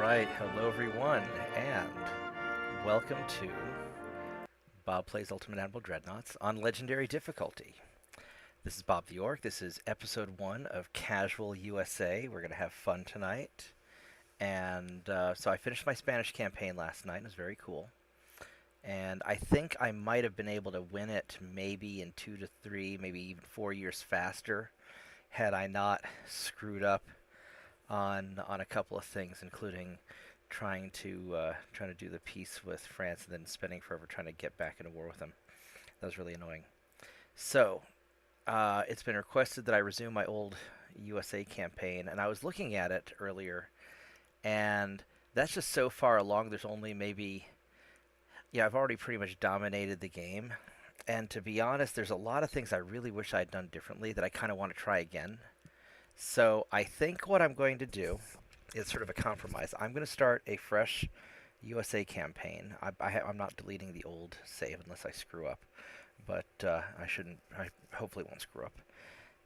right, hello everyone, and welcome to Bob Plays Ultimate Admiral Dreadnoughts on Legendary Difficulty. This is Bobtheorc. This is episode 1 of Casual USA. We're going to have fun tonight. And so I finished my Spanish campaign last night. It was very cool. And I think I might have been able to win it maybe in 2 to 3, maybe even 4 years faster had I not screwed up on a couple of things, including trying to do the peace with France and then spending forever trying to get back into war with them. That was really annoying. So it's been requested that I resume my old USA campaign, and I was looking at it earlier, and that's just so far along. There's only maybe, I've already pretty much dominated the game, and to be honest, there's a lot of things I really wish I'd done differently that I kind of want to try again. So I think what I'm going to do is sort of a compromise. I'm going to start a fresh USA campaign. I'm not deleting the old save unless I screw up, but I shouldn't. I hopefully won't screw up.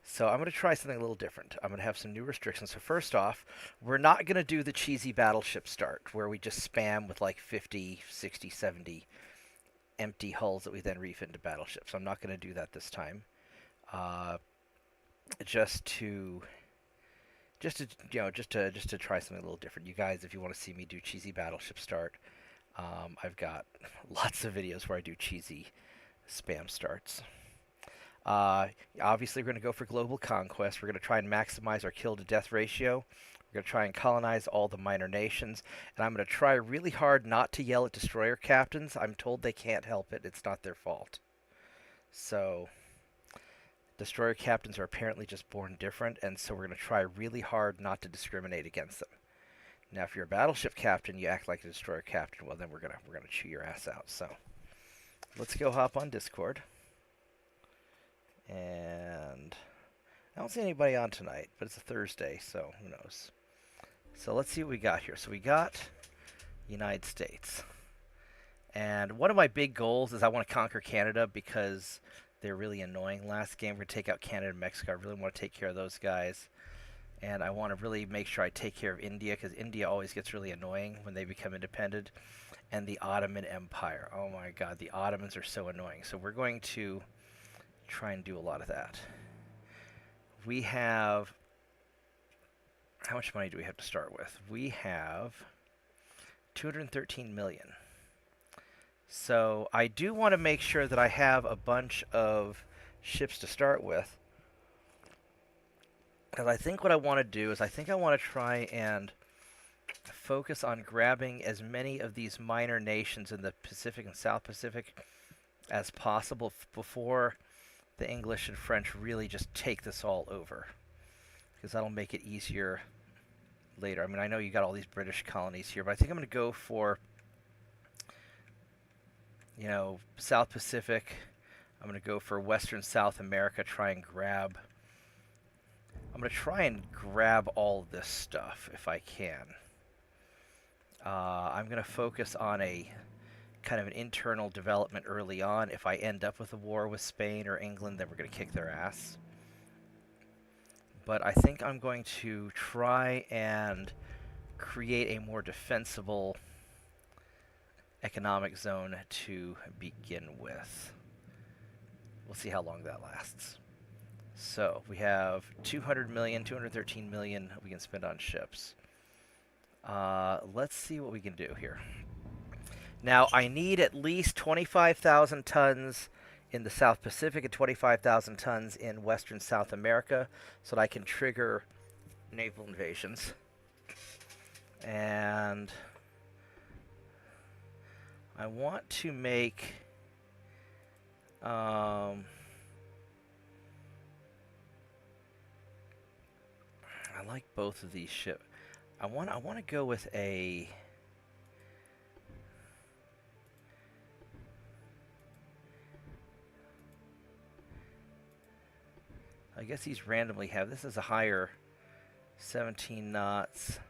So I'm going to try something a little different. I'm going to have some new restrictions. So first off, we're not going to do the cheesy battleship start where we just spam with like 50, 60, 70 empty hulls that we then refit into battleships. I'm not going to do that this time. Just to try something a little different. You guys, if you want to see me do cheesy battleship start, I've got lots of videos where I do cheesy spam starts. Obviously, we're going to go for global conquest. We're going to try and maximize our kill to death ratio. We're going to try and colonize all the minor nations. And I'm going to try really hard not to yell at destroyer captains. I'm told they can't help it. It's not their fault. So destroyer captains are apparently just born different, and so we're going to try really hard not to discriminate against them. Now, if you're a battleship captain, you act like a destroyer captain, well, then we're gonna chew your ass out. So, let's go hop on Discord. And I don't see anybody on tonight, but it's a Thursday, so who knows. So let's see what we got here. So we got United States. And one of my big goals is I want to conquer Canada because they're really annoying. Last game, we're going to take out Canada and Mexico. I really want to take care of those guys. And I want to really make sure I take care of India, because India always gets really annoying when they become independent. And the Ottoman Empire. Oh my god, the Ottomans are so annoying. So we're going to try and do a lot of that. We have... How much money do we have to start with? We have 213 million. So I do want to make sure that I have a bunch of ships to start with. Because I think what I want to do is I think I want to try and focus on grabbing as many of these minor nations in the Pacific and South Pacific as possible before the English and French really just take this all over. Because that'll make it easier later. I mean, I know you got all these British colonies here, but I think I'm going to go for, South Pacific. I'm going to go for Western South America, I'm going to try and grab all of this stuff if I can. I'm going to focus on a kind of an internal development early on. If I end up with a war with Spain or England, then we're going to kick their ass. But I think I'm going to try and create a more defensible economic zone to begin with. We'll see how long that lasts. So we have 200 million, 213 million we can spend on ships. Let's see what we can do here. Now, I need at least 25,000 tons in the South Pacific and 25,000 tons in Western South America so that I can trigger naval invasions. And I want to make I like both of these ships. I want to go with a I guess these randomly have this is a higher 17 knots.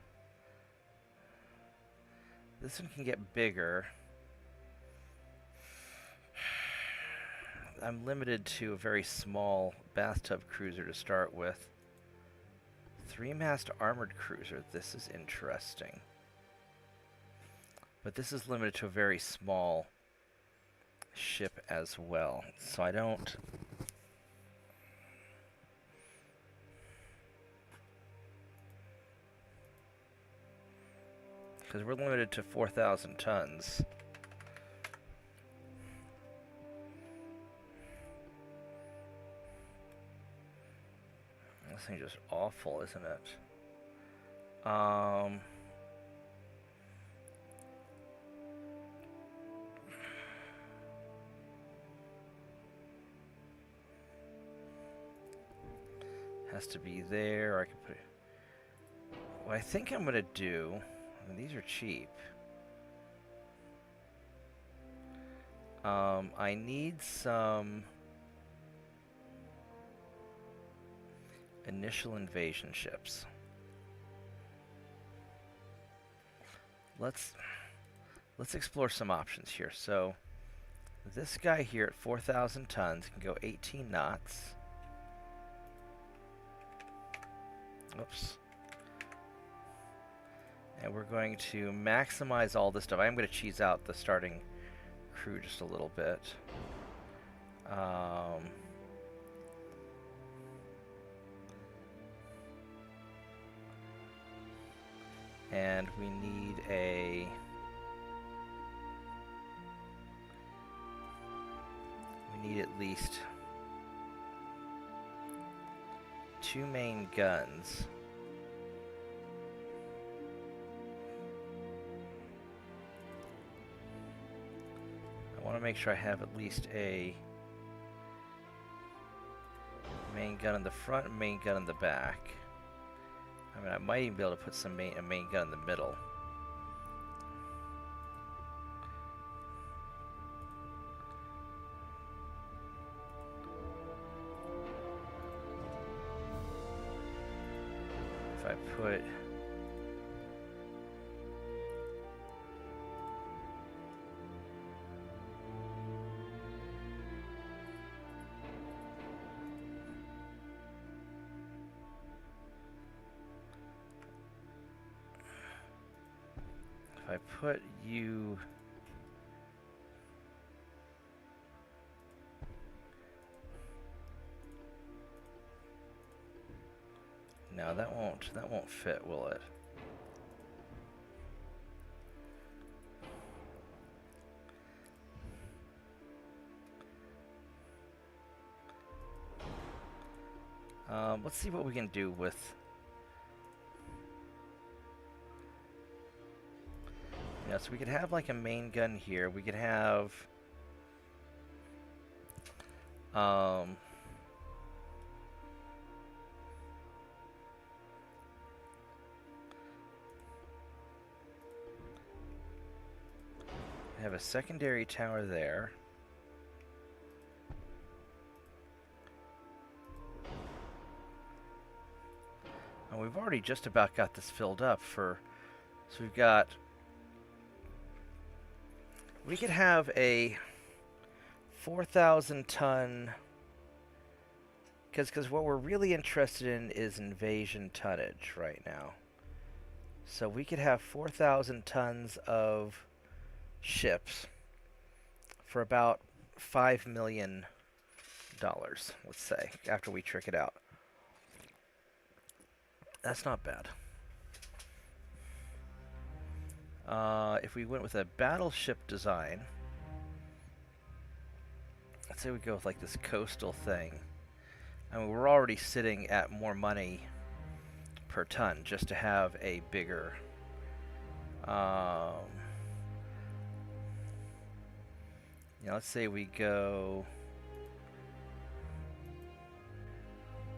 This one can get bigger. I'm limited to a very small bathtub cruiser to start with. 3-mast armored cruiser. This is interesting. But this is limited to a very small ship as well. So I don't... Because we're limited to 4,000 tons. This thing's just awful, isn't it? Has to be there. I can put it. What I think I'm gonna do, and these are cheap. I need some initial invasion ships. Let's explore some options here. So this guy here at 4,000 tons can go 18 knots. Oops. And we're going to maximize all this stuff. I'm going to cheese out the starting crew just a little bit. And we need at least 2 main guns. I want to make sure I have at least a main gun in the front and main gun in the back. I mean, I might even be able to put a main gun in the middle. If I put... If I put you... No, that won't fit, will it? Let's see what we can do with... Yeah, so we could have like a main gun here. We could have... have a secondary tower there. And we've already just about got this filled up for... So we've got... We could have a 4,000 ton... Because what we're really interested in is invasion tonnage right now. So we could have 4,000 tons of ships for about $5 million, let's say, after we trick it out. That's not bad. If we went with a battleship design, let's say we go with like this coastal thing. I mean, we're already sitting at more money per ton just to have a bigger... Yeah, let's say we go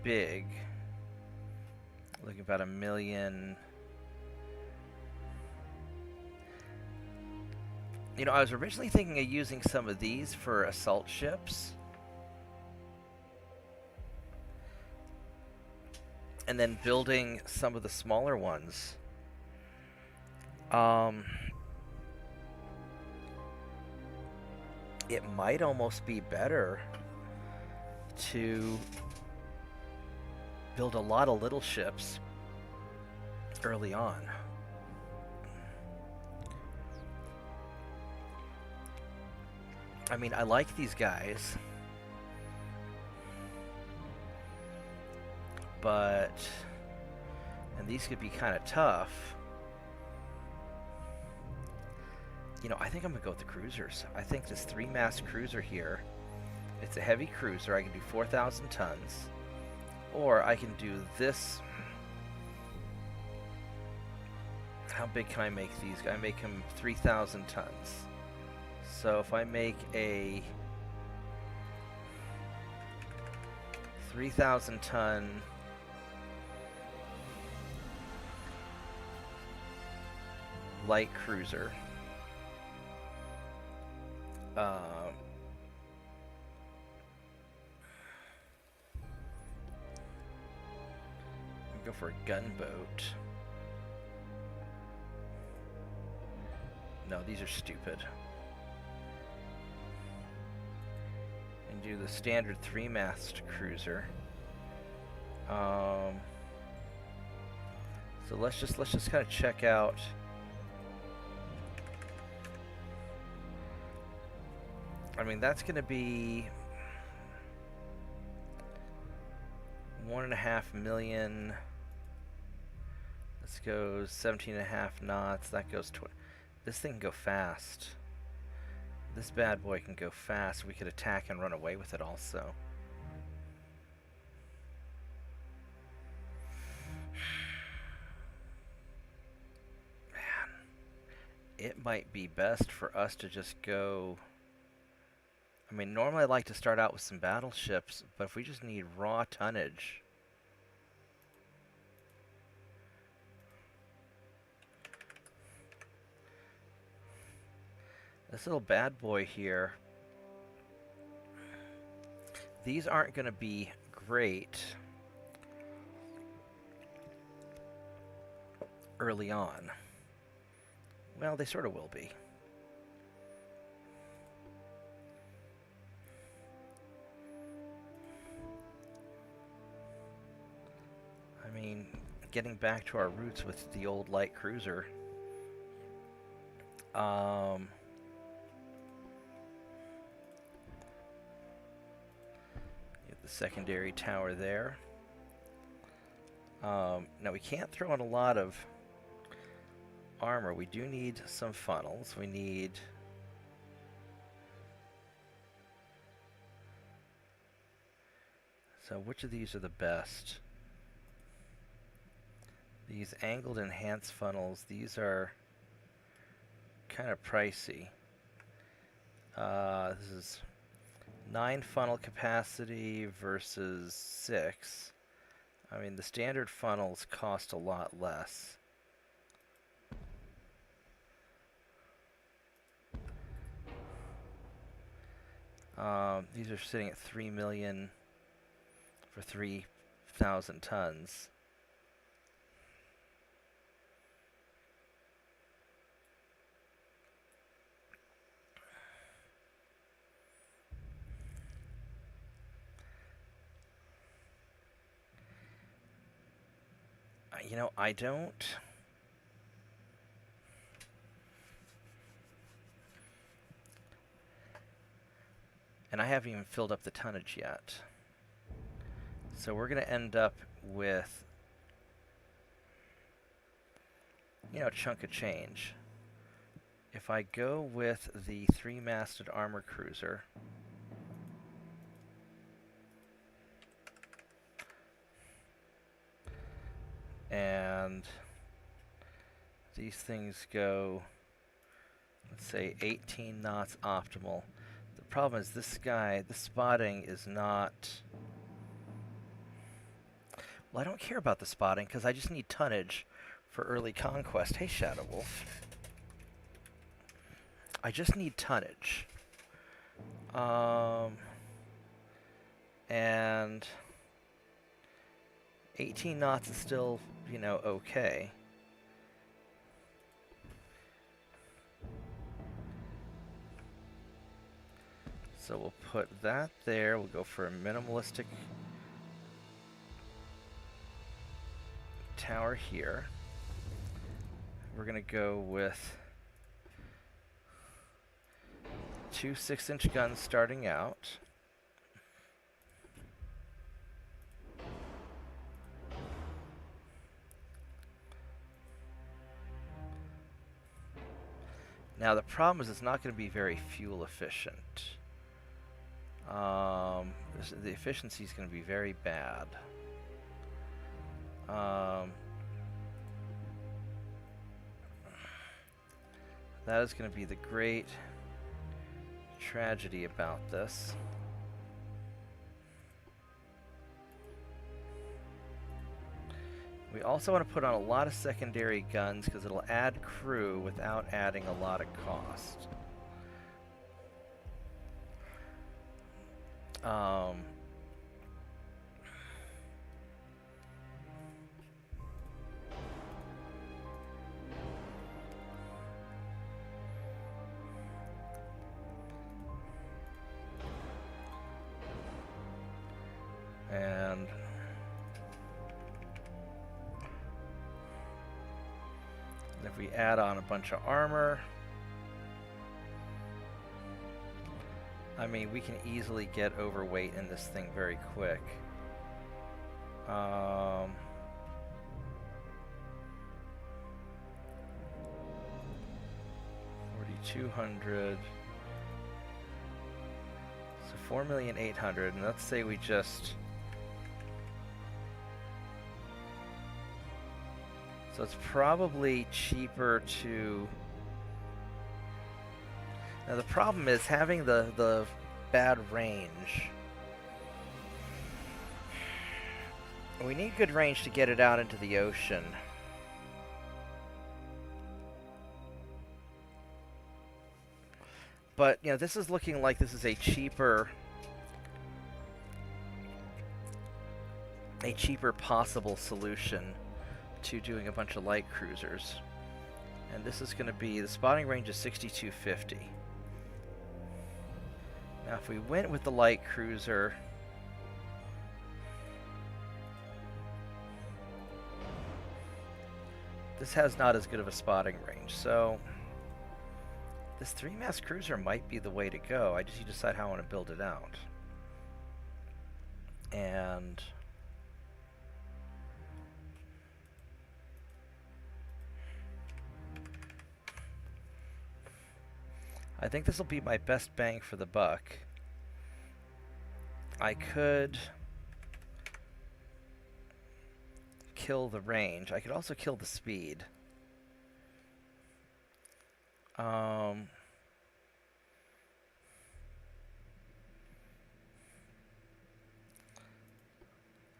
big, like about 1 million. You know, I was originally thinking of using some of these for assault ships, and then building some of the smaller ones. It might almost be better to build a lot of little ships early on. I mean, I like these guys, but, and these could be kind of tough. You know, I think I'm gonna go with the cruisers. I think this 3-mast cruiser here, it's a heavy cruiser. I can do 4,000 tons, or I can do this. How big can I make these? I make them 3,000 tons. So if I make a 3,000 ton light cruiser, go for a gunboat. No, these are stupid. And do the standard 3-mast cruiser. So let's just kind of check out. I mean, that's going to be 1.5 million. This goes 17.5 knots. That goes 20. This thing can go fast. This bad boy can go fast. We could attack and run away with it also. Man. It might be best for us to just go... I mean, normally I like to start out with some battleships, but if we just need raw tonnage... This little bad boy here, these aren't going to be great early on. Well, they sort of will be. I mean, getting back to our roots with the old light cruiser, secondary tower there. Now we can't throw in a lot of armor. We do need some funnels. We need... So which of these are the best? These angled enhanced funnels, these are kind of pricey. This is 9 funnel capacity versus 6. I mean, the standard funnels cost a lot less. These are sitting at 3 million for 3,000 tons. You know, I don't... And I haven't even filled up the tonnage yet. So we're going to end up with, you know, a chunk of change. If I go with the 3-masted armor cruiser, and these things go, let's say 18 knots optimal. The problem is this guy, the spotting is not... Well, I don't care about the spotting because I just need tonnage for early conquest. Hey, Shadow Wolf. I just need tonnage. And 18 knots is still, you know, okay. So we'll put that there. We'll go for a minimalistic tower here. We're going to go with 2 6-inch guns starting out. Now the problem is it's not going to be very fuel efficient. The efficiency is going to be very bad. That is going to be the great tragedy about this. We also want to put on a lot of secondary guns because it'll add crew without adding a lot of cost. And if we add on a bunch of armor, I mean, we can easily get overweight in this thing very quick. 4,200. So 4,800,000, and let's say we just. So it's probably cheaper to. Now the problem is having the bad range. We need good range to get it out into the ocean. But, you know, this is looking like this is a cheaper possible solution to doing a bunch of light cruisers. And this is going to be, the spotting range is 6,250. Now if we went with the light cruiser, this has not as good of a spotting range, so this 3-mast cruiser might be the way to go. I just need to decide how I want to build it out. And I think this will be my best bang for the buck. I could kill the range. I could also kill the speed. I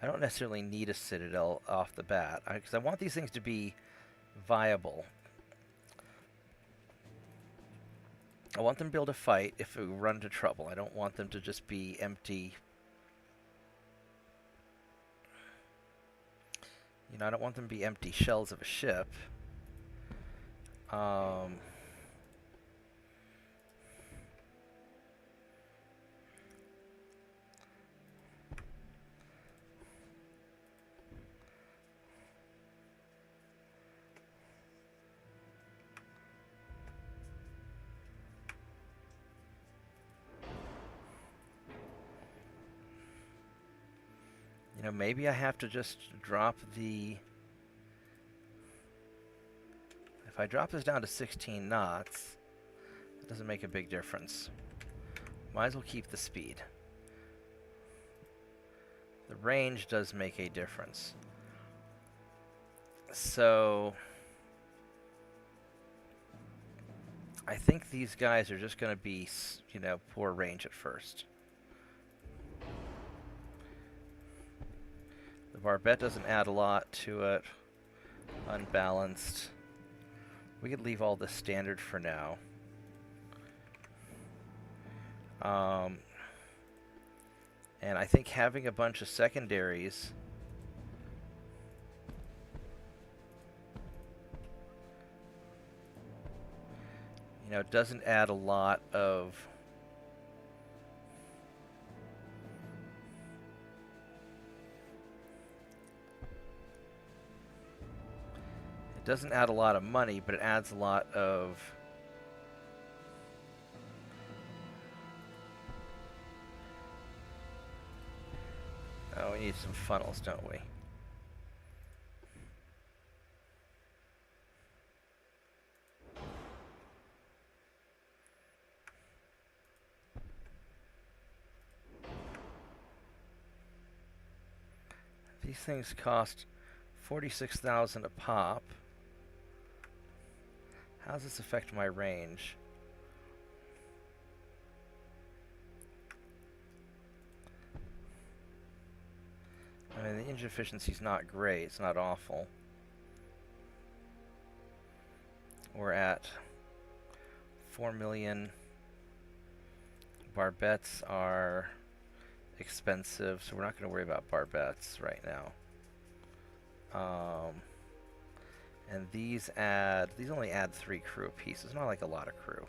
don't necessarily need a citadel off the bat, because I want these things to be viable. I want them to be able to fight if we run into trouble. I don't want them to just be empty. You know, I don't want them to be empty shells of a ship. You know, maybe I have to just drop the... If I drop this down to 16 knots, it doesn't make a big difference. Might as well keep the speed. The range does make a difference. So I think these guys are just going to be, you know, poor range at first. The barbette doesn't add a lot to it. Unbalanced. We could leave all this standard for now. And I think having a bunch of secondaries you know, doesn't add a lot of money, but it adds a lot of we need some funnels, don't we? These things cost 46,000 a pop. How does this affect my range? I mean, the engine efficiency's not great. It's not awful. We're at 4 million. Barbettes are expensive, so we're not going to worry about barbettes right now. And these only add 3 crew apiece. It's not like a lot of crew.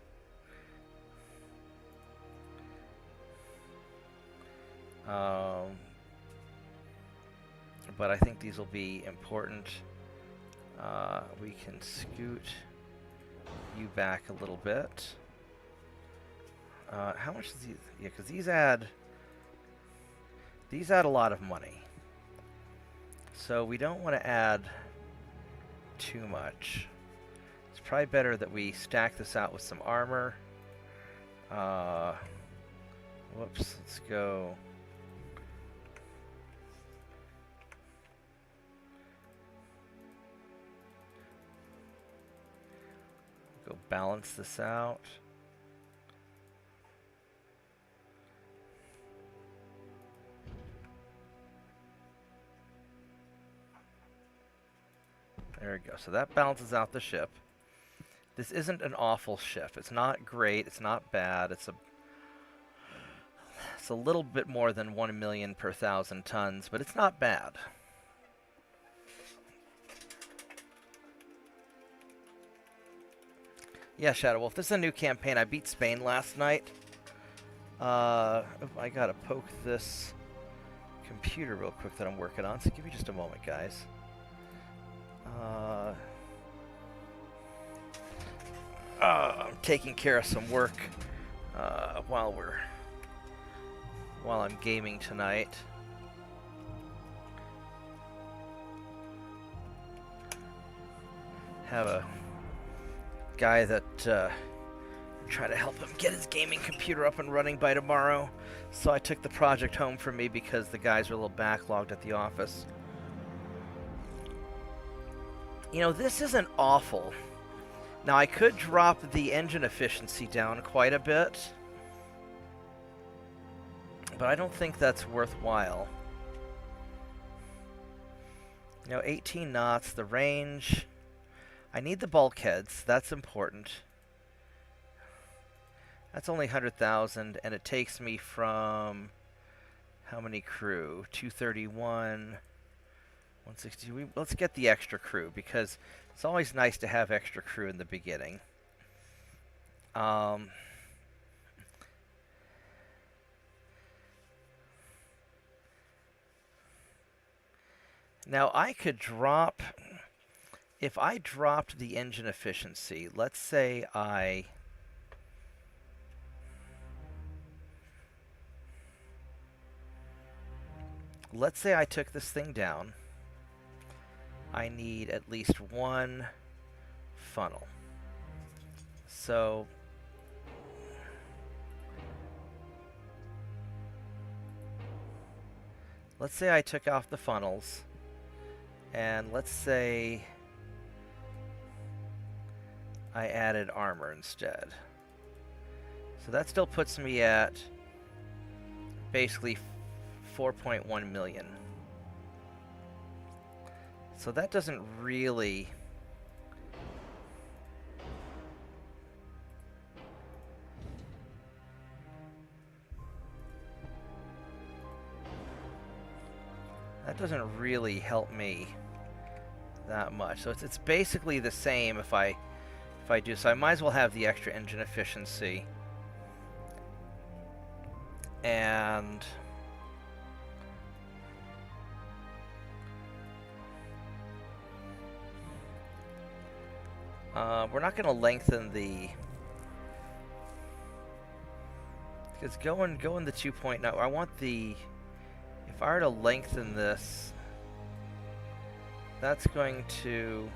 But I think these will be important. We can scoot you back a little bit. How much does these? Yeah, because these add a lot of money. So we don't want to add too much. It's probably better that we stack this out with some armor. Whoops, let's go. Go balance this out. There we go. So that balances out the ship. This isn't an awful ship. It's not great. It's not bad. It's a little bit more than 1 million per 1,000 tons, but it's not bad. Yeah, Shadow Wolf. This is a new campaign. I beat Spain last night. I gotta poke this computer real quick that I'm working on. So give me just a moment, guys. I'm taking care of some work while I'm gaming tonight. Have a guy that try to help him get his gaming computer up and running by tomorrow. So I took the project home for me because the guys are a little backlogged at the office. You know, this isn't awful. Now, I could drop the engine efficiency down quite a bit, but I don't think that's worthwhile. You know, 18 knots, the range. I need the bulkheads. That's important. That's only 100,000, and it takes me from how many crew? 231, 160. Let's get the extra crew, because it's always nice to have extra crew in the beginning. Now I could drop, if I dropped the engine efficiency, let's say I took this thing down. I need at least one funnel. So let's say I took off the funnels, and let's say I added armor instead. So that still puts me at basically 4.1 million. So that doesn't really... that doesn't really help me that much. So it's basically the same if I do. So I might as well have the extra engine efficiency. And we're not going to lengthen the... because going the 2.9, I want the... if I were to lengthen this, that's going to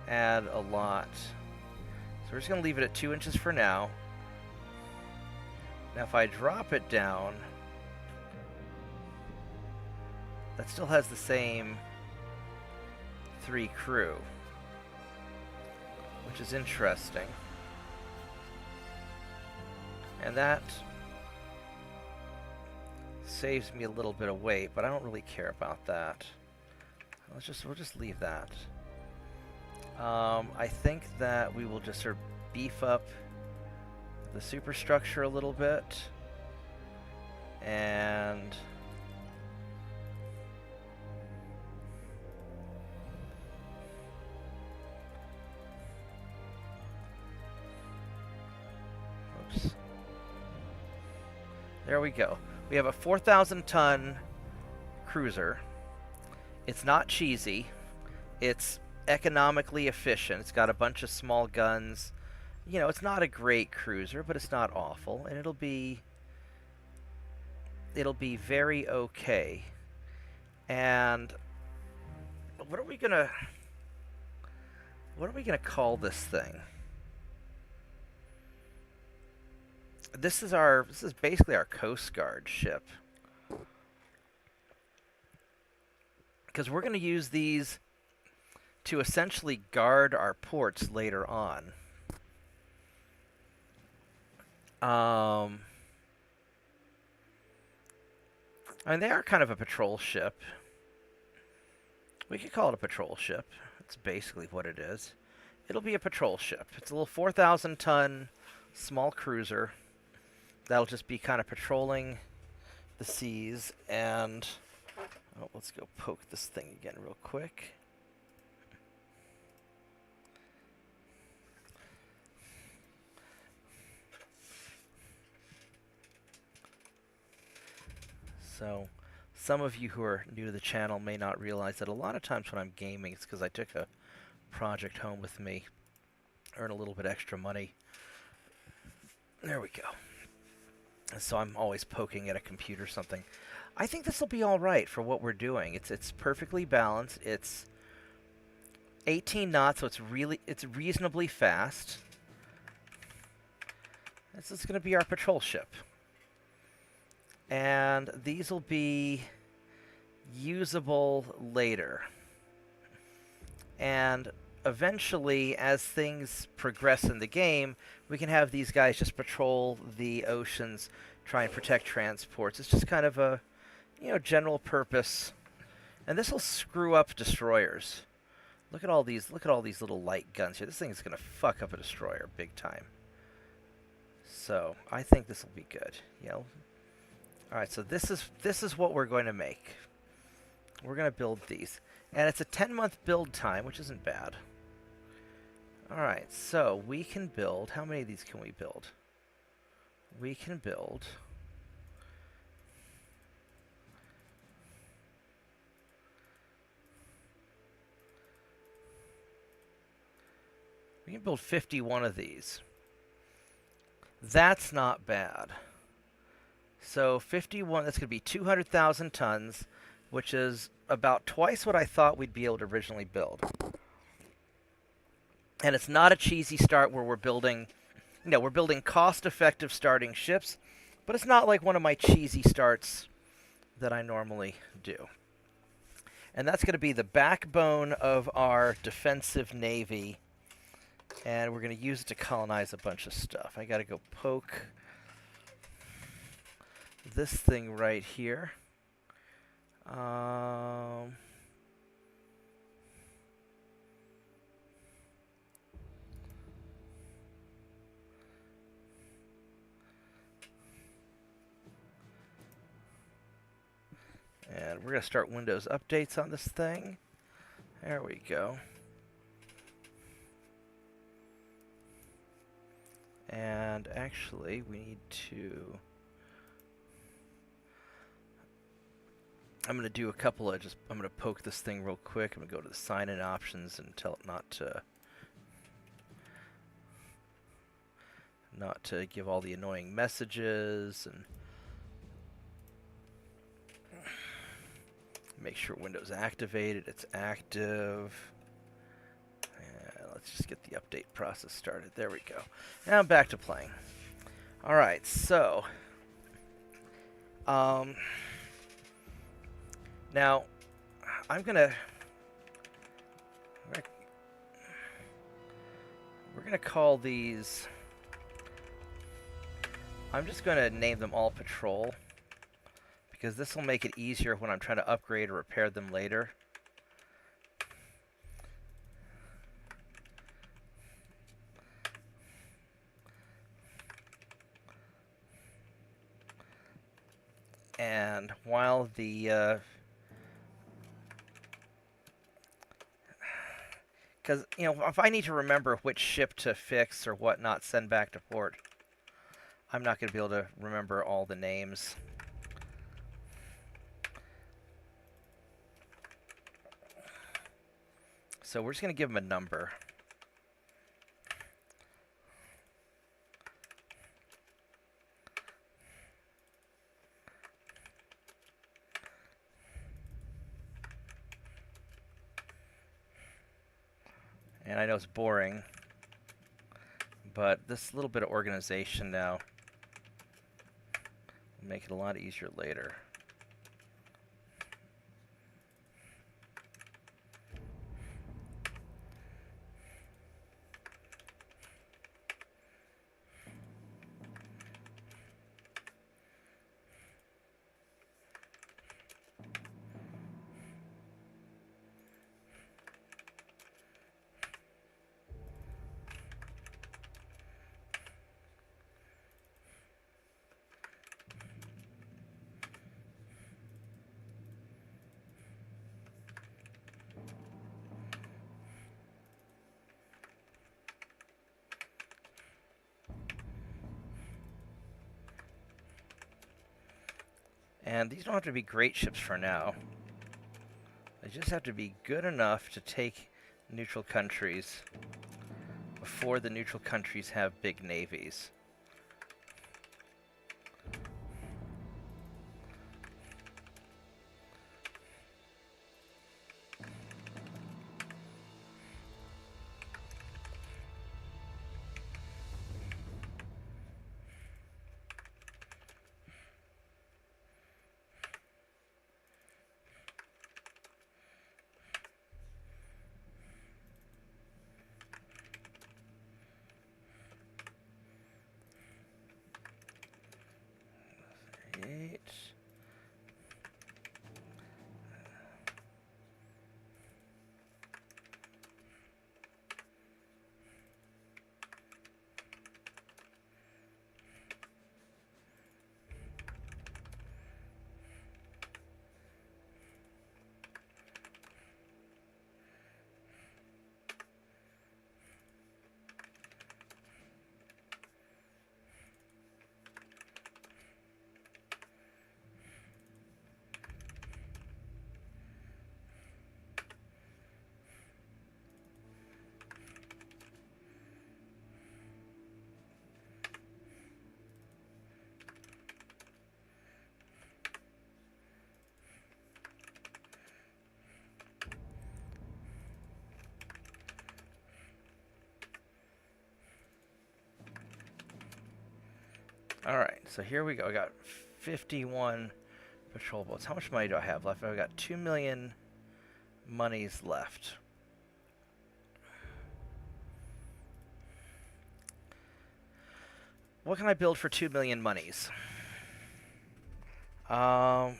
add a lot. So we're just going to leave it at 2 inches for now. Now if I drop it down, that still has the same 3 crew, which is interesting. And that saves me a little bit of weight, but I don't really care about that. We'll just leave that. I think that we will just sort of beef up the superstructure a little bit, and oops. There we go. We have a 4,000-ton cruiser. It's not cheesy. It's economically efficient. It's got a bunch of small guns. You know, it's not a great cruiser, but it's not awful, and it'll be very okay. And what are we gonna call this thing? This is basically our Coast Guard ship, because we're going to use these to essentially guard our ports later on. I mean, they are kind of a patrol ship. We could call it a patrol ship. That's basically what it is. It'll be a patrol ship. It's a little 4,000-ton small cruiser that'll just be kind of patrolling the seas. And oh, let's go poke this thing again real quick. So, some of you who are new to the channel may not realize that a lot of times when I'm gaming, it's because I took a project home with me, earn a little bit extra money. There we go. And so I'm always poking at a computer or something. I think this will be all right for what we're doing. It's perfectly balanced. It's 18 knots, so it's reasonably fast. This is going to be our patrol ship. And these will be usable later. And eventually, as things progress in the game, we can have these guys just patrol the oceans, try and protect transports. It's just kind of a, general purpose. And this will screw up destroyers. Look at all these little light guns here. This thing is going to fuck up a destroyer big time. So, I think this will be good, Alright, so this is what we're going to make. We're going to build these. And it's a 10-month build time, which isn't bad. Alright, so we can build... How many of these can we build? We can build... We can build 51 of these. That's not bad. So 51, that's going to be 200,000 tons, which is about twice what I thought we'd be able to originally build. And it's not a cheesy start where we're building cost-effective starting ships, but it's not like one of my cheesy starts that I normally do. And that's going to be the backbone of our defensive navy, and we're going to use it to colonize a bunch of stuff. I got to go poke this thing right here. And we're going to start Windows updates on this thing. There we go. And actually, we need to... I'm going to do a couple of I'm going to poke this thing real quick. I'm going to go to the sign-in options and tell it not to give all the annoying messages. And Make sure Windows activated. It's active. And let's just get the update process started. There we go. Now I'm back to playing. All right, so now we're gonna call these. I'm just gonna name them all Patrol, because this will make it easier when I'm trying to upgrade or repair them later. And while the because, you know, if I need to remember which ship to fix or whatnot, send back to port, I'm not going to be able to remember all the names. So we're just going to give them a number. And I know it's boring, but this little bit of organization now will make it a lot easier later. And these don't have to be great ships for now. They just have to be good enough to take neutral countries before the neutral countries have big navies. Alright, so here we go. I got 51 patrol boats. How much money do I have left? I've got 2 million monies left. What can I build for 2 million monies? I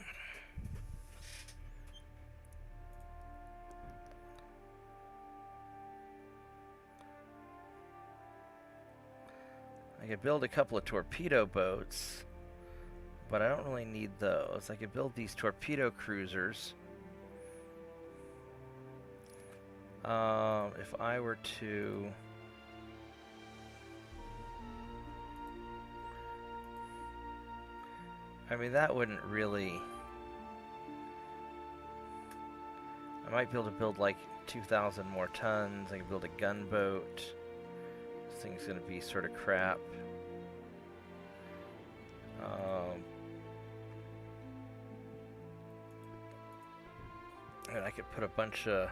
could build a couple of torpedo boats, but I don't really need those. I could build these torpedo cruisers. If I were to... I mean, that wouldn't really... I might be able to build like 2,000 more tons. I could build a gunboat. This thing's going to be sort of crap. And I could put a bunch of...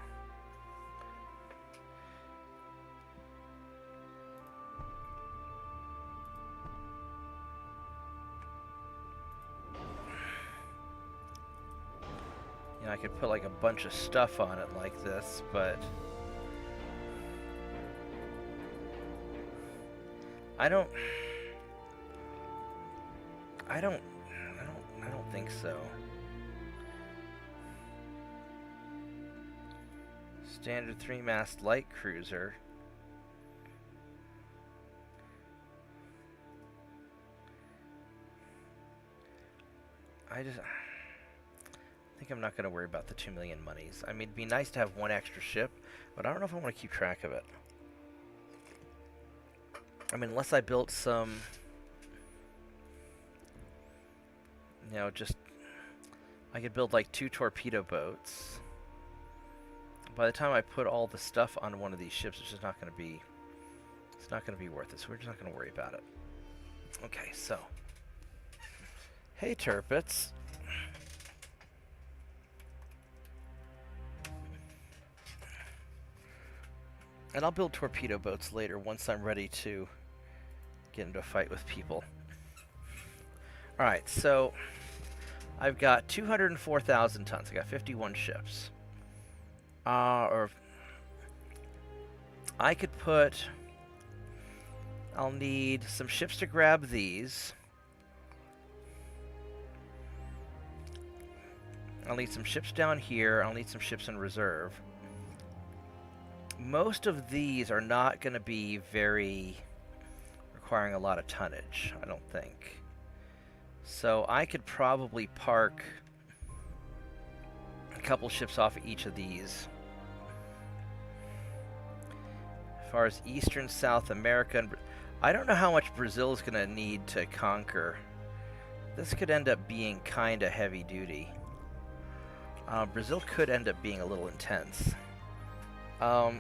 I could put like a bunch of stuff on it like this, but I don't think so. Standard 3-mast light cruiser. I think I'm not going to worry about the 2 million monies. I mean, it'd be nice to have one extra ship, but I don't know if I want to keep track of it. I mean, unless I built some, you know, just, I could build like 2 torpedo boats. By the time I put all the stuff on one of these ships, it's just not going to be, it's not going to be worth it, so we're just not going to worry about it. Okay, so, hey Turpits. And I'll build torpedo boats later once I'm ready to get into a fight with people. Alright, so I've got 204,000 tons. I got 51 ships. Or I could put... I'll need some ships to grab these. I'll need some ships down here. I'll need some ships in reserve. Most of these are not going to be requiring a lot of tonnage, I don't think. So I could probably park a couple ships off of each of these. As far as Eastern South America, and I don't know how much Brazil is going to need to conquer. This could end up being kind of heavy duty. Brazil could end up being a little intense. But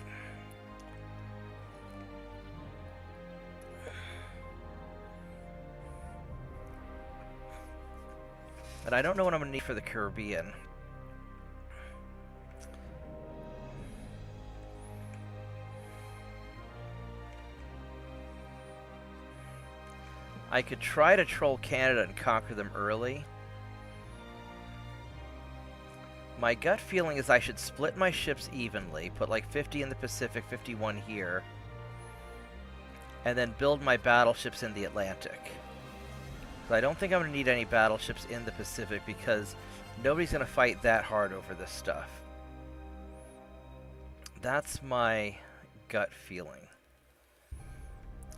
I don't know what I'm going to need for the Caribbean. I could try to troll Canada and conquer them early. My gut feeling is I should split my ships evenly, put like 50 in the Pacific, 51 here, and then build my battleships in the Atlantic. But I don't think I'm going to need any battleships in the Pacific because nobody's going to fight that hard over this stuff. That's my gut feeling.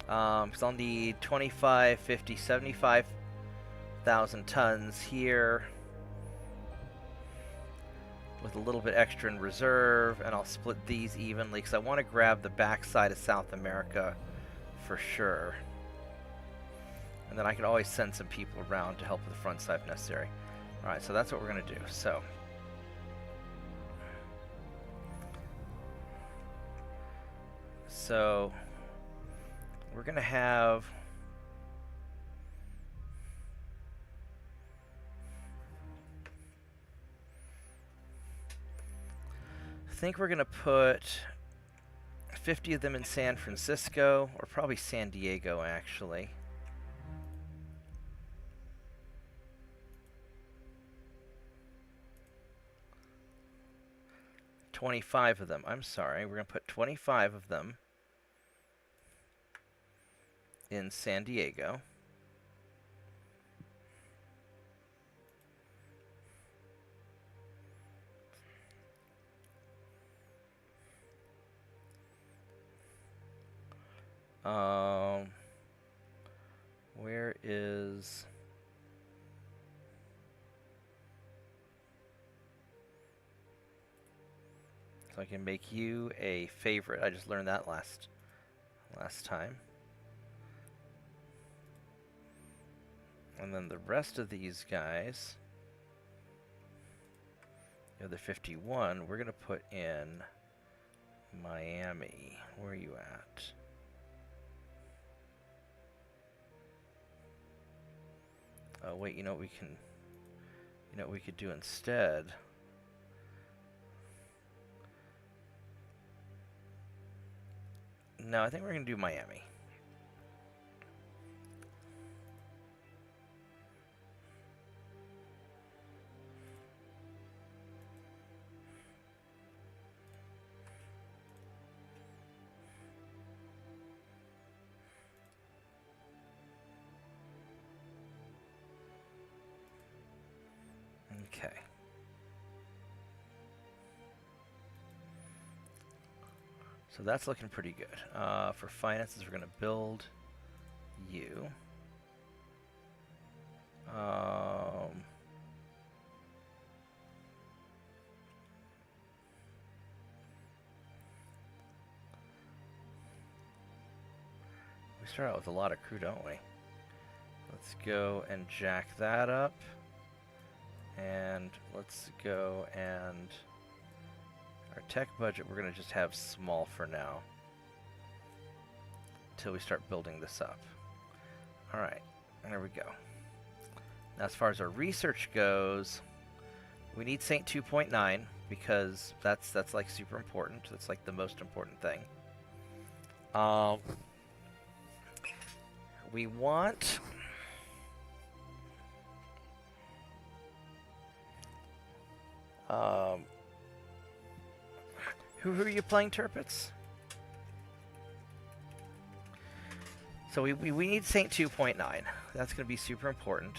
So I'll need 25, 50, 75,000 tons here, with a little bit extra in reserve, and I'll split these evenly because I want to grab the backside of South America for sure. And then I can always send some people around to help with the front side if necessary. Alright, so that's what we're going to do. So we're going to have... I think we're going to put 50 of them in San Francisco, or probably San Diego, actually. $25 of them. I'm sorry. We're going to put 25 of them in San Diego. Where is... So I can make you a favorite. I just learned that last time. And then the rest of these guys, the other 51, we're going to put in Miami. Where are you at? Oh wait, you know what we could do instead? No, I think we're going to do Miami. Okay. So that's looking pretty good. For finances, we're going to build you. We start out with a lot of crew, don't we? Let's go and jack that up. And let's go and... Our tech budget, we're going to just have small for now. Until we start building this up. Alright, there we go. Now as far as our research goes, we need Saint 2.9 because that's like super important. That's like the most important thing. We want... Who are you playing, Turpits? So we need Saint 2.9. That's going to be super important.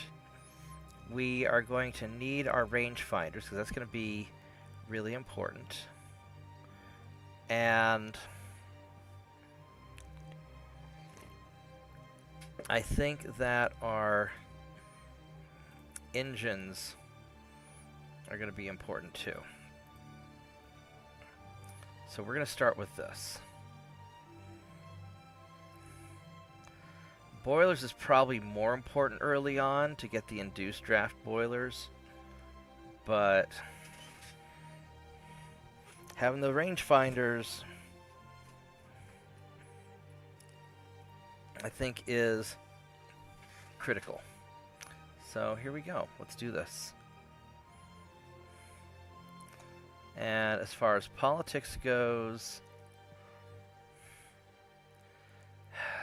We are going to need our rangefinders because that's going to be really important. And I think that our engines are going to be important too. So we're going to start with this. Boilers is probably more important early on to get the induced draft boilers, but having the rangefinders, I think, is critical. So here we go. Let's do this. And as far as politics goes,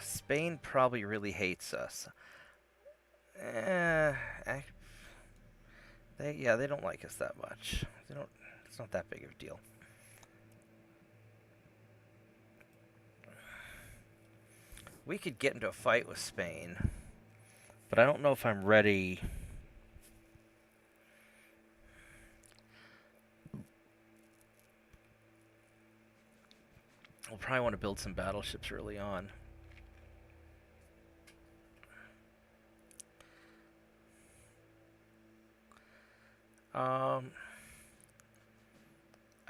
Spain probably really hates us. They don't like us that much. It's not that big of a deal. We could get into a fight with Spain, but I don't know if I'm ready. We'll probably want to build some battleships early on. I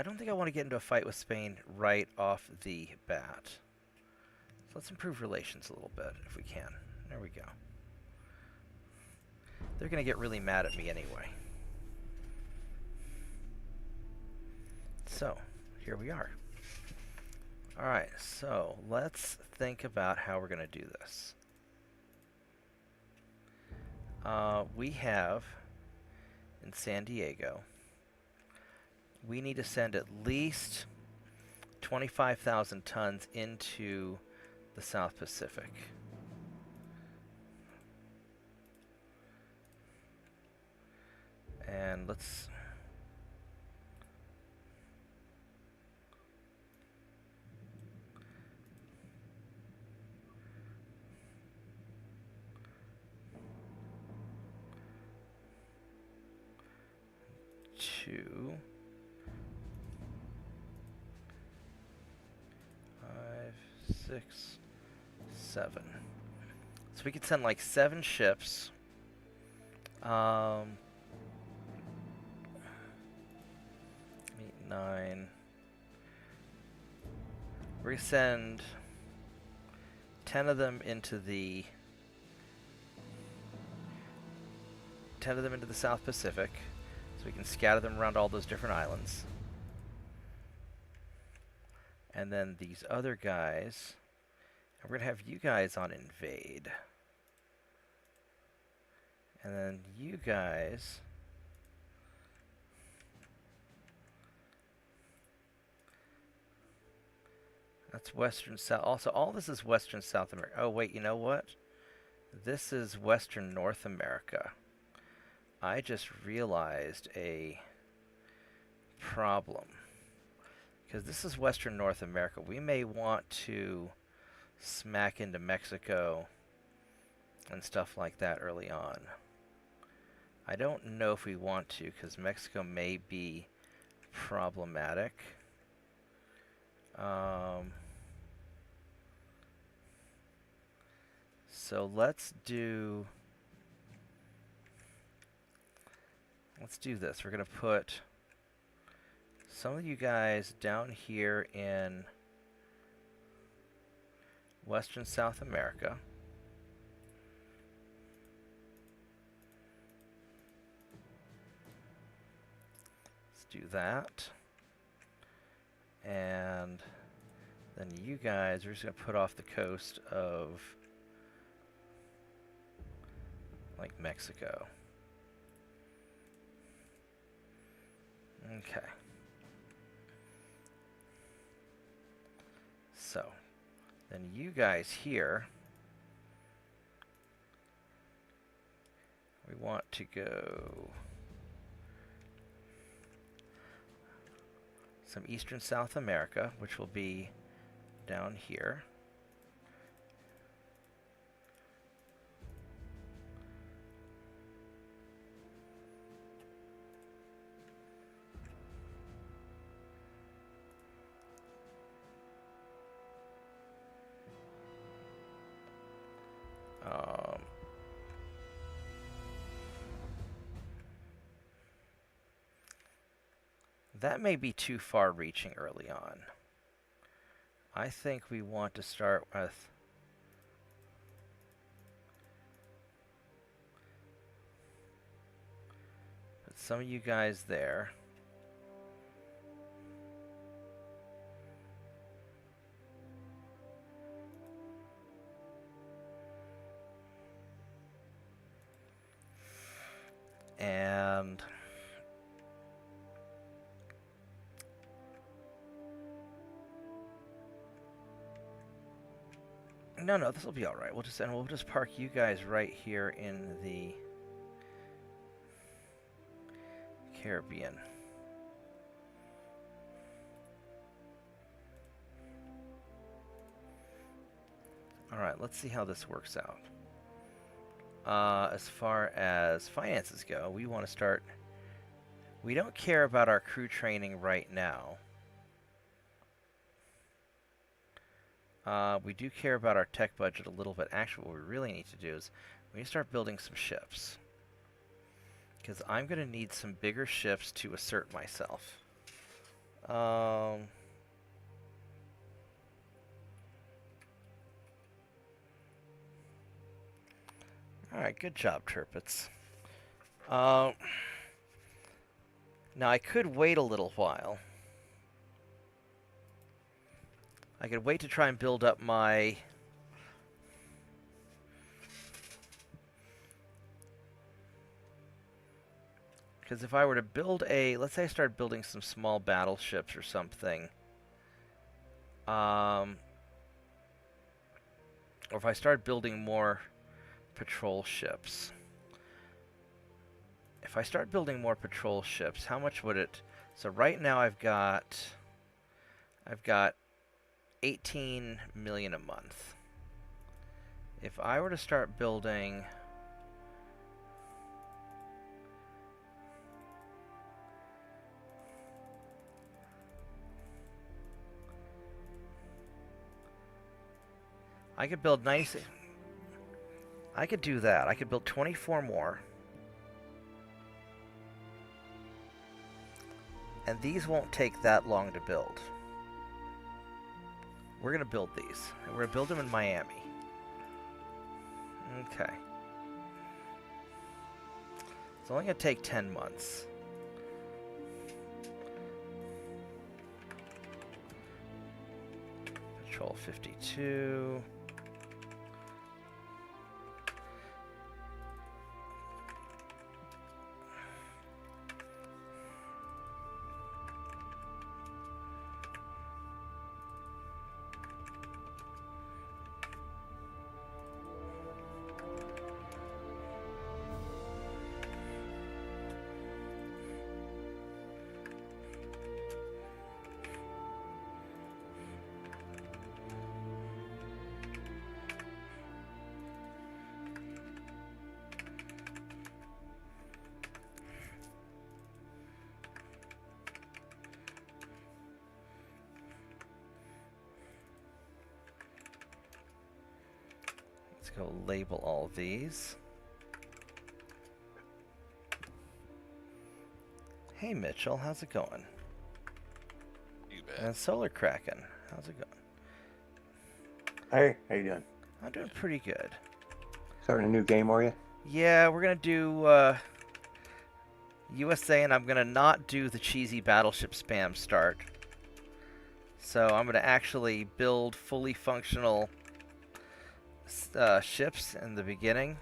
don't think I want to get into a fight with Spain right off the bat. So let's improve relations a little bit if we can. There we go. They're going to get really mad at me anyway. So, here we are. Alright, so let's think about how we're going to do this. We have, in San Diego, we need to send at least 25,000 tons into the South Pacific. And let's... Two, 5, 6, 7. So we could send like 7 ships. 8, 9. We're gonna send 10 of them into the South Pacific. So we can scatter them around all those different islands. And then these other guys, and we're going to have you guys on invade. And then you guys That's Western South. Also, all this is Western South America. Oh, wait, you know what? This is Western North America. I just realized a problem. Because this is Western North America. We may want to smack into Mexico and stuff like that early on. I don't know if we want to, because Mexico may be problematic. So let's do this. We're going to put some of you guys down here in Western South America. Let's do that. And then you guys are just going to put off the coast of like Mexico. Okay. So, then you guys here, we want to go some Eastern South America, which will be down here. That may be too far reaching early on. I think we want to start with put some of you guys there. And no, this will be all right. We'll just park you guys right here in the Caribbean. All right, let's see how this works out. As far as finances go, we want to start. We don't care about our crew training right now. We do care about our tech budget a little bit. Actually, what we really need to do is we need to start building some ships. Because I'm going to need some bigger ships to assert myself. Alright, good job, Turpits. Now, I could wait a little while. I could wait to try and build up my... Because if I were to build a... Let's say I start building some small battleships or something. Or if I start building more patrol ships. If I start building more patrol ships, how much would it... So right now I've got 18 million a month. If I were to start building... I could build nice... I could do that. I could build 24 more. And these won't take that long to build. We're going to build these. And we're going to build them in Miami. Okay. It's only going to take 10 months. Patrol 52. go label all these. Hey Mitchell, how's it going? You bet. And Solar Kraken, how's it going? Hey, how you doing? I'm doing pretty good. Starting a new game, are you? Yeah, we're gonna do USA, and I'm gonna not do the cheesy battleship spam start. So I'm gonna actually build fully functional ships in the beginning.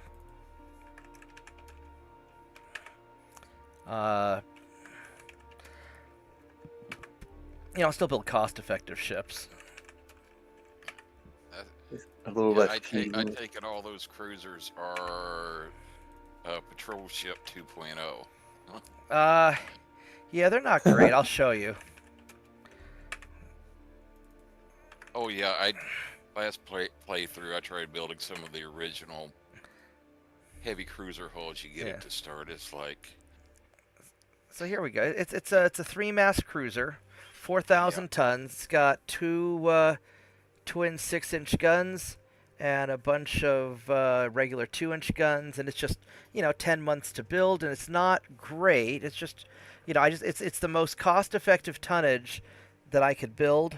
I'll still build cost-effective ships. A little Yeah, less I cheesy. take it all those cruisers are patrol ship 2.0. Yeah, they're not great. I'll show you. Oh yeah, last playthrough I tried building some of the original heavy cruiser hulls. You get Yeah. it to start. It's like So here we go. It's a 3-mast cruiser, 4,000 tons. It's got two twin 6-inch guns and a bunch of regular 2-inch guns, and it's just 10 months to build, and it's not great. It's just it's the most cost-effective tonnage that I could build.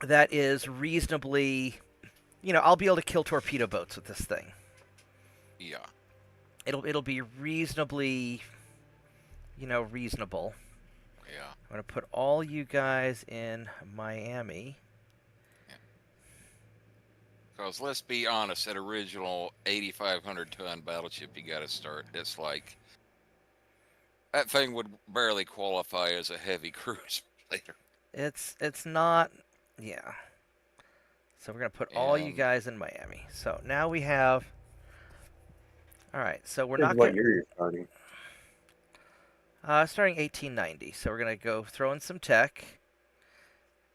That is reasonably, I'll be able to kill torpedo boats with this thing. yeah. It'll be reasonably, reasonable. Yeah. I'm going to put all you guys in Miami. Because let's be honest, that original 8,500 ton battleship you got to start. It's like that thing would barely qualify as a heavy cruiser later. It's not, yeah. So we're going to put all you guys in Miami. So now we have, all right, so we're not What going year you're starting? starting 1890. So we're going to go throw in some tech.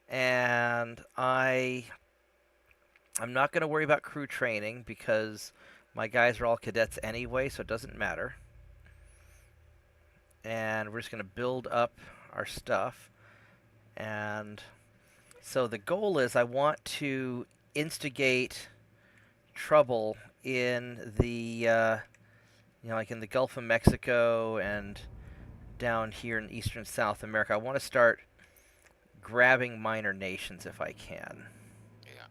And I'm not going to worry about crew training because my guys are all cadets anyway, so it doesn't matter. And we're just going to build up our stuff. And so the goal is I want to instigate trouble in the, like in the Gulf of Mexico and down here in Eastern South America. I want to start grabbing minor nations if I can. Yeah.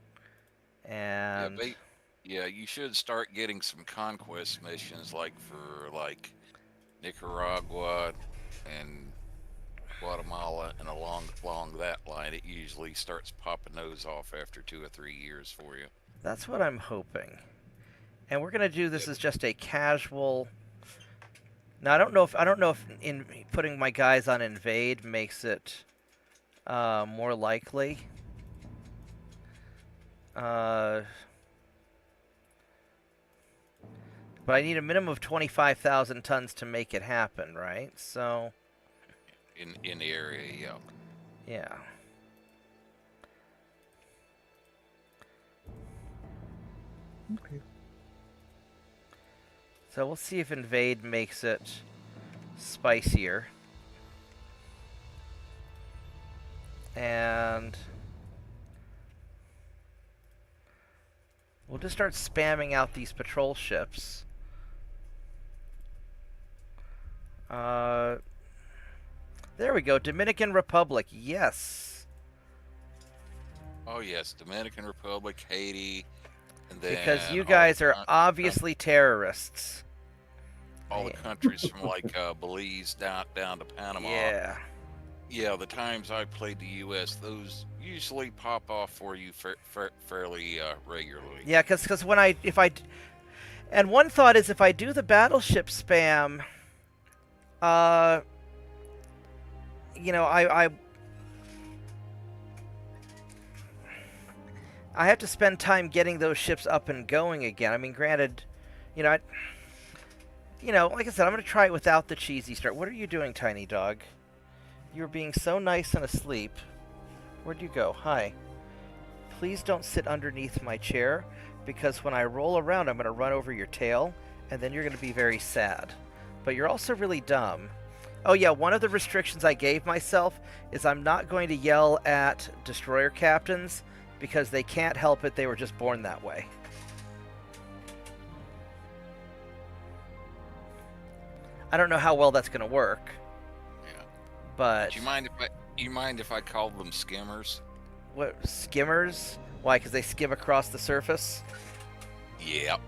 And Yeah, you should start getting some conquest missions like for like Nicaragua and Guatemala, and along that line it usually starts popping those off after 2 or 3 years for you. that's what I'm hoping. And we're gonna do this as just a casual. Now I don't know if in putting my guys on invade makes it more likely. But I need a minimum of 25,000 tons to make it happen, right? So In the area, yeah. yeah. Okay. So we'll see if invade makes it spicier. And we'll just start spamming out these patrol ships. There we go. Dominican Republic. Yes. Oh yes, Dominican Republic, Haiti, and then Because you guys are all obviously terrorists. the countries from like Belize down to Panama. Yeah. Yeah, the times I played the U.S., those usually pop off for you fairly regularly. Yeah, because and one thought is if I do the battleship spam, I have to spend time getting those ships up and going again. I mean, granted, like I said, I'm going to try it without the cheesy start. What are you doing, Tiny Dog? You're being so nice and asleep. Where'd you go? Hi. Please don't sit underneath my chair, because when I roll around, I'm going to run over your tail, and then you're going to be very sad. But you're also really dumb. Oh yeah, one of the restrictions I gave myself is I'm not going to yell at destroyer captains, because they can't help it. They were just born that way. I don't know how well that's going to work, Yeah. but Do you mind if I call them skimmers? what skimmers? Why? Because they skim across the surface. Yep.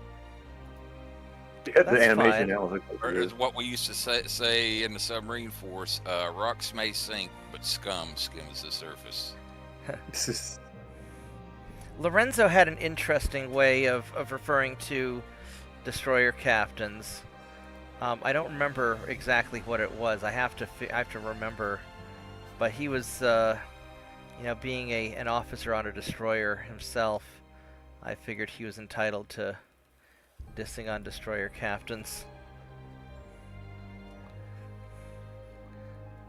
Yeah, That's the animation fine. now was Or like, is what we used to say in the submarine force, rocks may sink, but scum skims the surface. this is Lorenzo had an interesting way of referring to destroyer captains. I don't remember exactly what it was. I have to remember, but he was, being an officer on a destroyer himself, I figured he was entitled to dissing on destroyer captains.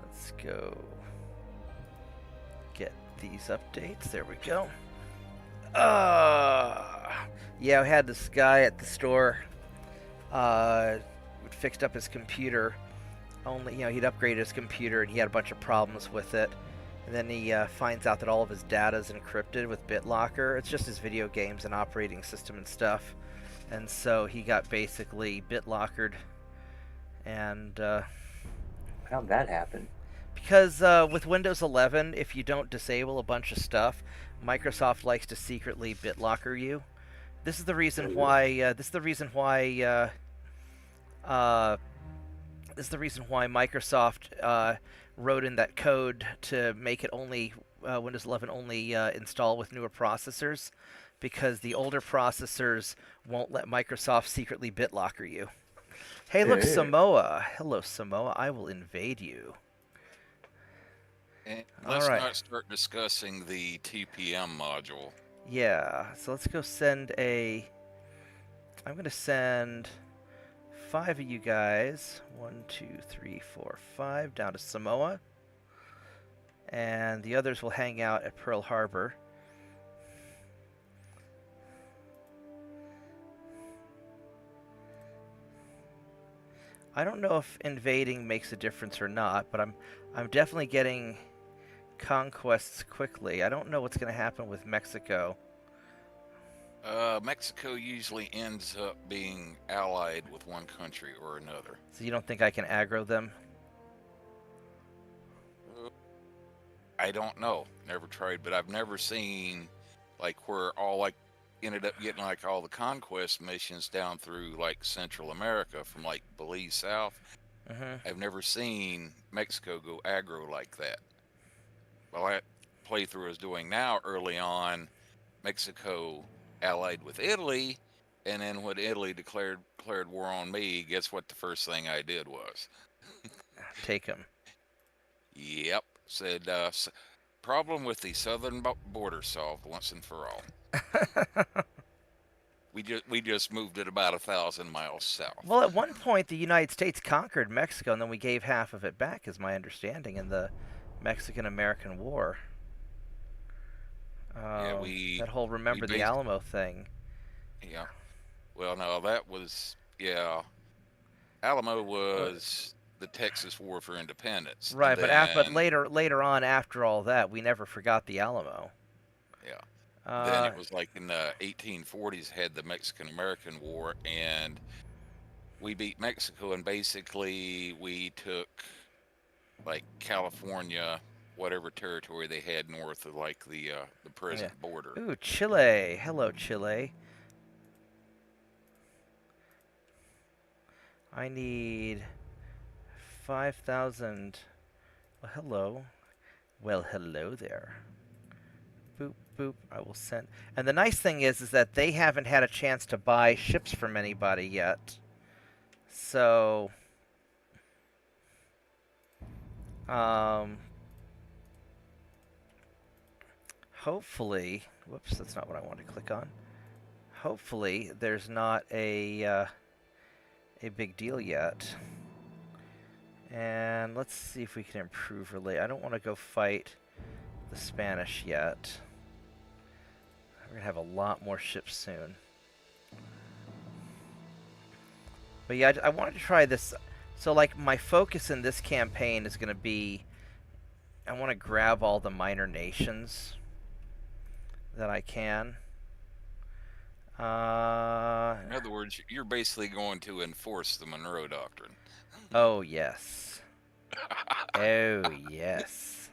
Let's go get these updates. There we go. Yeah, I had this guy at the store fixed up his computer. Only, he'd upgraded his computer and he had a bunch of problems with it. And then he finds out that all of his data is encrypted with BitLocker. It's just his video games and operating system and stuff. And so he got basically BitLockered. And how'd that happen? because with Windows 11, if you don't disable a bunch of stuff, Microsoft likes to secretly BitLocker you. This is the reason why. This is the reason why Microsoft wrote in that code to make it only Windows 11 only install with newer processors, because the older processors won't let Microsoft secretly BitLocker you. Hey, look, Hey. Samoa. Hello, Samoa. I will invade you. And All let's right. not start discussing the TPM module. Yeah, so let's go send a... I'm going to send 5 of you guys, 1, 2, 3, 4, 5, down to Samoa. And the others will hang out at Pearl Harbor. I don't know if invading makes a difference or not, but I'm definitely getting conquests quickly. I don't know what's going to happen with Mexico. Mexico usually ends up being allied with one country or another. So you don't think I can aggro them? I don't know. Never tried, but I've never seen like where all like ended up getting like all the conquest missions down through like Central America from like Belize south. Mm-hmm. I've never seen Mexico go aggro like that. Well, that playthrough is doing now early on, Mexico allied with Italy, and then when Italy declared war on me, guess what the first thing I did was? Take them. Yep, said problem with the southern border solved once and for all. We just moved it about 1,000 miles south. Well, at one point, the United States conquered Mexico, and then we gave half of it back, is my understanding, in the Mexican-American War. Yeah, that whole Remember the Alamo thing. Yeah. Well, no, that was, yeah. Alamo was the Texas War for Independence. Right, but then, later on, after all that, we never forgot the Alamo. Yeah. Then it was like in the 1840s had the Mexican-American War, and we beat Mexico, and basically we took like California, whatever territory they had north of like the present border. Ooh, Chile. Hello, Chile. I need 5,000. Well, hello. Well, hello there. Boop, boop. I will send. And the nice thing is that they haven't had a chance to buy ships from anybody yet. So, hopefully, whoops, that's not what I want to click on. Hopefully, there's not a big deal yet. And let's see if we can improve relay. I don't want to go fight the Spanish yet. We're gonna have a lot more ships soon. But yeah, I wanted to try this. So like my focus in this campaign is gonna be, I want to grab all the minor nations that I can. In other words, you're basically going to enforce the Monroe Doctrine. Oh, yes. Oh, yes.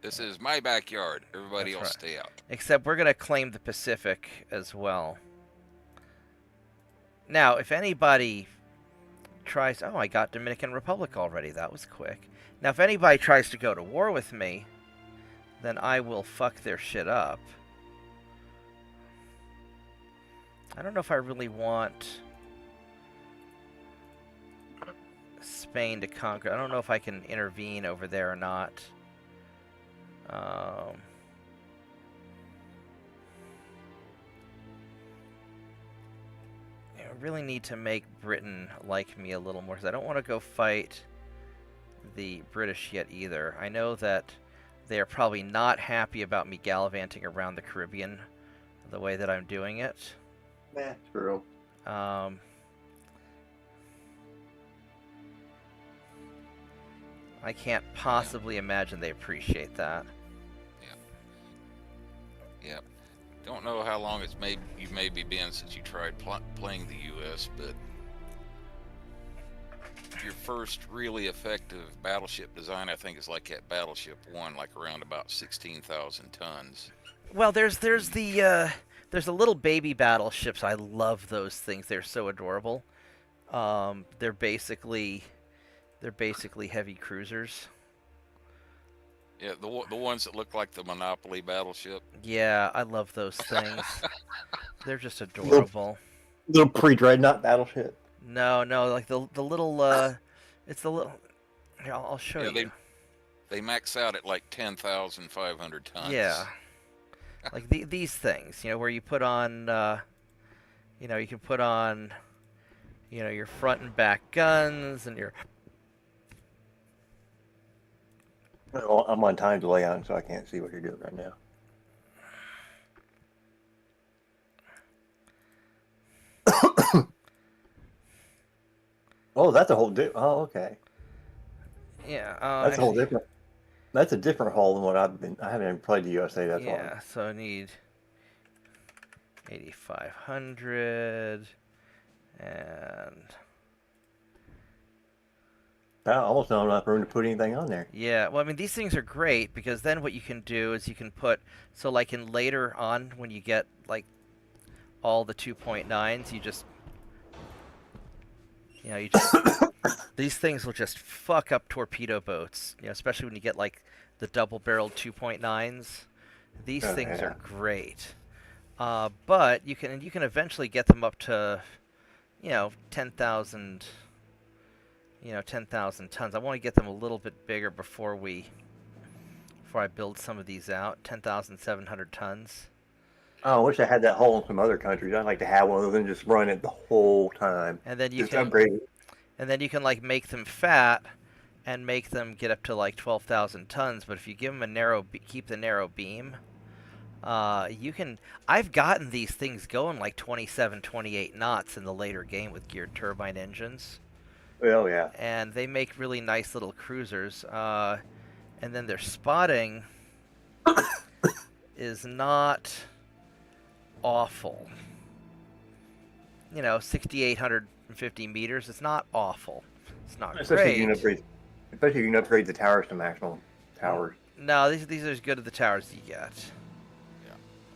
This is my backyard. Everybody That's else right. stay out. Except we're going to claim the Pacific as well. Now, if anybody tries... Oh, I got Dominican Republic already. That was quick. Now, if anybody tries to go to war with me, then I will fuck their shit up. I don't know if I really want Spain to conquer. I don't know if I can intervene over there or not. I really need to make Britain like me a little more, because I don't want to go fight the British yet either. I know that they are probably not happy about me gallivanting around the Caribbean the way that I'm doing it. Nah, true. I can't possibly imagine they appreciate that. Yep. Don't know how long you've maybe been since you tried playing the U.S., but your first really effective battleship design, I think, is like at Battleship 1, like around about 16,000 tons. Well, there's the little baby battleships. I love those things. They're so adorable. They're basically heavy cruisers. Yeah, the ones that look like the Monopoly battleship. Yeah, I love those things. They're just adorable. Little pre-dreadnought battleship. No, like the little it's the little. Here, I'll show you. They max out at like 10,500 tons. Yeah, like these things, where you put on, you can put on, your front and back guns and your. Well, I'm on time delay on, so I can't see what you're doing right now. Oh, that's a whole oh, okay. Yeah, that's a whole different. That's a different hull than what I haven't even played the USA. That's all. Yeah, so I need 8,500 and. I almost don't have enough room to put anything on there. Yeah, well, I mean, these things are great because then what you can do is you can put, so like in later on when you get like all the 2.9s, you just these things will just fuck up torpedo boats, especially when you get like the double-barreled 2.9s. These things are great. But you can eventually get them up to, 10,000. 10,000 tons. I want to get them a little bit bigger before I build some of these out. 10,700 tons. Oh, I wish I had that hull in some other countries. I'd like to have one of those and just run it the whole time. And then you just upgrade it. And then you can like make them fat and make them get up to like 12,000 tons. But if you give them keep the narrow beam, you can. I've gotten these things going like 27, 28 knots in the later game with geared turbine engines. Oh, yeah. And they make really nice little cruisers. And then their spotting is not awful. 6,850 meters. It's not awful. It's not great. Especially if you can upgrade the towers to maximum towers. No, these are as good as the towers you get.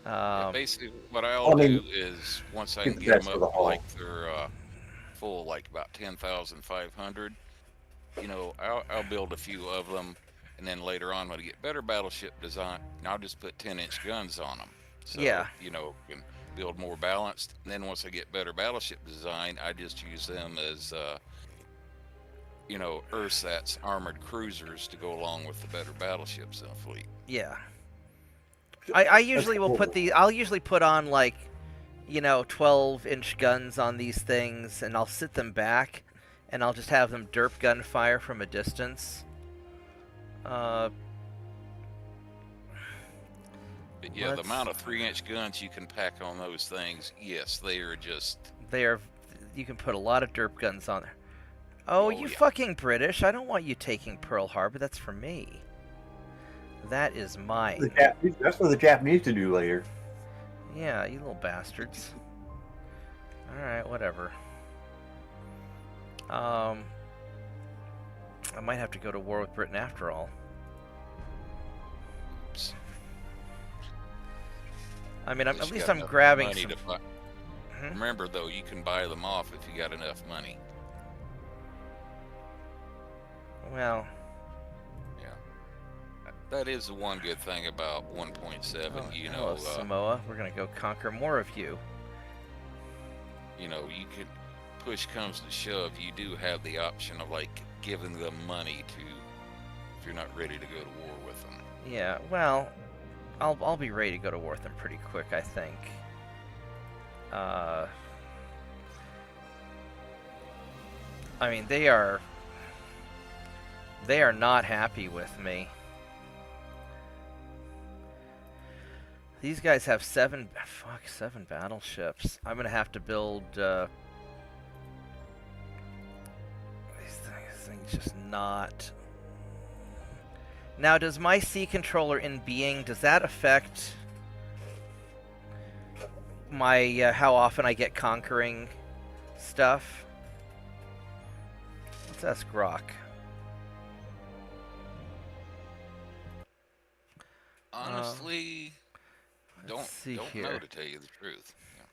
Yeah. Basically, what I'll do is once I can get them up like they're full, like about 10,500, I'll build a few of them, and then later on when I get better battleship design, I'll just put 10-inch guns on them. So, can build more balanced. And then once I get better battleship design, I just use them as, ersatz armored cruisers to go along with the better battleships in the fleet. Yeah. I usually will put I'll usually put on like, 12-inch guns on these things, and I'll sit them back, and I'll just have them derp gun fire from a distance. But yeah, the amount of 3-inch guns you can pack on those things, yes, they are just... You can put a lot of derp guns on there. Oh, you fucking British. I don't want you taking Pearl Harbor. That's for me. That is mine. That's for the Japanese to do later. Yeah, you little bastards. Alright, whatever. I might have to go to war with Britain after all. Oops. I mean, at Unless you least got I'm enough grabbing money some... to buy. Hmm? Remember, though, you can buy them off if you got enough money. Well... Yeah. That is the one good thing about 1.7. Oh, You hello, know, Samoa. We're gonna go conquer more of you. you could, push comes to shove, you do have the option of like giving them money to, if you're not ready to go to war with them. Yeah, well, I'll be ready to go to war with them pretty quick, I think. I mean, they are not happy with me. These guys have seven battleships. I'm gonna have to build. These things just not. Now, does my sea controller in being, does that affect my how often I get conquering stuff? Let's ask Grok. Honestly, don't see know here. to tell you the truth. Yeah.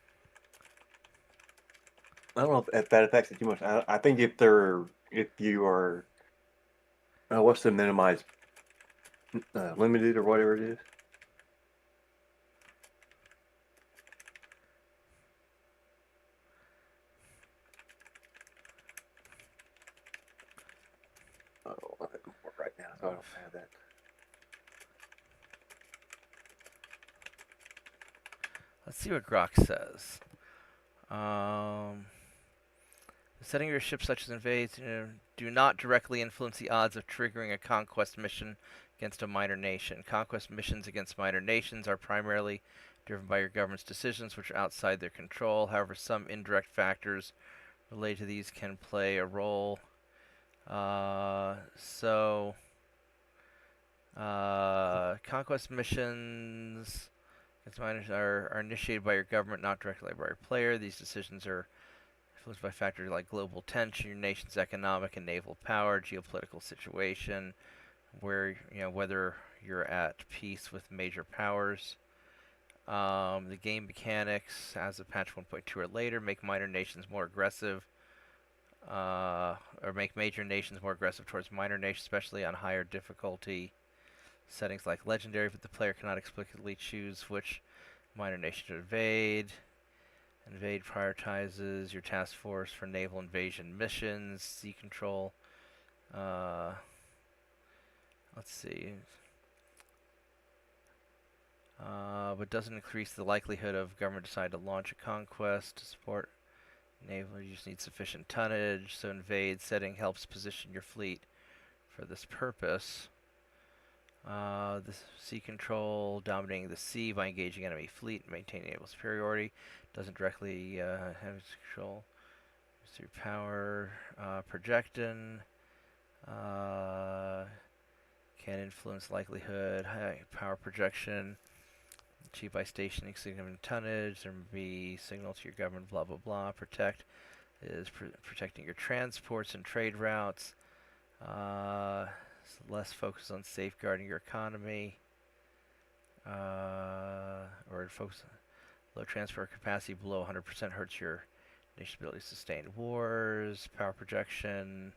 I don't know if that affects it too much. I think if you are, what's the minimized limited or whatever it is. Oh, I don't work right now, so I don't have that. Let's see what Grok says. Setting your ship such as invades do not directly influence the odds of triggering a conquest mission against a minor nation. Conquest missions against minor nations are primarily driven by your government's decisions, which are outside their control. However, some indirect factors related to these can play a role. Conquest missions against minors are initiated by your government, not directly by your player. These decisions are influenced by factors like global tension, your nation's economic and naval power, geopolitical situation, whether you're at peace with major powers. The game mechanics, as of patch 1.2 or later, make minor nations more aggressive, or make major nations more aggressive towards minor nations, especially on higher difficulty settings like legendary, but the player cannot explicitly choose which minor nation to invade. Invade prioritizes your task force for naval invasion missions, sea control. Let's see. But doesn't increase the likelihood of government decide to launch a conquest to support naval. You just need sufficient tonnage. So invade setting helps position your fleet for this purpose. The sea control, dominating the sea by engaging enemy fleet and maintaining naval superiority. Doesn't directly have control. Through power, projection. Can influence likelihood, high power projection. Achieved by stationing significant tonnage. There may be signal to your government, blah, blah, blah. Protect is protecting your transports and trade routes. Less focus on safeguarding your economy. Or focus low transfer capacity below 100% hurts your nation's ability to sustain wars. Power projection.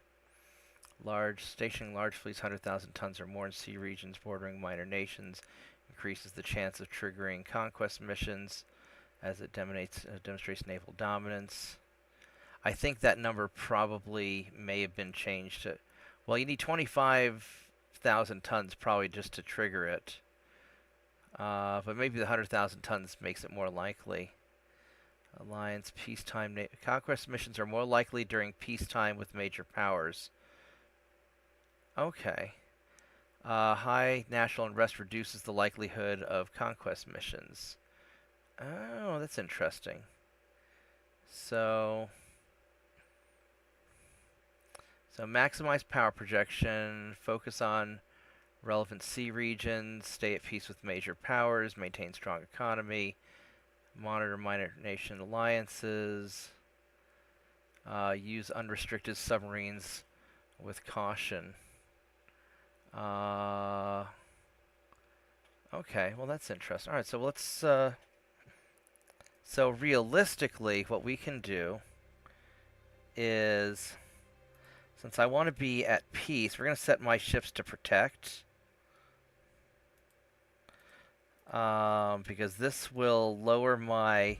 Stationing large fleets, 100,000 tons or more in sea regions bordering minor nations, increases the chance of triggering conquest missions as it demonstrates naval dominance. I think that number probably may have been changed to, well, you need 25,000 tons probably just to trigger it. But maybe the 100,000 tons makes it more likely. Alliance, peacetime, conquest missions are more likely during peacetime with major powers. Okay. High national unrest reduces the likelihood of conquest missions. Oh, that's interesting. So maximize power projection, focus on relevant sea regions, stay at peace with major powers, maintain strong economy, Monitor minor nation alliances. Use unrestricted submarines with caution. Okay, well that's interesting. All right, so let's. So realistically, what we can do is, since I want to be at peace, we're going to set my ships to protect. Because this will lower my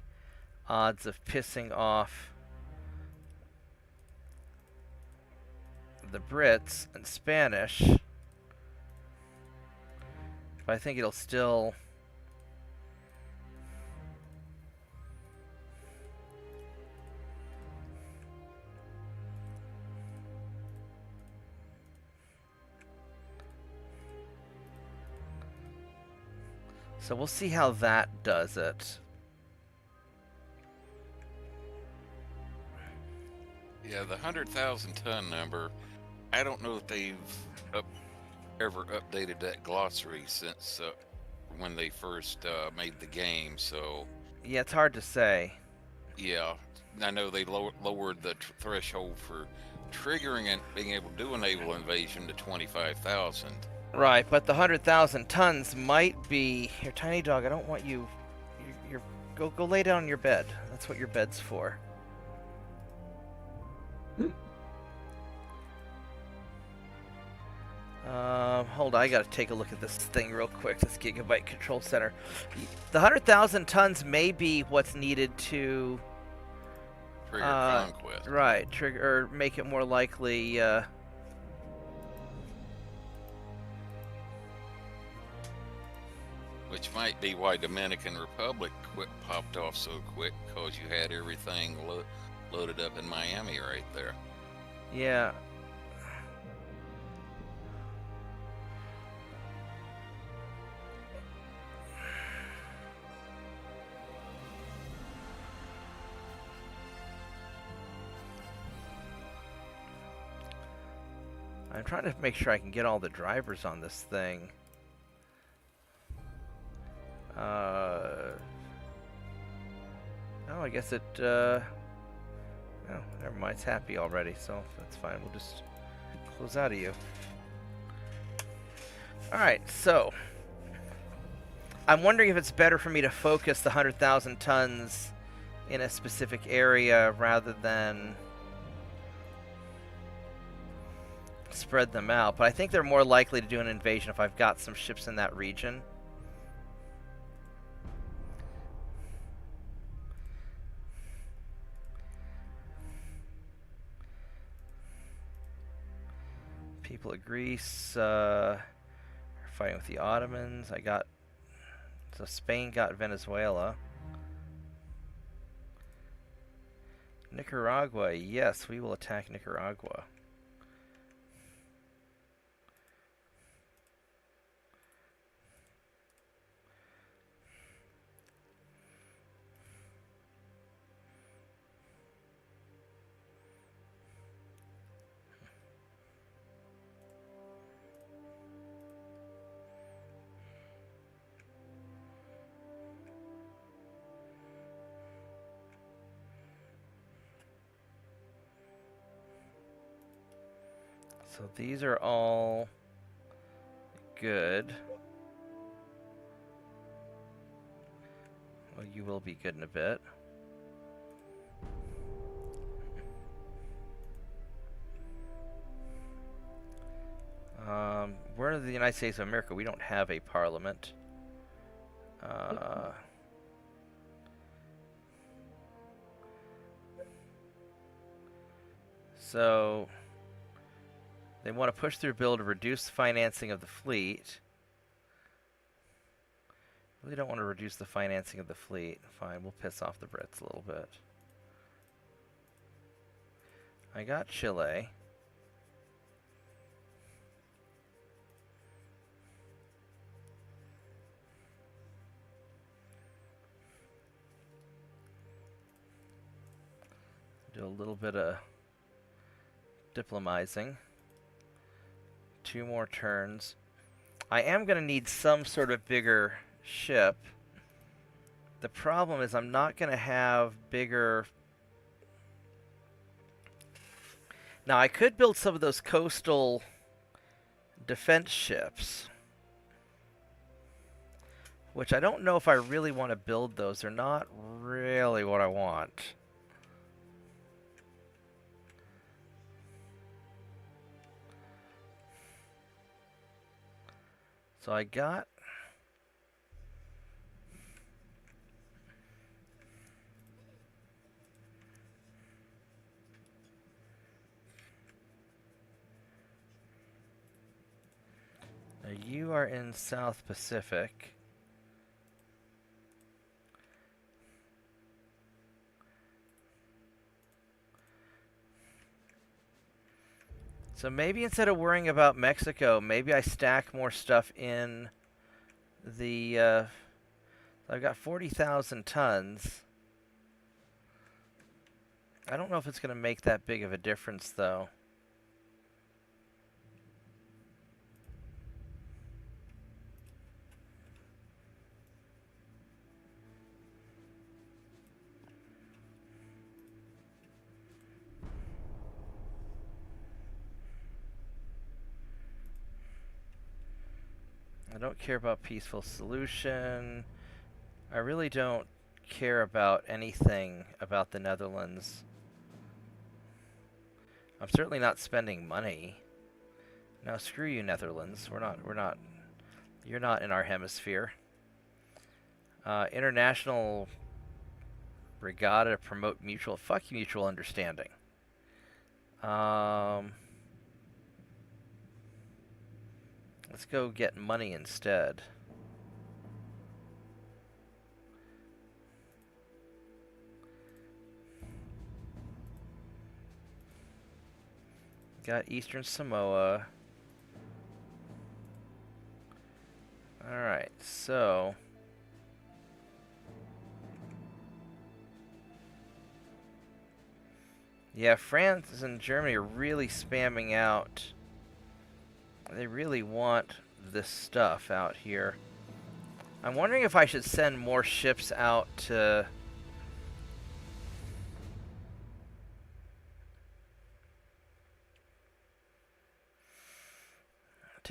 odds of pissing off the Brits and Spanish. But I think it'll still... So we'll see how that does it. Yeah, the 100,000 ton number, I don't know if they've ever updated that glossary since when they first made the game, so... Yeah, it's hard to say. Yeah, I know they lowered the threshold for triggering and being able to do a naval invasion to 25,000. Right, but the 100,000 tons might be... Here, tiny dog, I don't want you... You're go lay down on your bed. That's what your bed's for. Hold on, I gotta take a look at this thing real quick, this Gigabyte Control Center. The 100,000 tons may be what's needed to... Trigger conquest. Right, trigger, or make it more likely, Which might be why Dominican Republic popped off so quick, because you had everything loaded up in Miami right there. Yeah. I'm trying to make sure I can get all the drivers on this thing. Oh, I guess it, oh, never mind, it's happy already, so that's fine. We'll just close out of you. Alright, so I'm wondering if it's better for me to focus the 100,000 tons in a specific area rather than spread them out. But I think they're more likely to do an invasion if I've got some ships in that region. People of Greece are fighting with the Ottomans. So Spain got Venezuela. Nicaragua, yes, we will attack Nicaragua. So these are all good. Well, you will be good in a bit. We're in the United States of America. We don't have a parliament. So they want to push through a bill to reduce financing of the fleet. Really don't want to reduce the financing of the fleet. Fine, we'll piss off the Brits a little bit. I got Chile. Do a little bit of diplomatizing. 2 more turns. I am going to need some sort of bigger ship The problem is I'm not going to have bigger... Now, I could build some of those coastal defense ships, which I don't know if I really want to build those. They're not really what I want. So I got... Now you are in South Pacific. So maybe instead of worrying about Mexico, maybe I stack more stuff in the... I've got 40,000 tons. I don't know if it's going to make that big of a difference, though. I don't care about peaceful solution. I really don't care about anything about the Netherlands. I'm certainly not spending money. No, screw you, Netherlands. You're not in our hemisphere. International regatta to promote fuck you, mutual understanding. Let's go get money instead. Got Eastern Samoa. Alright, so... Yeah, France and Germany are really spamming out. They really want this stuff out here. I'm wondering if I should send more ships out to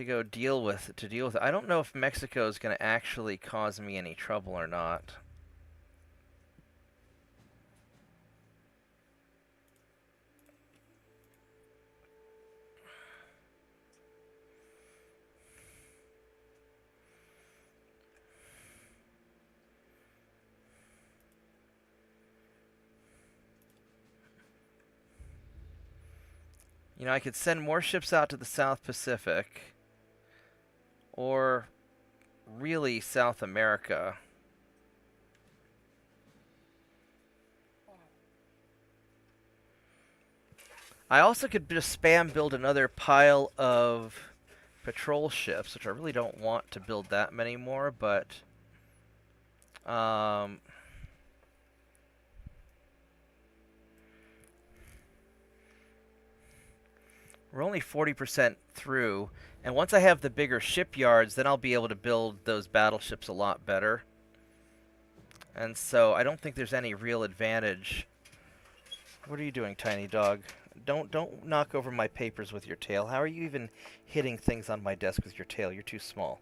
go deal with it. I don't know if Mexico is going to actually cause me any trouble or not. You know, I could send more ships out to the South Pacific. Or really South America. I also could just spam build another pile of patrol ships, which I really don't want to build that many more, but we're only 40% through, and once I have the bigger shipyards, then I'll be able to build those battleships a lot better. And so I don't think there's any real advantage. What are you doing, tiny dog? Don't knock over my papers with your tail. How are you even hitting things on my desk with your tail? You're too small.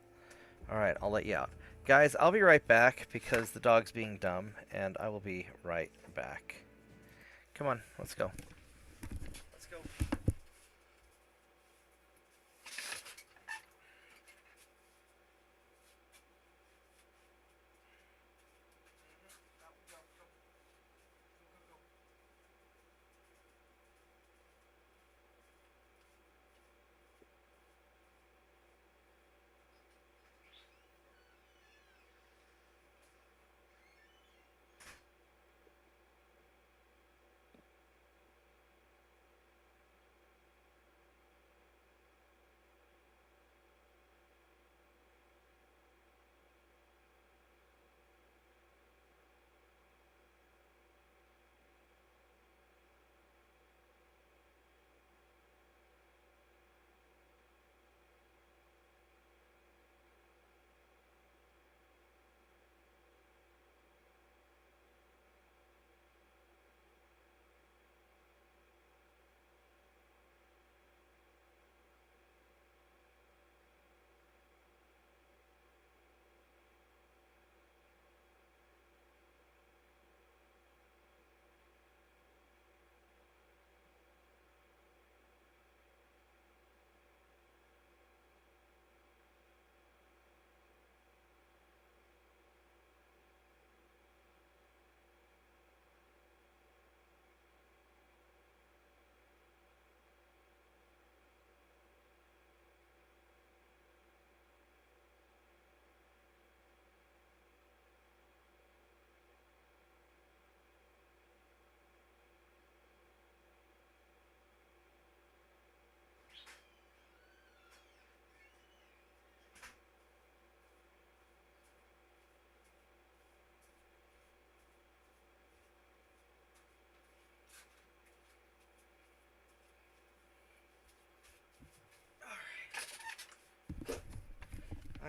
Alright, I'll let you out. Guys, I'll be right back because the dog's being dumb, and I will be right back. Come on, let's go. Let's go.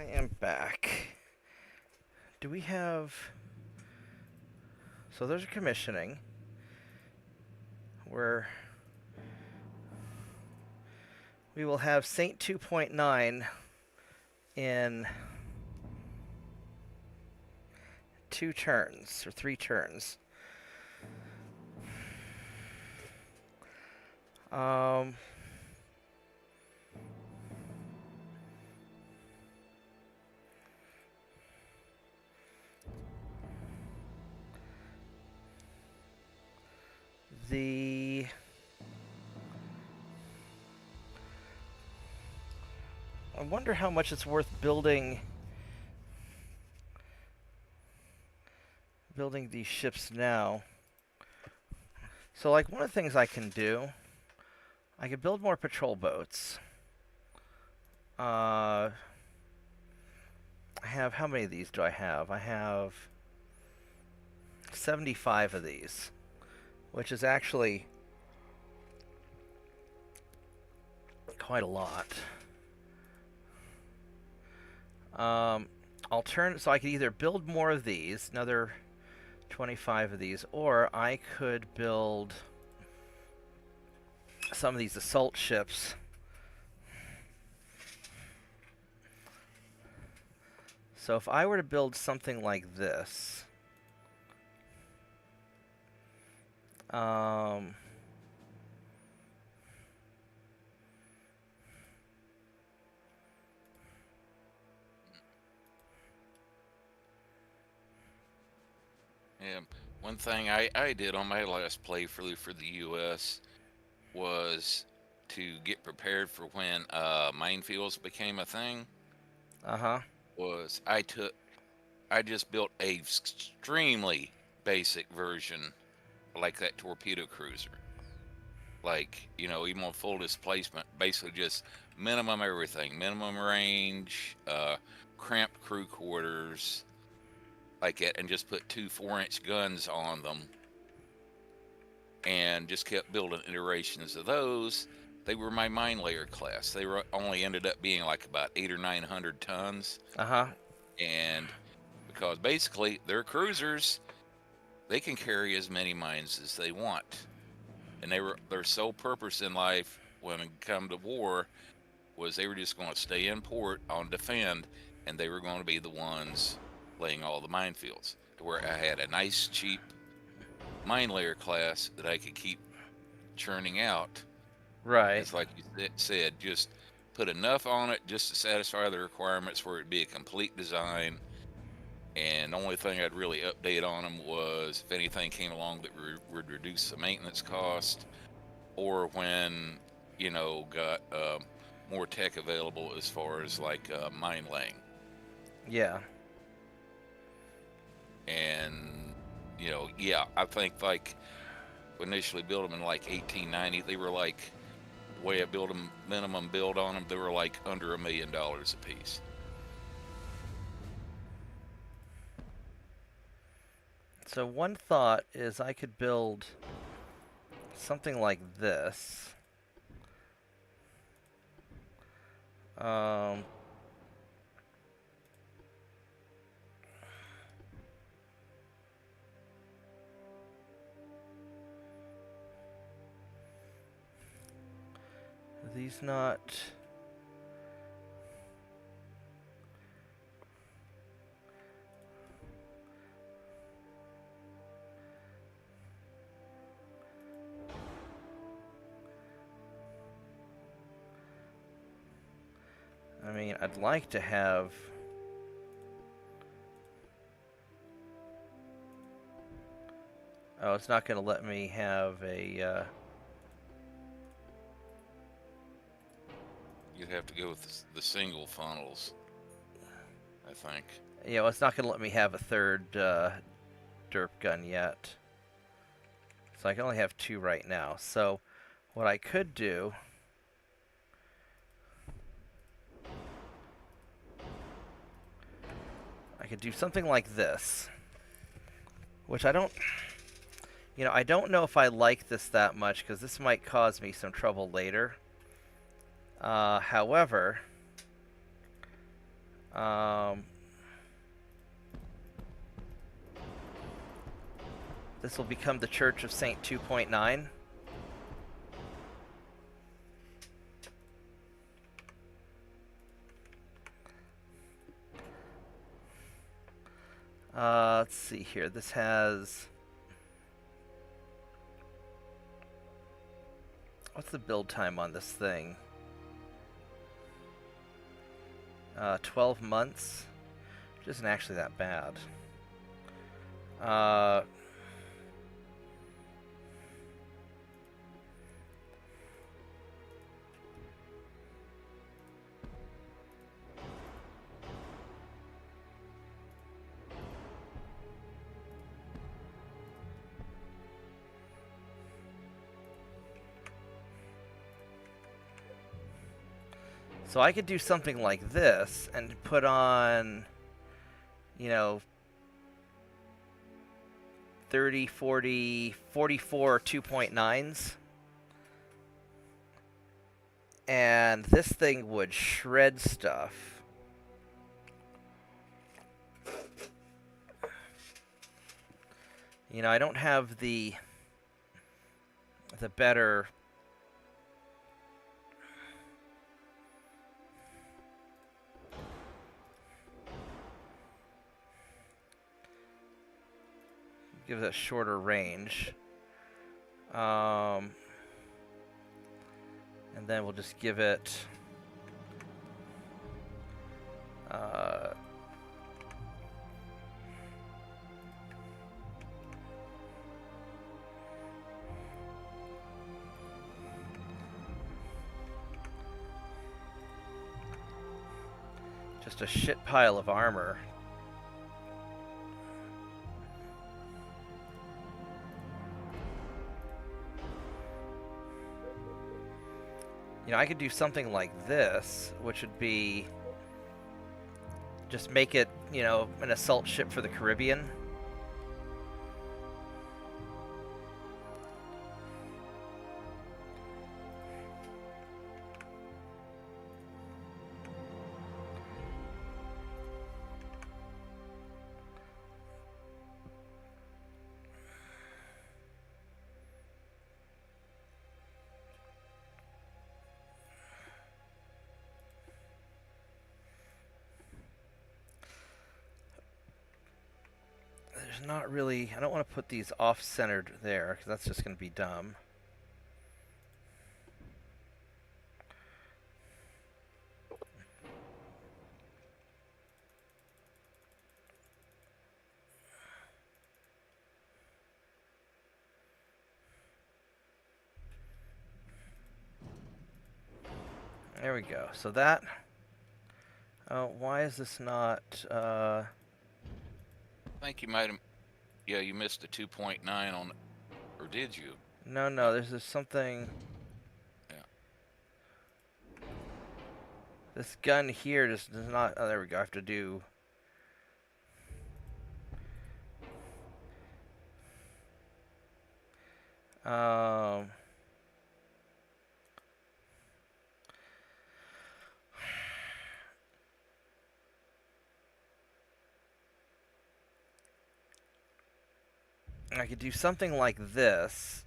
I am back. Do we have... So there's a commissioning. Where we will have Saint 2.9 in 2 turns, or 3 turns. I wonder how much it's worth building these ships now. So, like, one of the things I can do, I could build more patrol boats. I have, how many of these do I have? I have 75 of these, which is actually quite a lot. So I could either build more of these, another 25 of these, or I could build some of these assault ships. So if I were to build something like this, Yeah, one thing I did on my last playthrough for the U.S. was to get prepared for when minefields became a thing. Was I just built a extremely basic version like that torpedo cruiser. Like, you know, even on full displacement, basically just minimum everything, minimum range, cramped crew quarters, like it, and just put 2 4-inch guns on them, and just kept building iterations of those. They were my mine layer class. They were only ended up being like about 800 or 900 tons. And because basically they're cruisers, they can carry as many mines as they want, and their sole purpose in life when it come to war was they were just going to stay in port on defend, and they were going to be the ones laying all the minefields, to where I had a nice cheap mine layer class that I could keep churning out. right. It's like you said, just put enough on it just to satisfy the requirements for it to be a complete design. And the only thing I'd really update on them was if anything came along that would reduce the maintenance cost, or when, you know, got more tech available as far as like mine laying. Yeah. And, you know, yeah, I think like initially built them in like 1890, they were like, the way I built them, minimum build on them, they were like under $1 million a piece. So one thought is I could build something like this. Are these not... I mean, I'd like to have... Oh, it's not going to let me have a... You'd have to go with the single funnels, I think. Yeah, well, it's not going to let me have a third derp gun yet. So I can only have 2 right now. So what I could do... I could do something like this, which I don't, you know, I don't know if I like this that much because this might cause me some trouble later. However, This will become the Church of Saint 2.9. Let's see here. This has... What's the build time on this thing? 12 months. Which isn't actually that bad. So I could do something like this and put on, you know, 30, 40, 44 2.9s. And this thing would shred stuff. You know, I don't have the better... Gives it a shorter range. And then we'll just give it... just a shit pile of armor. You know, I could do something like this, which would be just make it, you know, an assault ship for the Caribbean. There's not really... I don't want to put these off-centered there, because that's just going to be dumb. There we go. So that... why is this not... I think you might have... Yeah, you missed a 2.9 on... Or did you? No, there's just something... Yeah. This gun here just does not... Oh, there we go. I have to do... I could do something like this,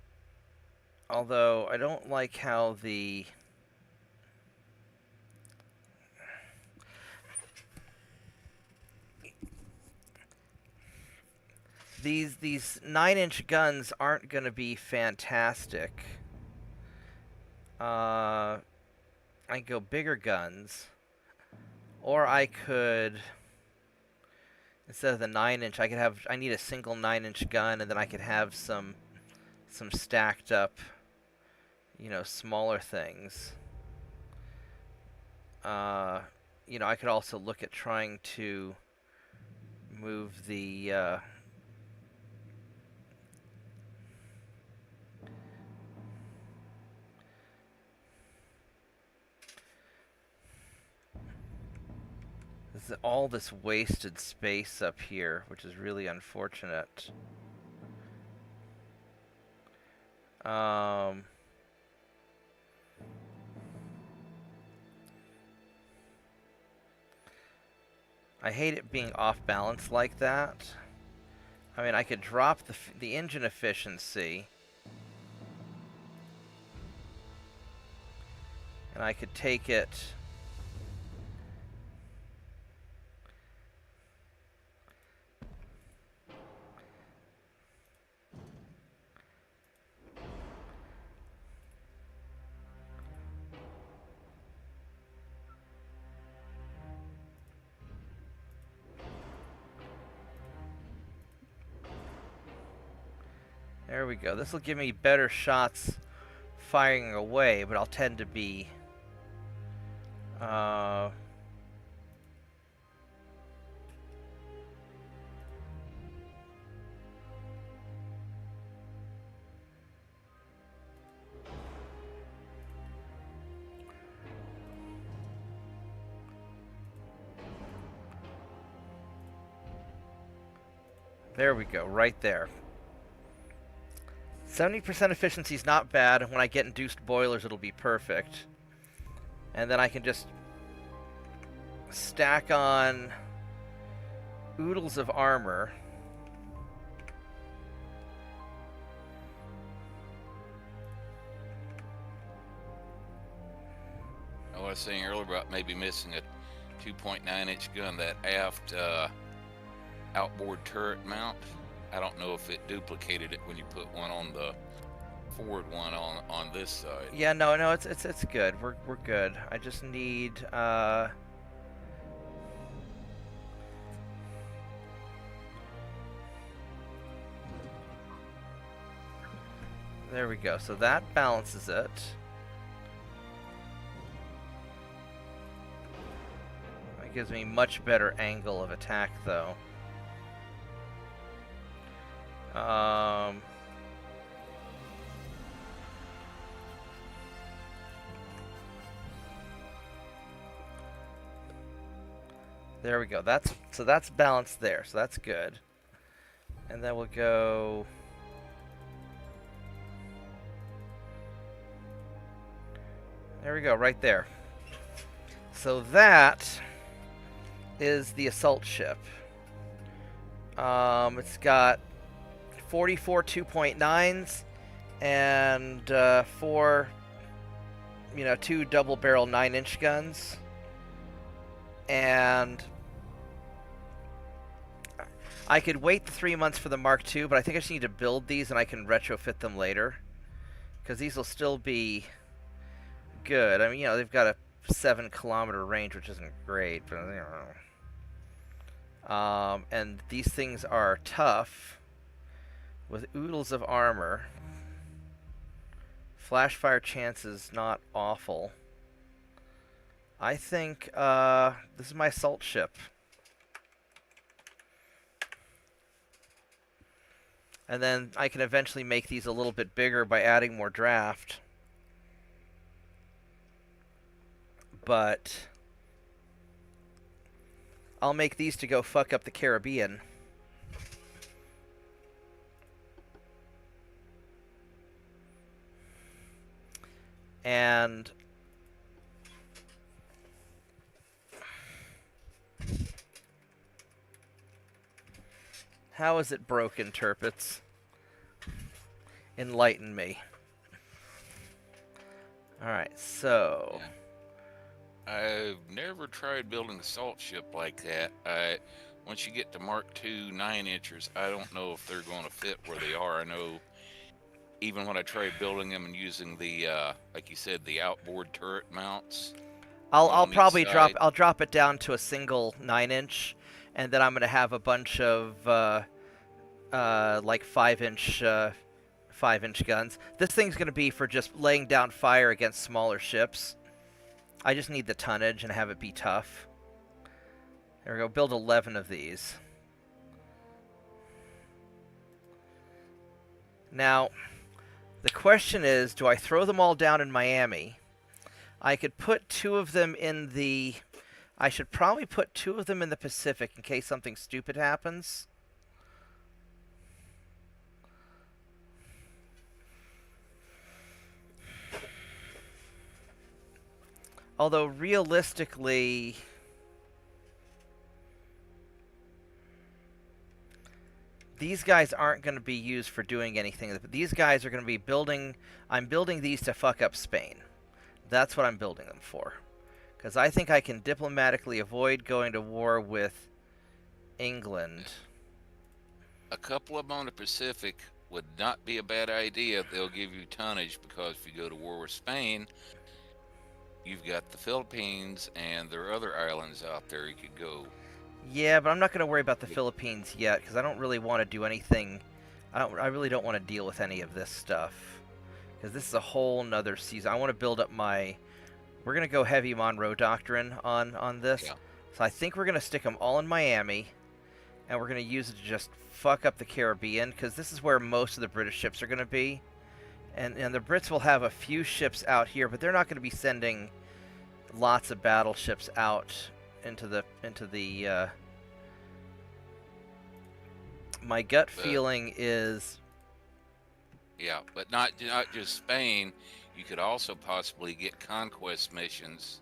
although I don't like how the... These 9-inch guns aren't going to be fantastic. I could go bigger guns, or I could... Instead of the 9-inch, I could have... I need a single 9-inch gun, and then I could have some stacked up, you know, smaller things. You know, I could also look at trying to move the... all this wasted space up here, which is really unfortunate. I hate it being off balance like that. I mean, I could drop the engine efficiency. And I could take it... There we go. This will give me better shots firing away, but I'll tend to be... There we go, right there. 70% efficiency is not bad, and when I get induced boilers, it'll be perfect. And then I can just stack on oodles of armor. I was saying earlier about maybe missing a 2.9-inch gun, that aft outboard turret mount. I don't know if it duplicated it when you put one on the forward one on this side. Yeah, no, it's good. We're good. I just need there we go. So that balances it. That gives me much better angle of attack, though. There we go. That's balanced there. So that's good. And then we'll go. There we go, right there. So that is the assault ship. It's got 44 2.9s and 4, two double-barrel 9-inch guns. And I could wait the 3 months for the Mark II, but I think I just need to build these and I can retrofit them later. Because these will still be good. I mean, they've got a 7-kilometer range, which isn't great, but and these things are tough with oodles of armor. Flash fire chances not awful. I think this is my assault ship. And then I can eventually make these a little bit bigger by adding more draft. But I'll make these to go fuck up the Caribbean. And how is it broken, Turpits? Enlighten me. Alright, so... I've never tried building an assault ship like that. Once you get to Mark II 9-inchers, I don't know if they're going to fit where they are. I know even when I tried building them and using the, like you said, the outboard turret mounts. I'll probably drop it down to a single 9-inch, and then I'm going to have a bunch of like 5-inch 5-inch guns. This thing's going to be for just laying down fire against smaller ships. I just need the tonnage and have it be tough. There we go. Build 11 of these. Now, the question is, do I throw them all down in Miami? I could put 2 of them in the... I should probably put 2 of them in the Pacific in case something stupid happens. Although, realistically... these guys aren't going to be used for doing anything. These guys are going to be building... I'm building these to fuck up Spain. That's what I'm building them for. Because I think I can diplomatically avoid going to war with England. A couple of them on the Pacific would not be a bad idea. They'll give you tonnage, because if you go to war with Spain, you've got the Philippines and there are other islands out there you could go. Yeah, but I'm not going to worry about the Philippines yet, because I don't really want to do anything. I really don't want to deal with any of this stuff, because this is a whole nother season. I want to build up my... We're going to go heavy Monroe Doctrine on this. Yeah. So I think we're going to stick them all in Miami, and we're going to use it to just fuck up the Caribbean, because this is where most of the British ships are going to be. And the Brits will have a few ships out here, but they're not going to be sending lots of battleships out into the my gut feeling is... Yeah, but not just Spain. You could also possibly get conquest missions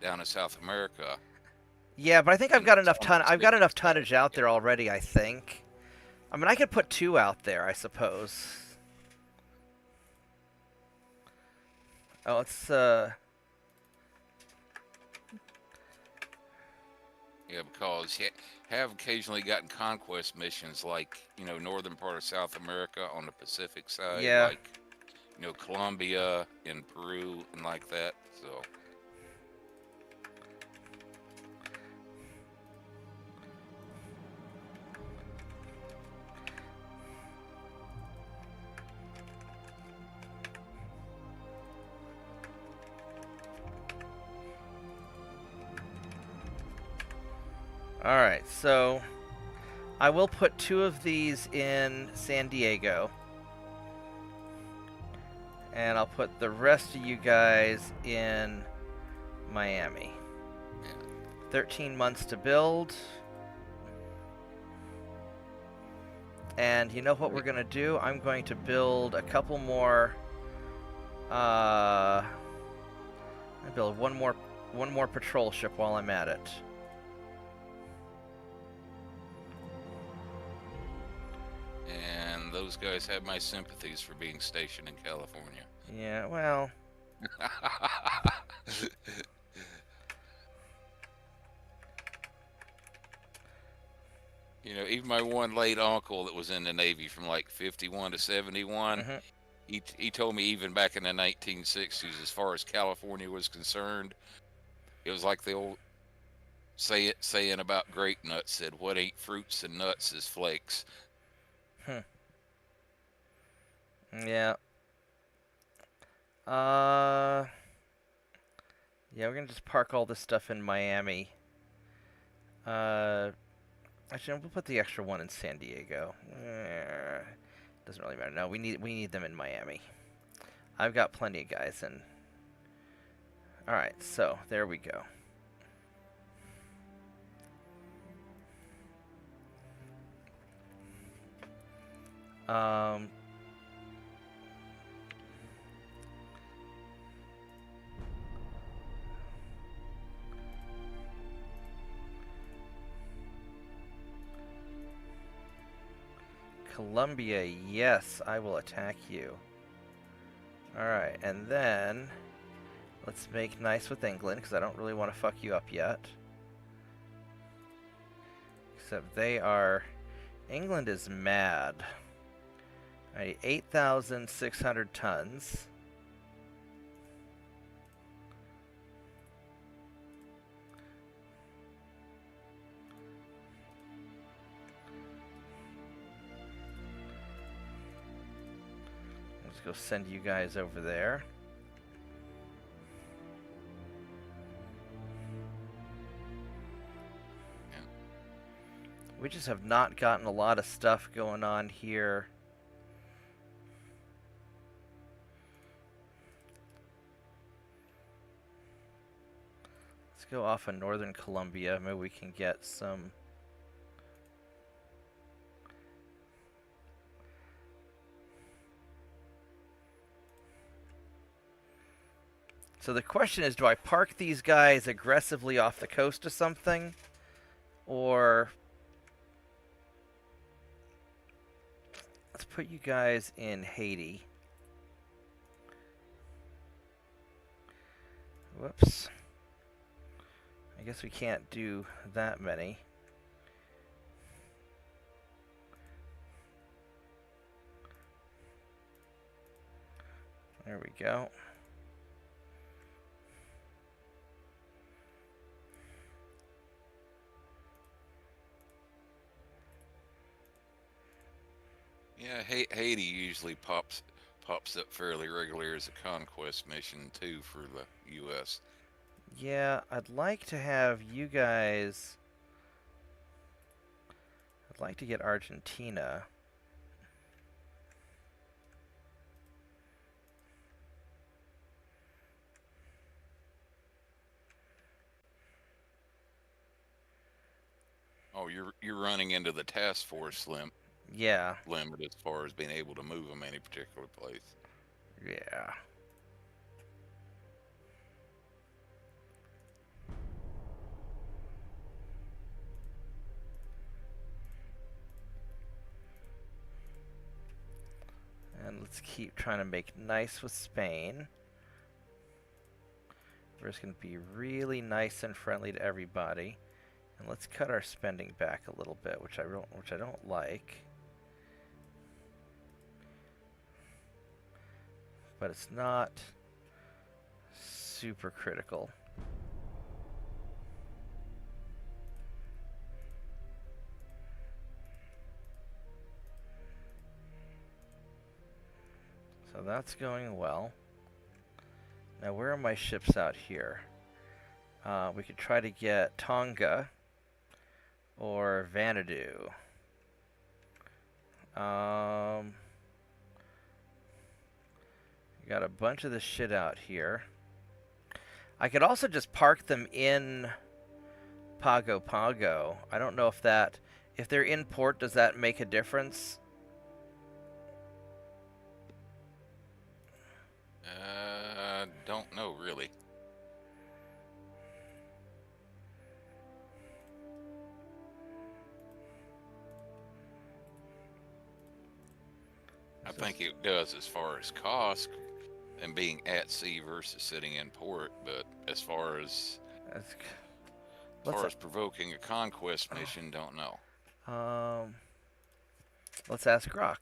down in South America. Yeah, but I think I've got enough tonnage out there already, I think. I mean, I could put 2 out there, I suppose. Oh, it's Yeah, because you have occasionally gotten conquest missions, like, northern part of South America on the Pacific side. Yeah. Like, Colombia and Peru and like that, so... Alright, so I will put 2 of these in San Diego. And I'll put the rest of you guys in Miami. 13 months to build. And you know what we're going to do? I'm going to build a couple more... I build one more patrol ship while I'm at it. And those guys have my sympathies for being stationed in California. Yeah, well... Even my one late uncle that was in the Navy from like 51 to 71, he told me even back in the 1960s, as far as California was concerned, it was like the old saying about grape nuts, said, "What ain't fruits and nuts is flakes." Yeah. Yeah, we're gonna just park all this stuff in Miami. Actually, we'll put the extra one in San Diego. Doesn't really matter. No, we need them in Miami. I've got plenty of guys in. All right, so there we go. Colombia, yes, I will attack you. Alright, and then let's make nice with England, because I don't really want to fuck you up yet. Except they are... England is mad. Alright, 8,600 tons. Let's go send you guys over there. We just have not gotten a lot of stuff going on here. Let's go off of northern Colombia. Maybe we can get some... So the question is, do I park these guys aggressively off the coast or something? Or... put you guys in Haiti. Whoops. I guess we can't do that many. There we go. Yeah, Haiti usually pops up fairly regular as a conquest mission too for the U.S. Yeah, I'd like to have you guys... I'd like to get Argentina. Oh, you're running into the task force Yeah. limit as far as being able to move them any particular place. Yeah. And let's keep trying to make nice with Spain. We're just going to be really nice and friendly to everybody. And let's cut our spending back a little bit, which I don't like. But it's not super critical. So that's going well. Now where are my ships out here? We could try to get Tonga or Vanadu. Got a bunch of this shit out here. I could also just park them in Pago Pago. I don't know if they're in port, does that make a difference? Don't know really. I think it does as far as cost and being at sea versus sitting in port, but as far as provoking a conquest mission, don't know. Let's ask Grok.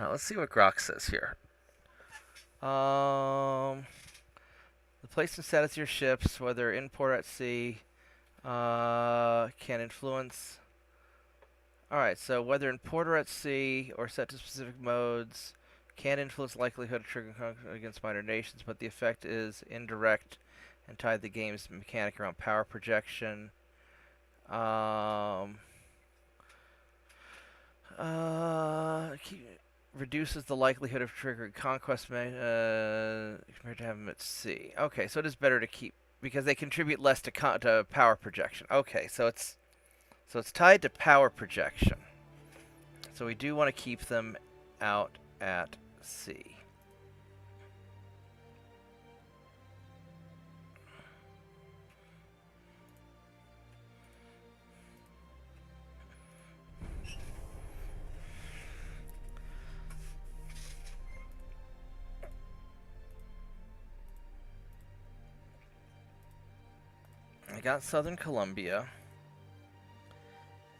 Let's see what Grok says here. The place and status of your ships, whether in port or at sea, can influence. Alright, so whether in port or at sea, or set to specific modes, can influence likelihood of triggering conflict against minor nations, but the effect is indirect and tied to the game's mechanic around power projection. Reduces the likelihood of triggering conquest compared to having them at sea. Okay, so it is better to keep because they contribute less to power projection. Okay, so it's tied to power projection. So we do want to keep them out at sea. I got Southern Colombia.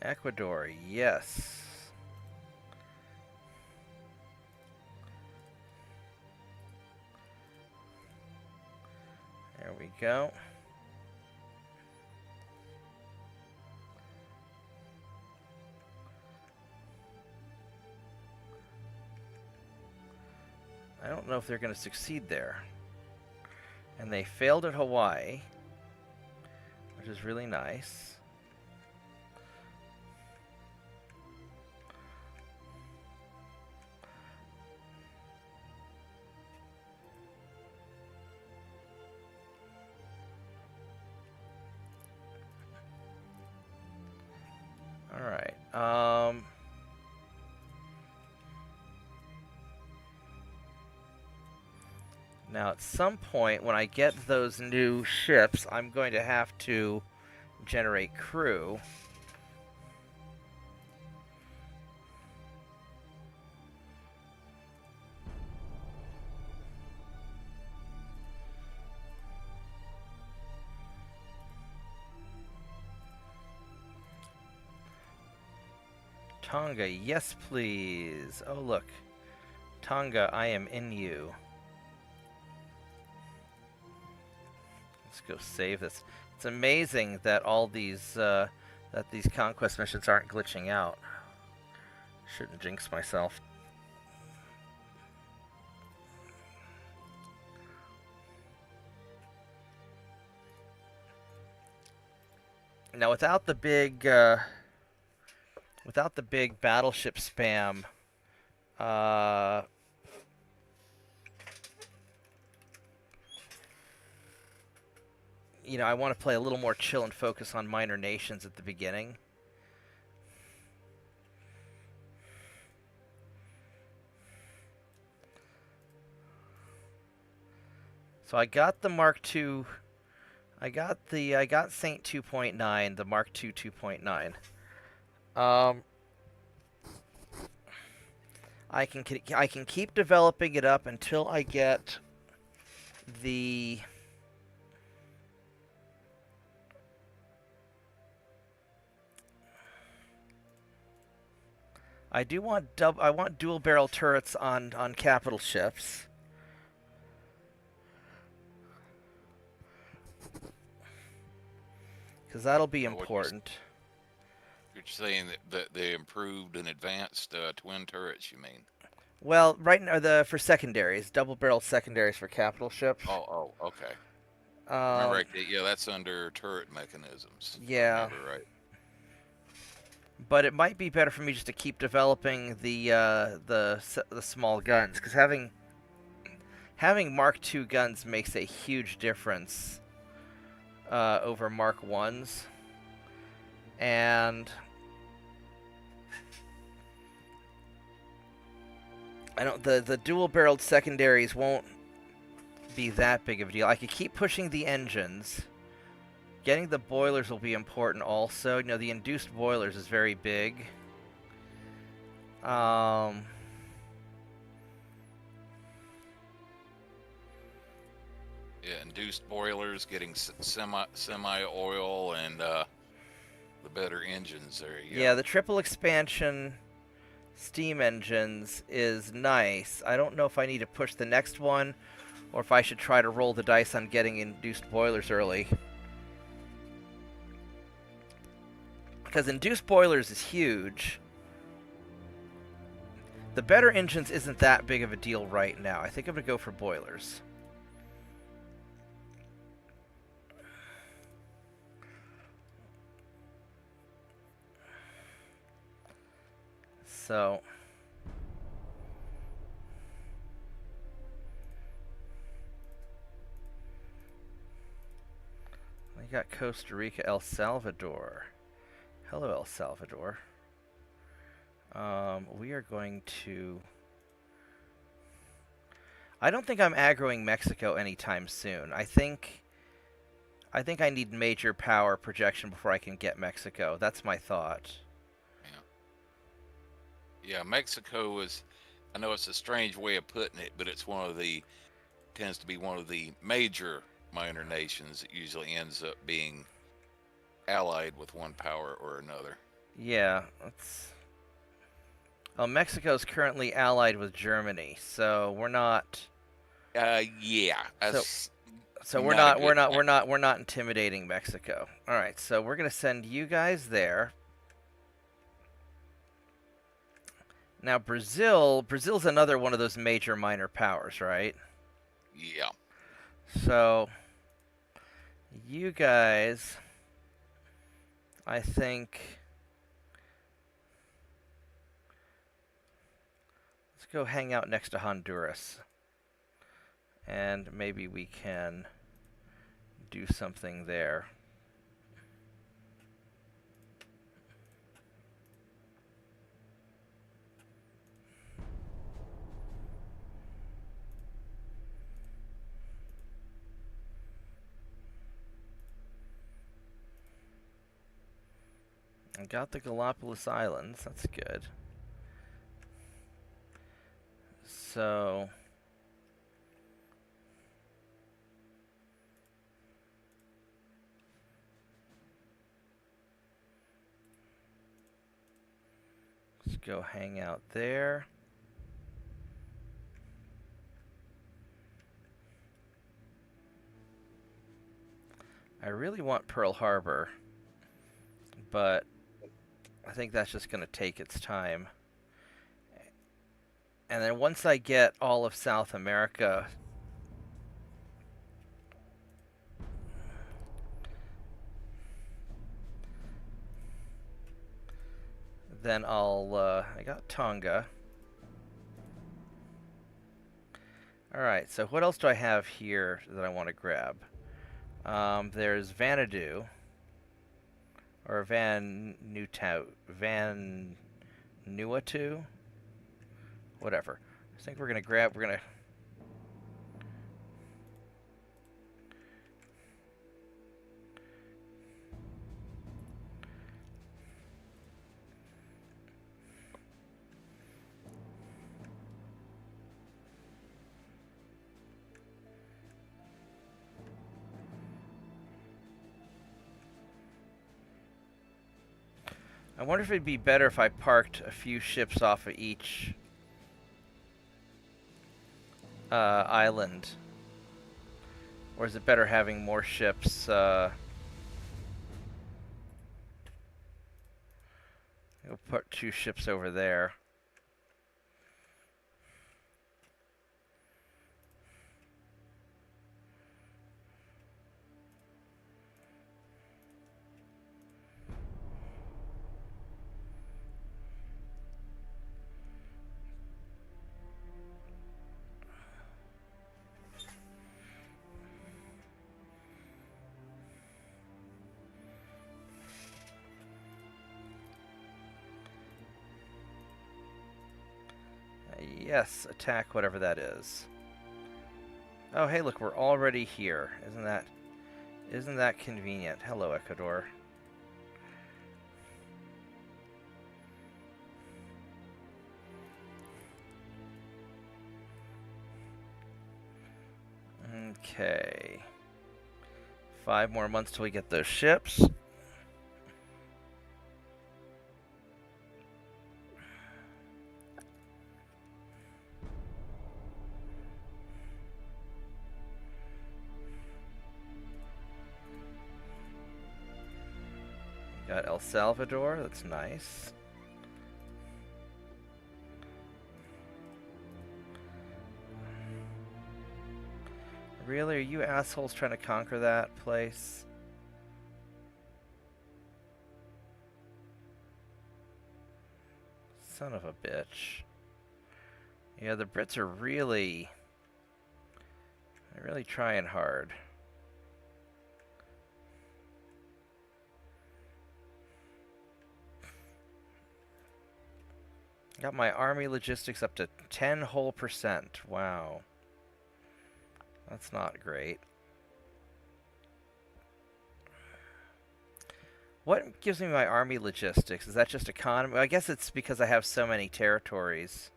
Ecuador, yes. There we go. I don't know if they're going to succeed there. And they failed at Hawaii, which is really nice. All right. Now, at some point, when I get those new ships, I'm going to have to generate crew. Tonga, yes please. Oh look. Tonga, I am in you. Let's go save this. It's amazing that all these conquest missions aren't glitching out. Shouldn't jinx myself. Now without the big battleship spam, you know, I want to play a little more chill and focus on minor nations at the beginning. So I got the Mark II. I got Saint 2.9, the Mark II 2.9. I can keep developing it up until I get the I want dual barrel turrets on capital ships. Because that'll be important. You're saying that they improved and advanced twin turrets, you mean? Well, right now for secondaries, double barrel secondaries for capital ships. Oh, okay. Remember, yeah, that's under turret mechanisms. Yeah. Right. But it might be better for me just to keep developing the small guns, because having Mark II guns makes a huge difference over Mark I's, and the dual-barreled secondaries won't be that big of a deal. I could keep pushing the engines. Getting the boilers will be important also. You know, the induced boilers is very big. Yeah, induced boilers, getting semi oil, and the better engines there. Yeah, the triple expansion steam engines is nice. I don't know if I need to push the next one, or if I should try to roll the dice on getting induced boilers early. Because induced boilers is huge. The better engines isn't that big of a deal right now. I think I'm going to go for boilers. So I got Costa Rica, El Salvador. Hello, El Salvador. We are going to... I don't think I'm aggroing Mexico anytime soon. I think I need major power projection before I can get Mexico. That's my thought. Yeah, Mexico is, I know it's a strange way of putting it, but it's tends to be one of the major minor nations that usually ends up being allied with one power or another. Yeah, Mexico's currently allied with Germany, so we're not. Yeah. So we're not intimidating Mexico. All right, so we're gonna send you guys there. Now Brazil's another one of those major minor powers, right? Yeah. So you guys, I think, let's go hang out next to Honduras, and maybe we can do something there. I got the Galapagos Islands, that's good. So let's go hang out there. I really want Pearl Harbor, but I think that's just going to take its time. And then once I get all of South America, then I got Tonga. Alright, so what else do I have here that I want to grab? There's Vanuatu, or Vanuatu, whatever. I think we're gonna I wonder if it'd be better if I parked a few ships off of each island. Or is it better having more ships? I'll put 2 ships over there. Yes, attack whatever that is. Oh, hey, look, we're already here. Isn't that convenient? Hello, Ecuador. Okay. 5 more months till we get those ships. Got El Salvador, that's nice. Really? Are you assholes trying to conquer that place? Son of a bitch. Yeah, the Brits are really... they're really trying hard. Got my army logistics up to 10 whole %. Wow. That's not great. What gives me my army logistics? Is that just economy? I guess it's because I have so many territories.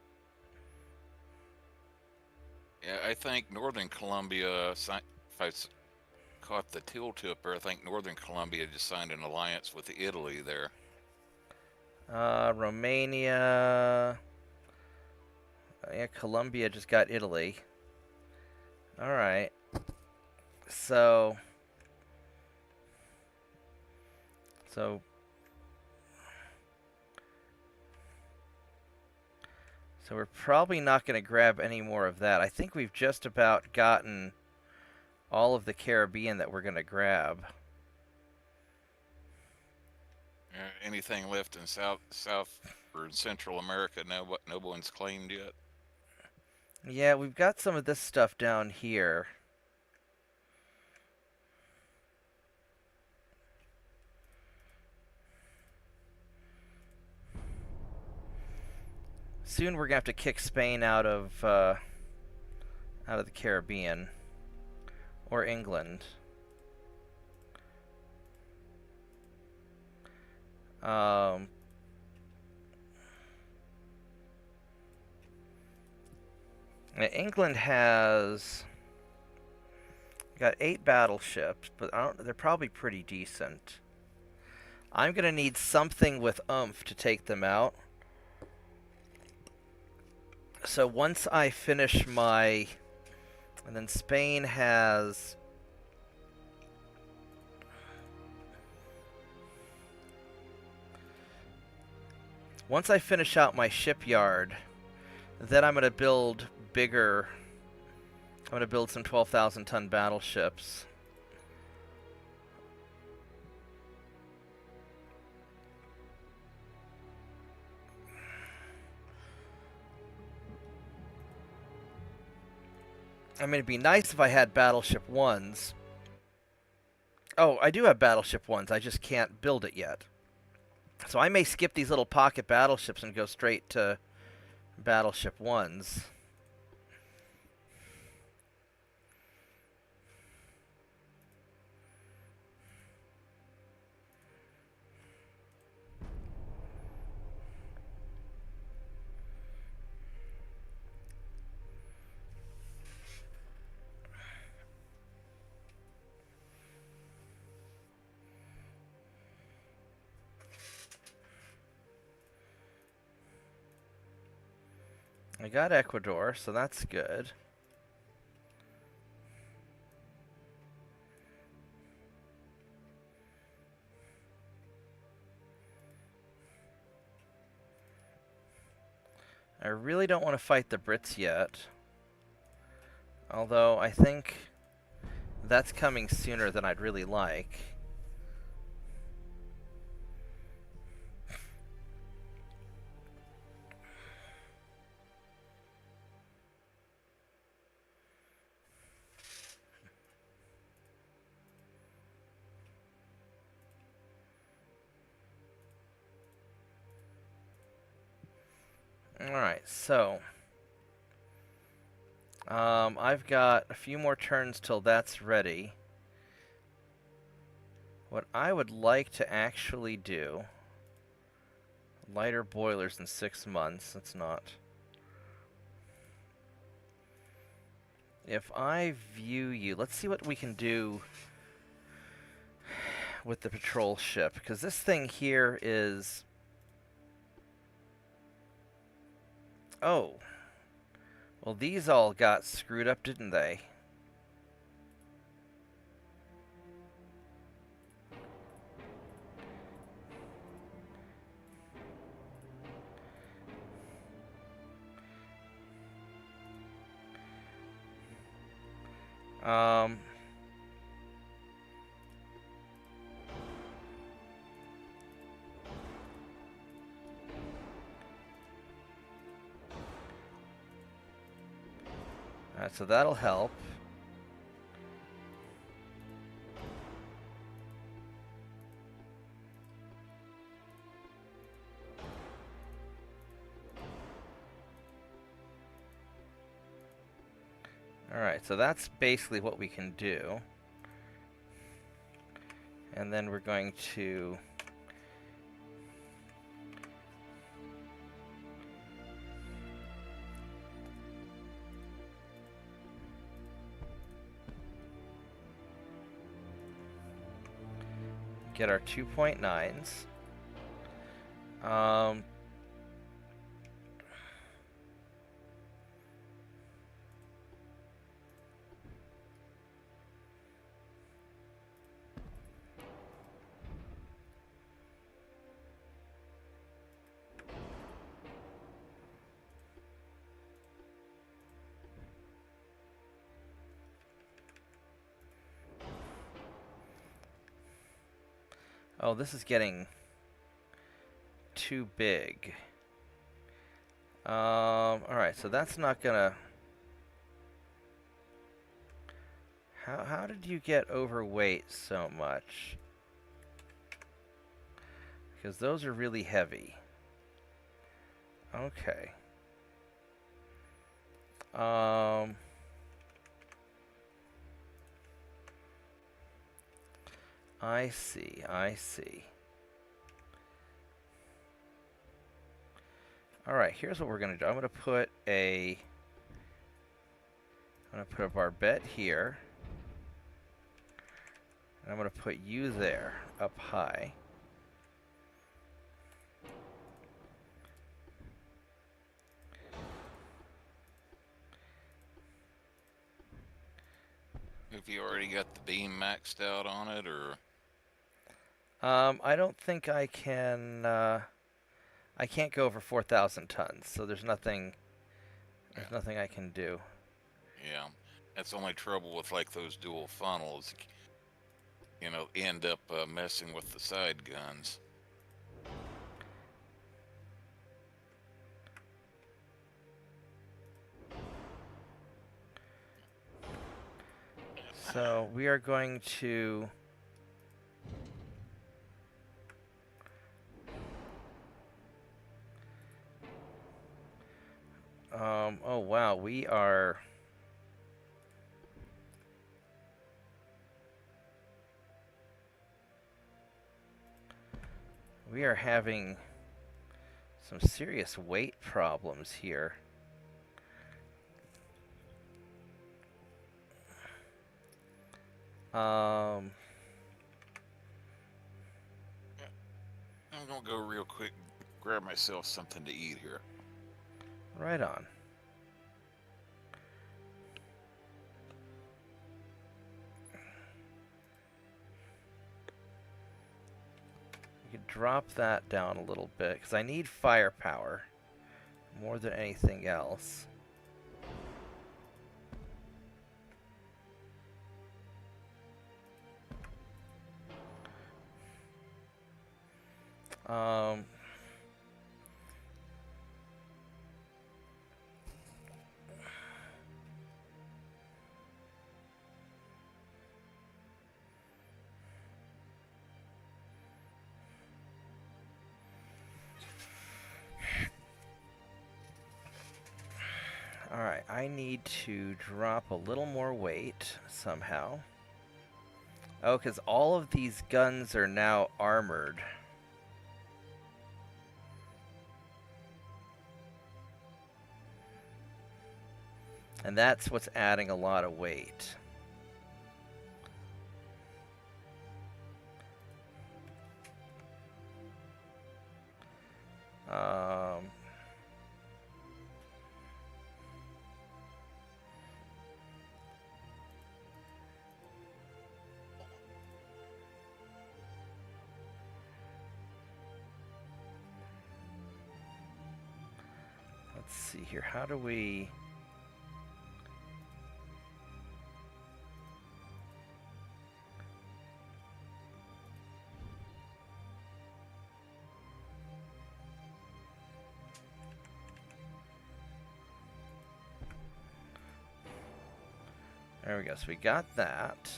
Yeah, I think Northern Colombia, if I caught the tilt tip there, I think Northern Colombia just signed an alliance with Italy there. Romania. Yeah, Colombia just got Italy. Alright. So So we're probably not going to grab any more of that. I think we've just about gotten all of the Caribbean that we're going to grab. Anything left in South or in Central America? No one's claimed yet. Yeah, we've got some of this stuff down here. Soon we're gonna have to kick Spain out of the Caribbean, or England. England has got 8 battleships, but they're probably pretty decent. I'm gonna need something with oomph to take them out. So once I finish my... And then Spain has... Once I finish out my shipyard, then I'm going to build bigger... I'm going to build some 12,000-ton battleships. I mean, it'd be nice if I had Battleship 1s. Oh, I do have Battleship 1s, I just can't build it yet. So I may skip these little pocket battleships and go straight to Battleship 1s. I got Ecuador, so that's good. I really don't want to fight the Brits yet. Although, I think that's coming sooner than I'd really like. Alright, so... I've got a few more turns till that's ready. What I would like to actually do... Lighter boilers in 6 months, that's not... If I view you... Let's see what we can do with the patrol ship, because this thing here is... Oh. Well, these all got screwed up, didn't they? Alright, so that'll help. Alright, so that's basically what we can do. And then we're going to... get our 2.9s. Oh, this is getting too big. Alright, so that's not gonna... How did you get overweight so much? Because those are really heavy. Okay. I see, I see. Alright, here's what we're gonna do. I'm gonna put a barbette here. And I'm gonna put you there, up high. Have you already got the beam maxed out on it, or? I don't think I can, I can't go over 4,000 tons, so there's nothing I can do. Yeah, that's the only trouble with like those dual funnels. You know, end up messing with the side guns. So we are going to... oh wow, we are... We are having some serious weight problems here. I'm gonna go real quick, grab myself something to eat here. Right on. You could drop that down a little bit, because I need firepower more than anything else. Alright, I need to drop a little more weight somehow. Oh, because all of these guns are now armored. And that's what's adding a lot of weight. Let's see here. How do we... There we go. So we got that.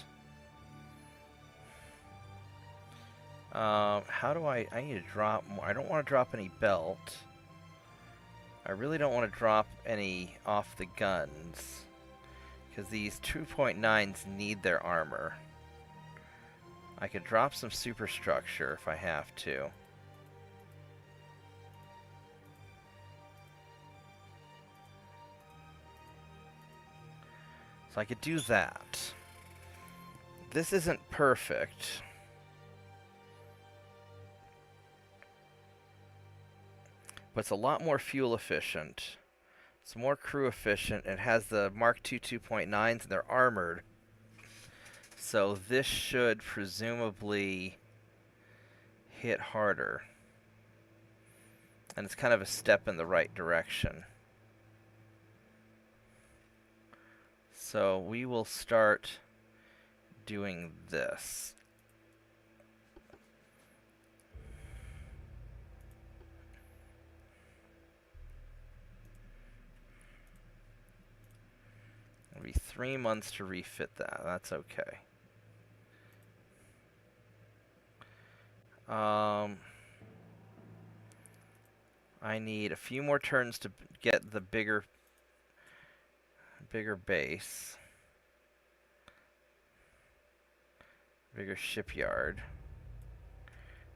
How do I need to drop more. I don't want to drop any belt. I really don't want to drop any off the guns, because these 2.9s need their armor. I could drop some superstructure if I have to. So I could do that. This isn't perfect. But it's a lot more fuel efficient. It's more crew efficient. It has the Mark II 2.9s and they're armored. So this should presumably hit harder. And it's kind of a step in the right direction. So we will start doing this. be 3 months to refit that. That's okay. I need a few more turns to get the bigger base. Bigger shipyard.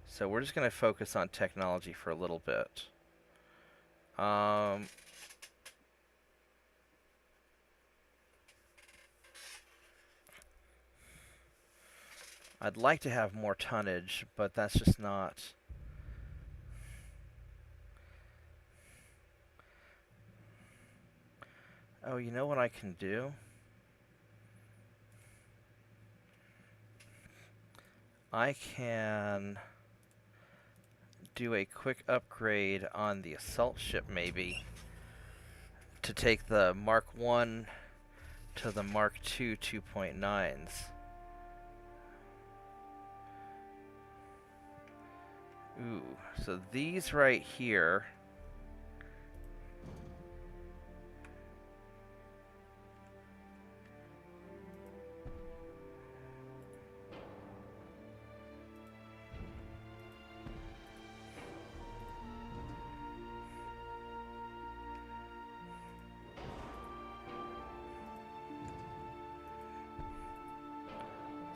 So we're just going to focus on technology for a little bit. I'd like to have more tonnage, but that's just not... Oh, you know what I can do? I can do a quick upgrade on the assault ship, maybe, to take the Mark 1 to the Mark 2 2.9s. Ooh, so these right here...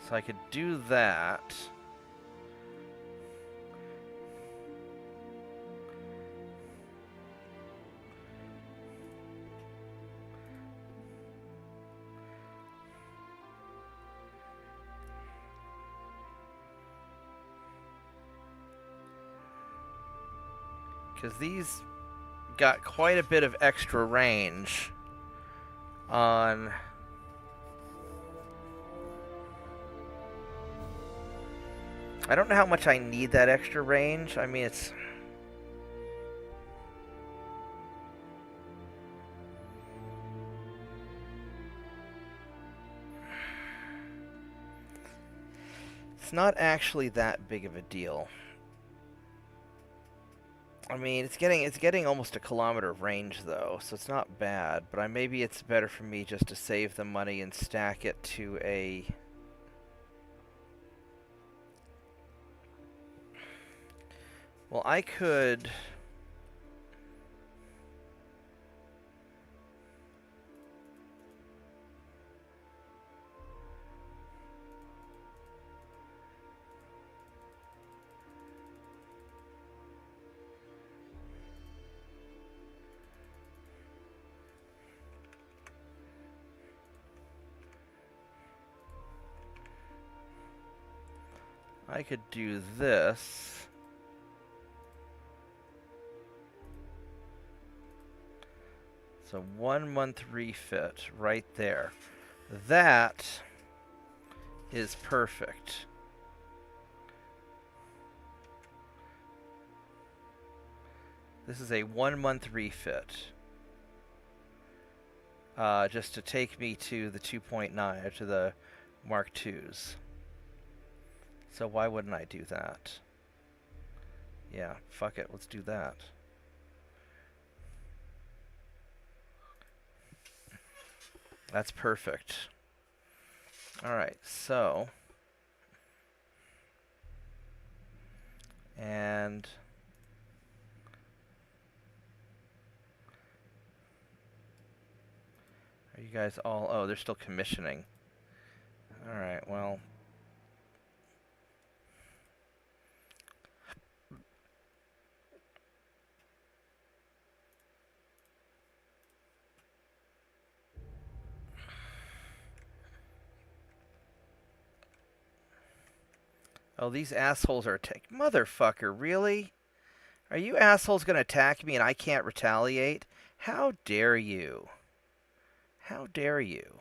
So I could do that. Because these got quite a bit of extra range on... I don't know how much I need that extra range. I mean, it's... It's not actually that big of a deal. I mean, it's getting almost a kilometer of range, though, so it's not bad. But maybe it's better for me just to save the money and stack it to a... Well, I could... I could do this. So 1 month refit right there. That is perfect. This is a 1 month refit. Just to take me to the 2.9, or to the Mark IIs. So why wouldn't I do that? Yeah, fuck it, let's do that. That's perfect. Alright, so... And... Are you guys all... Oh, they're still commissioning. Alright, well... Oh, these assholes are Motherfucker, really? Are you assholes gonna attack me and I can't retaliate? How dare you? How dare you?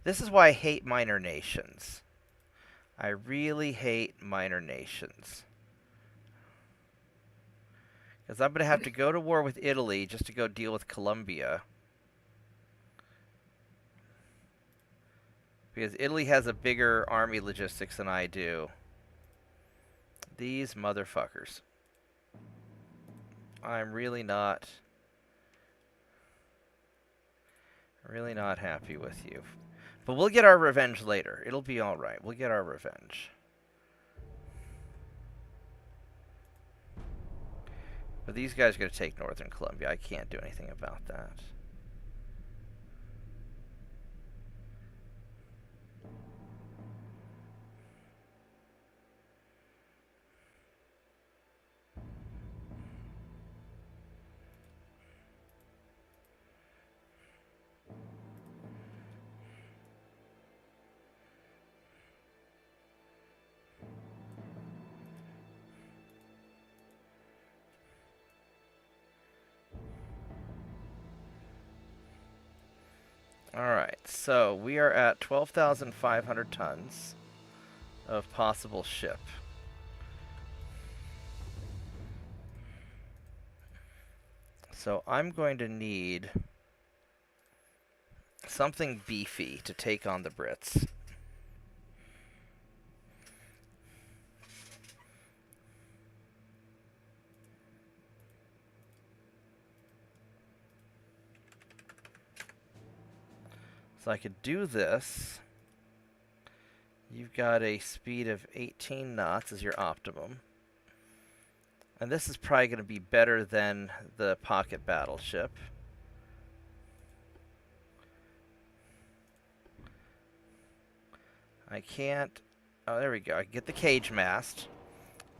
This is why I hate minor nations. I really hate minor nations. Because I'm gonna have to go to war with Italy just to go deal with Colombia. Because Italy has a bigger army logistics than I do. These motherfuckers. I'm really not... Really not happy with you. But we'll get our revenge later. It'll be alright. We'll get our revenge. But these guys are going to take Northern Columbia. I can't do anything about that. Alright, so we are at 12,500 tons of possible ship. So I'm going to need something beefy to take on the Brits. So I could do this. You've got a speed of 18 knots as your optimum. And this is probably going to be better than the pocket battleship. I can't... Oh, there we go. I can get the cage mast.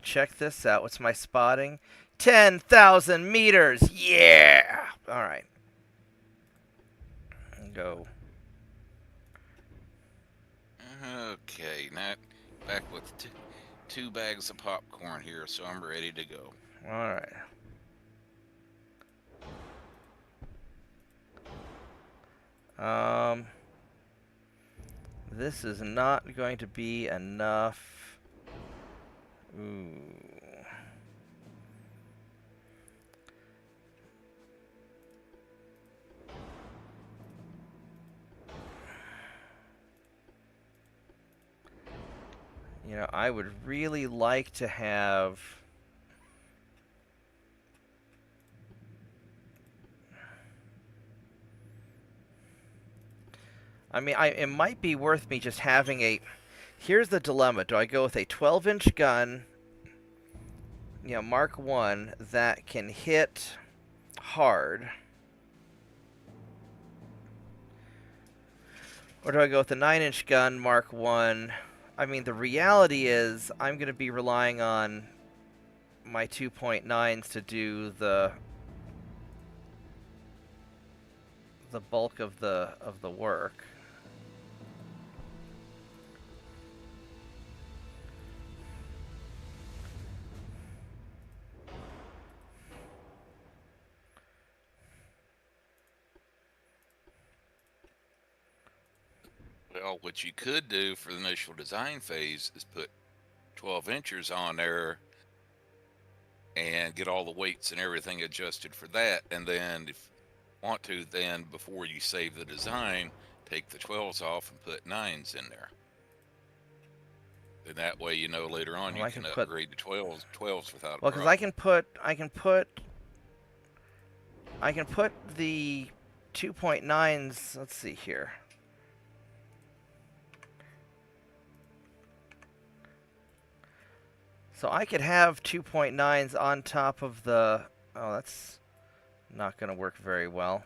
Check this out. What's my spotting? 10,000 meters! Yeah! Alright. Go. Okay, now back with two bags of popcorn here, so I'm ready to go. Alright. This is not going to be enough. Ooh. You know, I would really like to have... I mean, it might be worth me just having a... Here's the dilemma. Do I go with a 12-inch gun, you know, Mark 1, that can hit hard? Or do I go with the 9-inch gun, Mark 1? I mean, the reality is I'm going to be relying on my 2.9s to do the bulk of the work. Well, what you could do for the initial design phase is put 12 inches on there and get all the weights and everything adjusted for that. And then if you want to, then before you save the design, take the 12s off and put 9s in there. And that way, you know, later on Well, you can upgrade to 12s without a well, because problem. I can put the 2.9s. Let's see here. So I could have 2.9s on top of the... Oh, that's not going to work very well.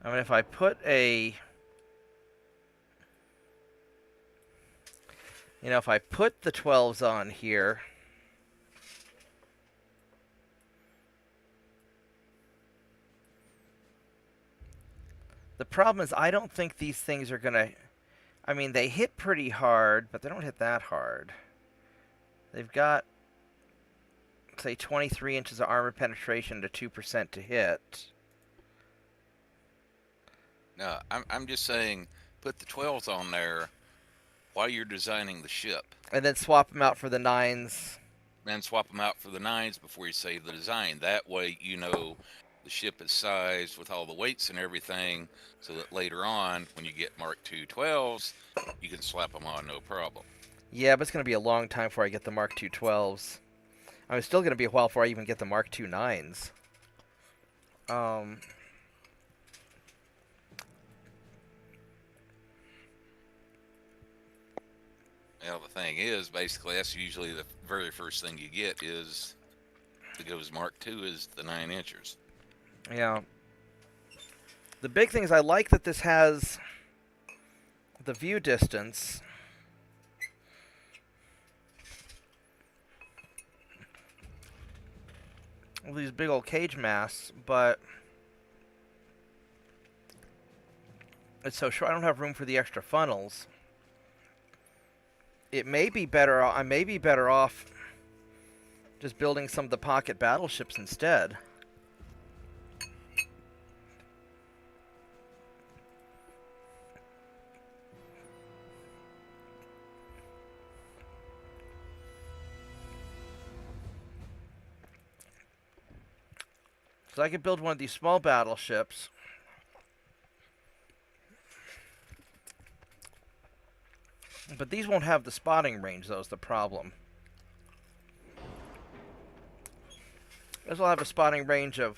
I mean, if I put a... You know, if I put the 12s on here... The problem is I don't think these things are going to... I mean, they hit pretty hard, but they don't hit that hard. They've got, say, 23 inches of armor penetration to 2% to hit. No, I'm just saying, put the 12s on there while you're designing the ship. And then swap them out for the 9s. And swap them out for the 9s before you save the design. That way, you know the ship is sized with all the weights and everything, so that later on, when you get Mark II 12s, you can slap them on no problem. Yeah, but it's going to be a long time before I get the Mark II 12s. I mean, it's still going to be a while before I even get the Mark II 9s. Now, the thing is, basically, that's usually the very first thing you get is, that goes Mark II, is the 9 inchers. Yeah. The big thing is I like that this has the view distance. These big old cage masts, but it's so short. I don't have room for the extra funnels. It may be better. I may be better off just building some of the pocket battleships instead. So I could build one of these small battleships. But these won't have the spotting range, though, is the problem. This will have a spotting range of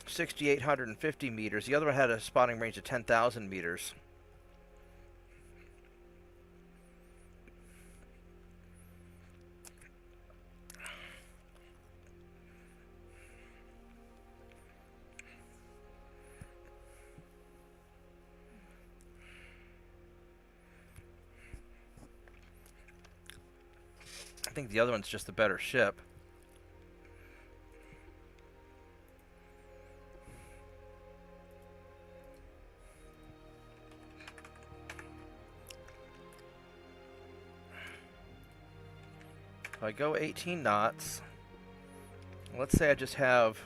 6,850 meters. The other one had a spotting range of 10,000 meters. I think the other one's just the better ship. If I go 18 knots, let's say I just have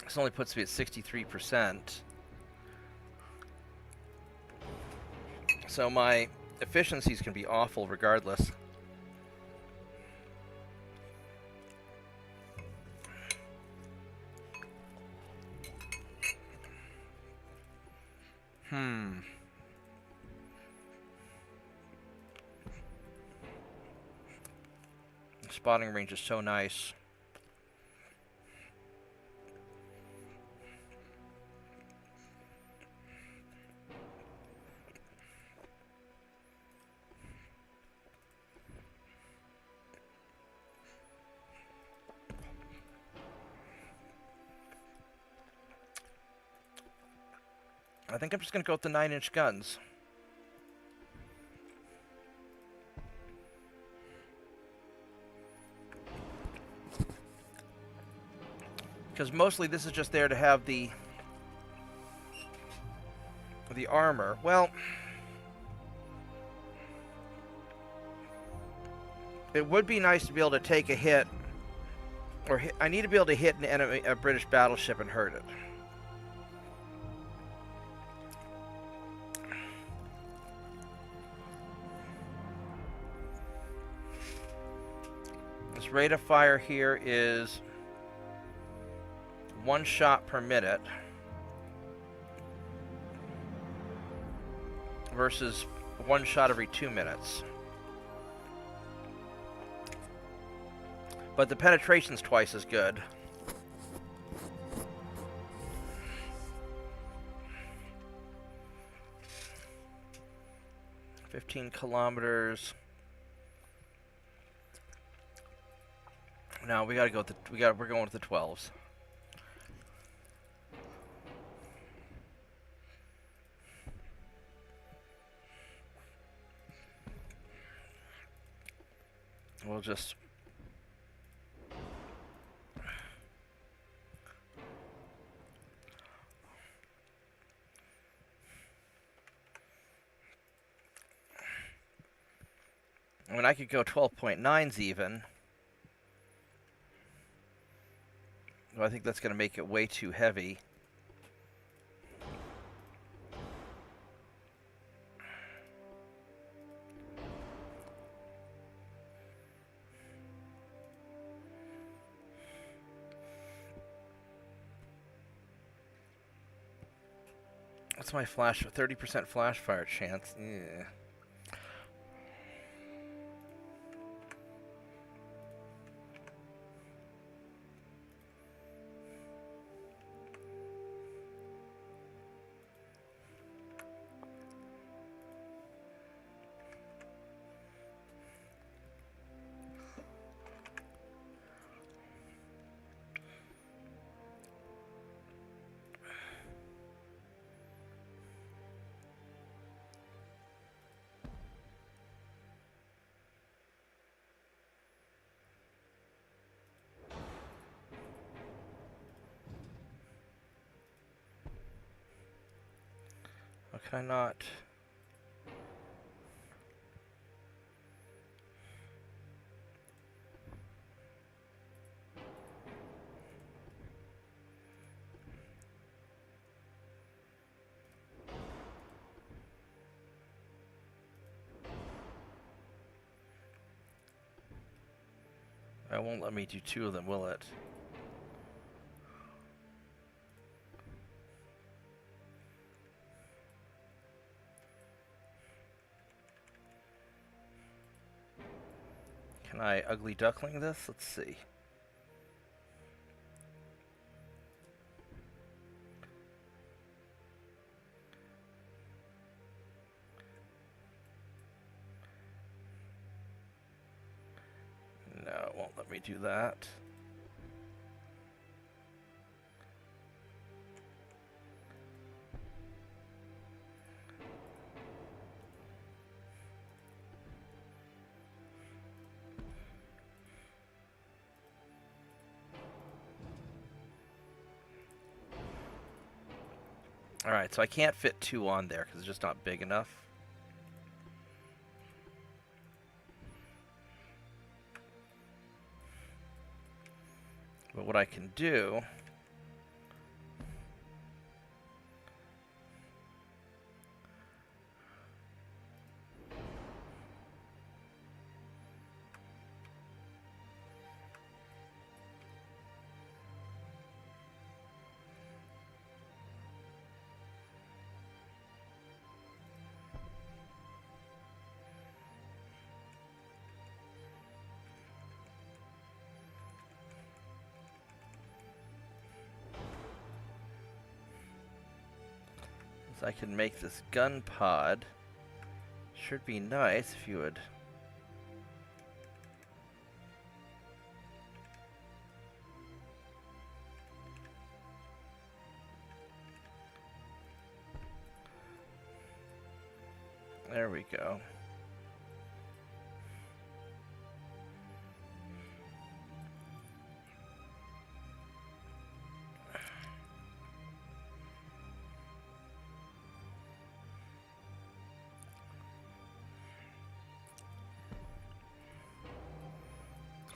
this only puts me at 63%. So my efficiencies can be awful regardless. Spotting range is so nice. I think I'm just going to go with the 9-inch guns. Because mostly this is just there to have the armor. Well, it would be nice to be able to take a hit, or I need to be able to hit a British battleship and hurt it. This rate of fire here is 1 shot per minute versus 1 shot every 2 minutes. But the penetration's twice as good. "15 kilometers. No, we gotta go with we're going with the 12s. We'll just I mean, I could go 12.9s even. Well, I think that's going to make it way too heavy. What's my flash? 30% flash fire chance. Yeah. How can I not? It won't let me do two of them, will it? Can I ugly duckling this? Let's see. No, it won't let me do that. Alright, so I can't fit two on there because it's just not big enough. But what I can do... I can make this gun pod. Should be nice if you would. There we go.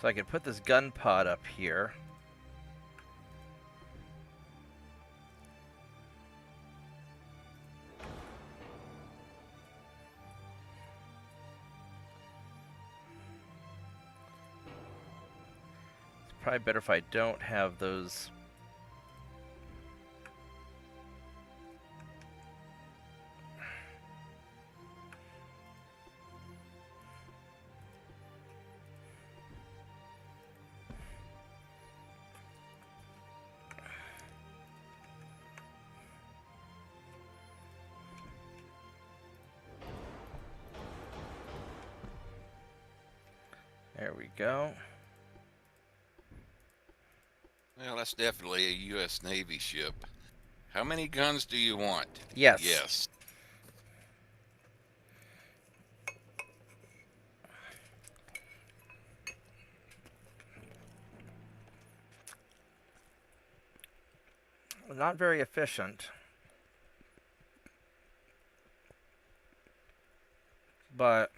So I can put this gun pod up here. It's probably better if I don't have those. There we go. Well, that's definitely a U.S. Navy ship. How many guns do you want? Yes. Yes. Not very efficient. But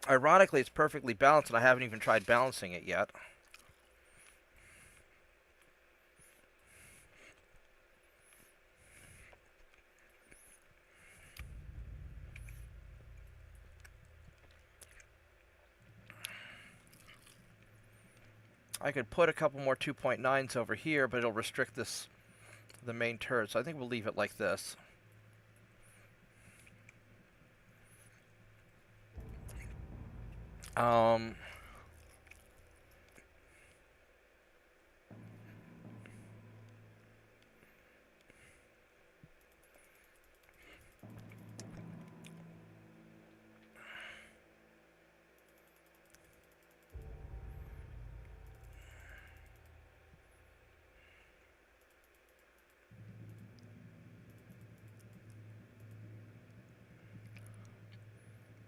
Ironically, it's perfectly balanced, and I haven't even tried balancing it yet. I could put a couple more 2.9s over here, but it'll restrict the main turret, so I think we'll leave it like this. Um,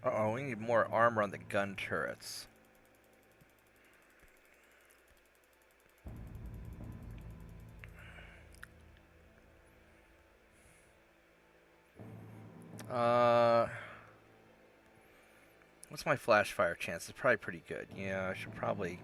uh-oh, we need more armor on the gun turrets. What's my flash fire chance? It's probably pretty good. Yeah, I should probably...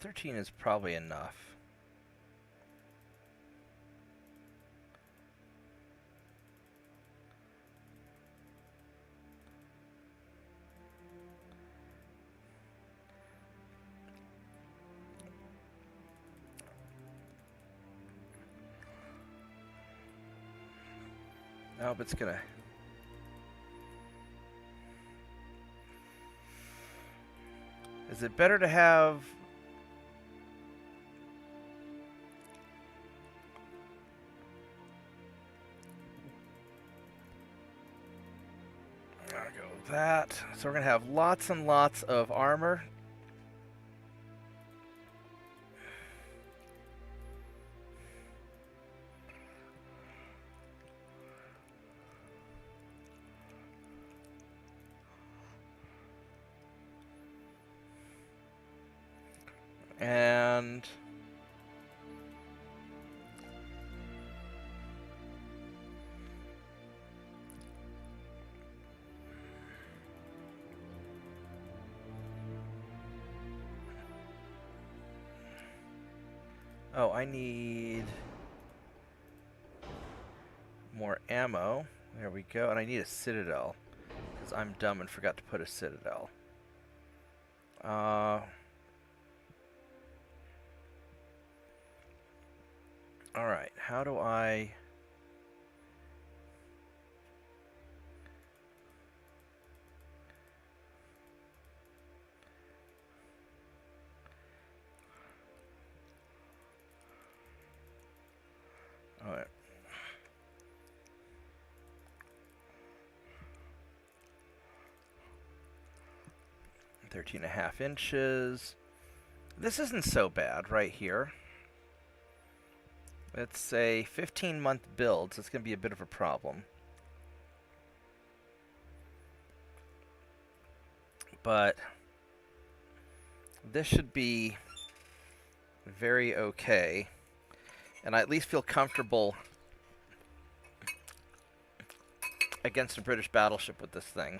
13 is probably enough. No, but it's gonna... Is it better to have... I'll go with that. So we're gonna have lots and lots of armor. And... Oh, I need more ammo. There we go. And I need a citadel, because I'm dumb and forgot to put a citadel. Alright, how do I... Alright. 13.5 inches. This isn't so bad right here. It's a 15-month build, so it's going to be a bit of a problem. But this should be very okay. And I at least feel comfortable against a British battleship with this thing.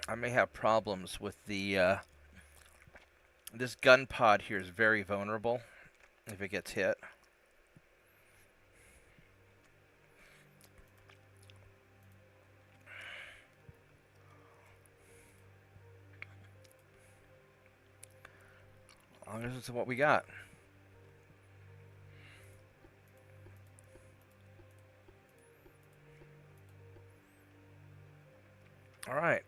I may have problems with the, this gun pod here is very vulnerable if it gets hit. As long as it's what we got. All right.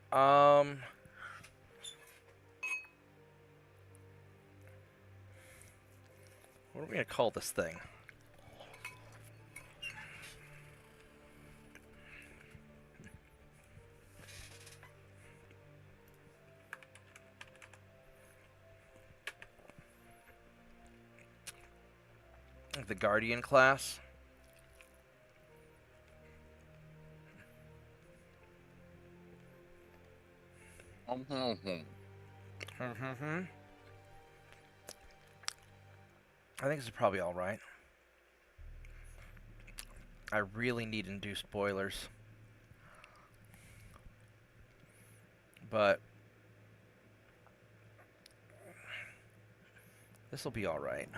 What are we gonna call this thing? The Guardian class. Mm-hmm. Mm-hmm. I think this is probably all right. I really need induced boilers. But this will be all right.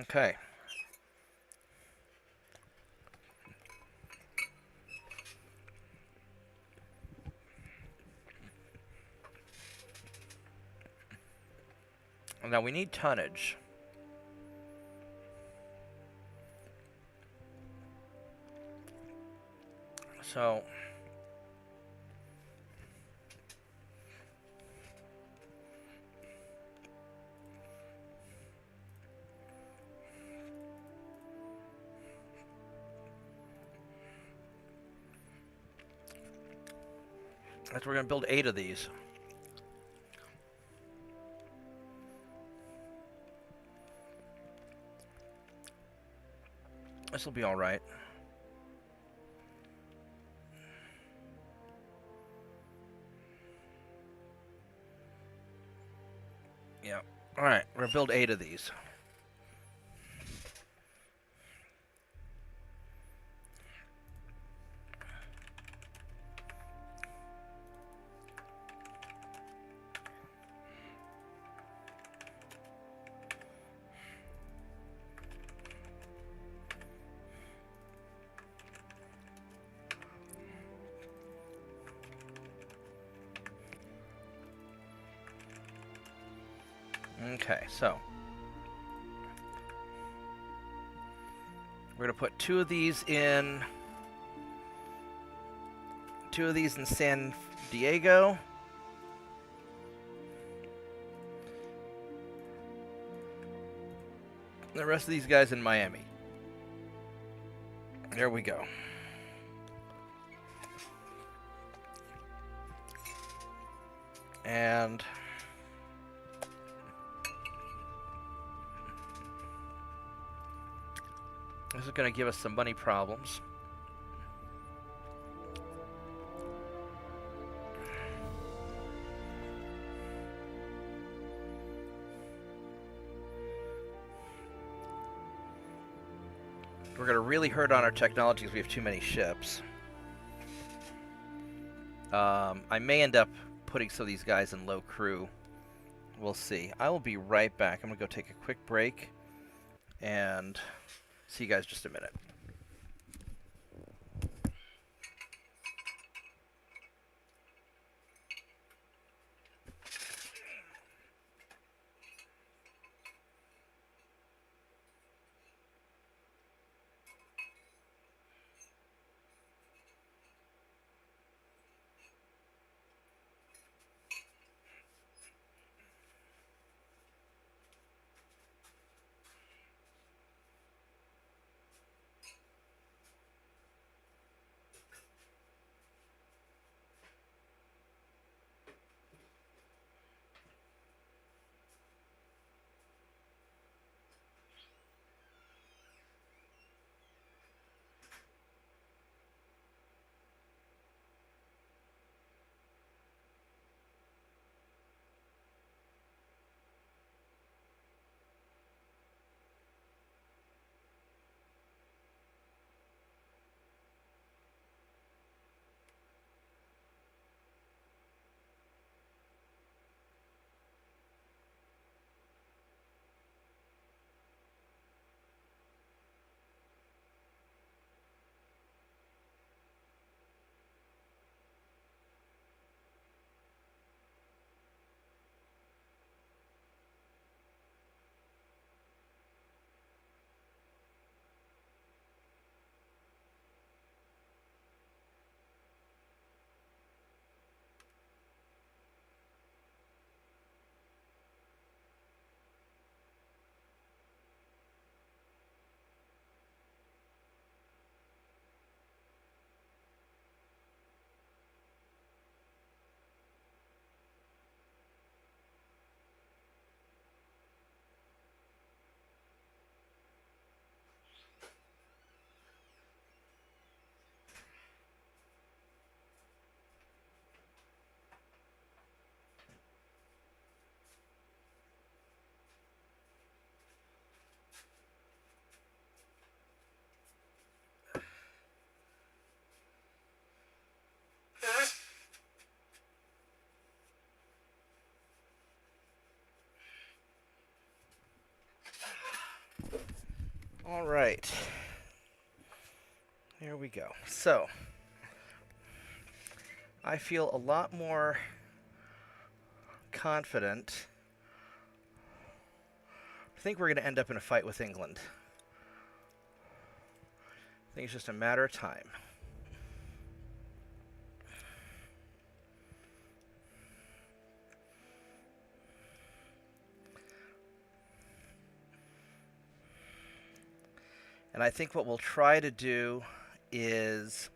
Okay. Now we need tonnage. So we're gonna build 8 of these. This will be all right. Yeah. All right, we're gonna build 8 of these. Okay, so we're gonna put 2 of these in. 2 of these in San Diego. The rest of these guys in Miami. There we go. And this is going to give us some money problems. We're going to really hurt on our technology because we have too many ships. I may end up putting some of these guys in low crew. We'll see. I will be right back. I'm going to go take a quick break and see you guys in just a minute. right. Here we go. So, I feel a lot more confident. I think we're going to end up in a fight with England. I think it's just a matter of time. And I think what we'll try to do is,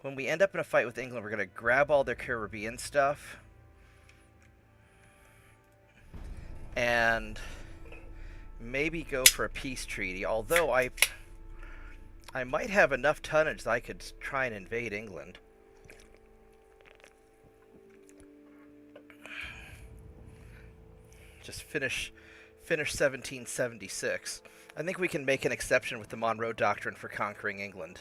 when we end up in a fight with England, we're going to grab all their Caribbean stuff and maybe go for a peace treaty. Although I might have enough tonnage that I could try and invade England. Just finish 1776. I think we can make an exception with the Monroe Doctrine for conquering England.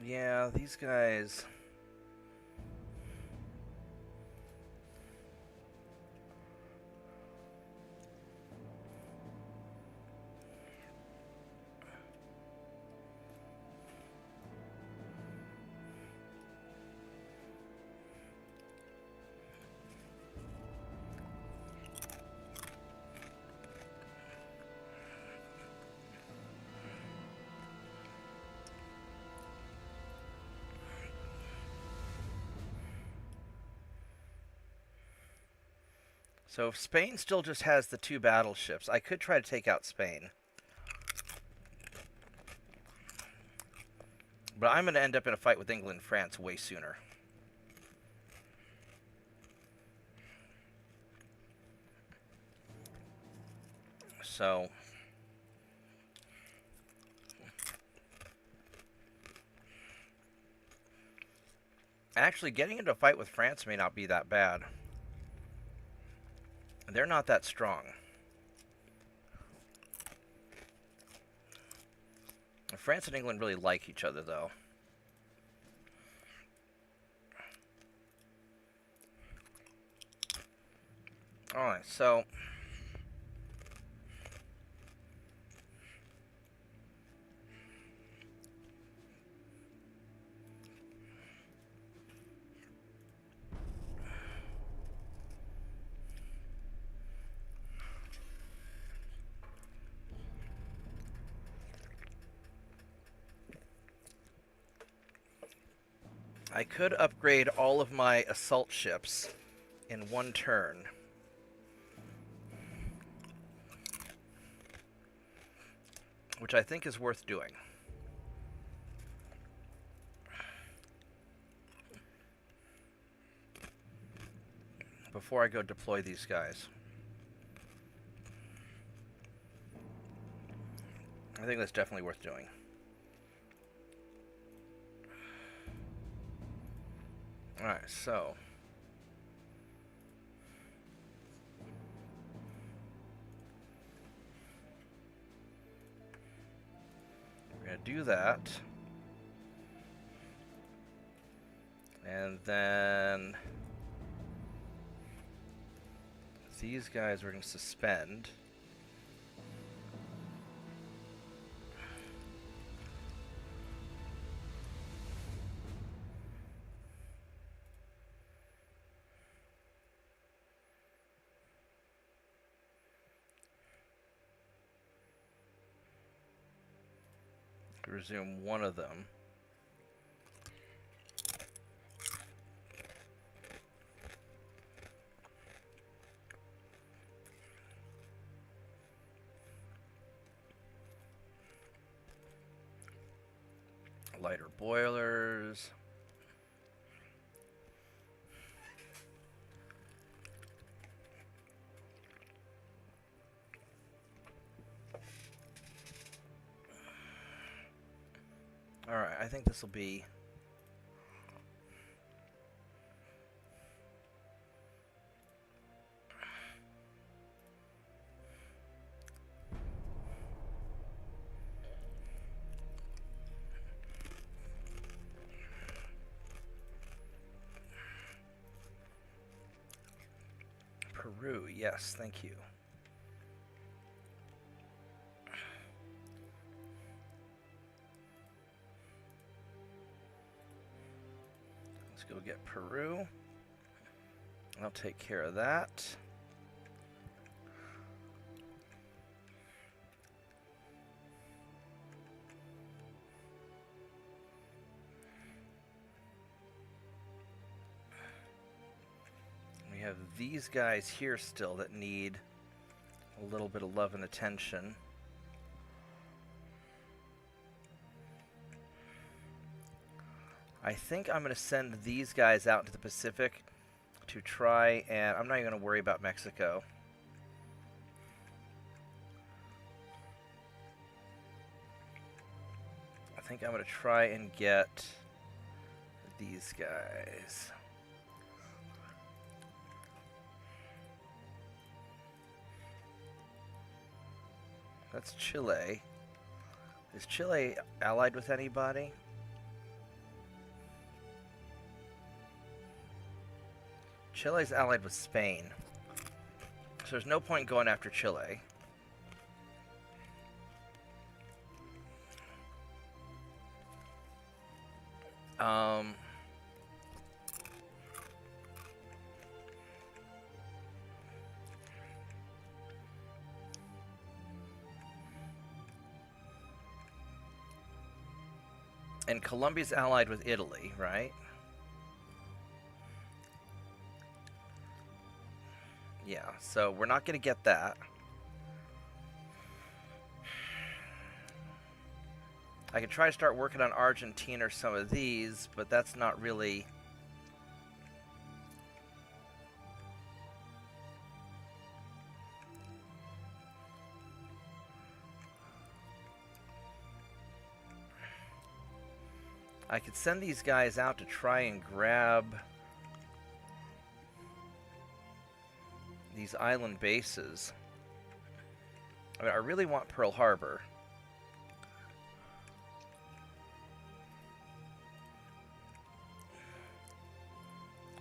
Yeah, these guys... So if Spain still just has the 2 battleships, I could try to take out Spain. But I'm going to end up in a fight with England and France way sooner. So... actually, getting into a fight with France may not be that bad. They're not that strong. France and England really like each other, though. Alright, so... I could upgrade all of my assault ships in one turn. Which I think is worth doing. Before I go deploy these guys. I think that's definitely worth doing. Alright, so... we're going to do that. And then... these guys we're going to suspend. Resume one of them. Lighter boilers. Alright, I think this will be... Peru, yes, thank you. Let's go get Peru. I'll take care of that. We have these guys here still that need a little bit of love and attention. I think I'm going to send these guys out into the Pacific to try and... I'm not even going to worry about Mexico. I think I'm going to try and get these guys. That's Chile. Is Chile allied with anybody? Chile's allied with Spain. So there's no point going after Chile. And Colombia's allied with Italy, right? Yeah, so we're not going to get that. I could try to start working on Argentina or some of these, but that's not really... I could send these guys out to try and grab these island bases. I mean, I really want Pearl Harbor.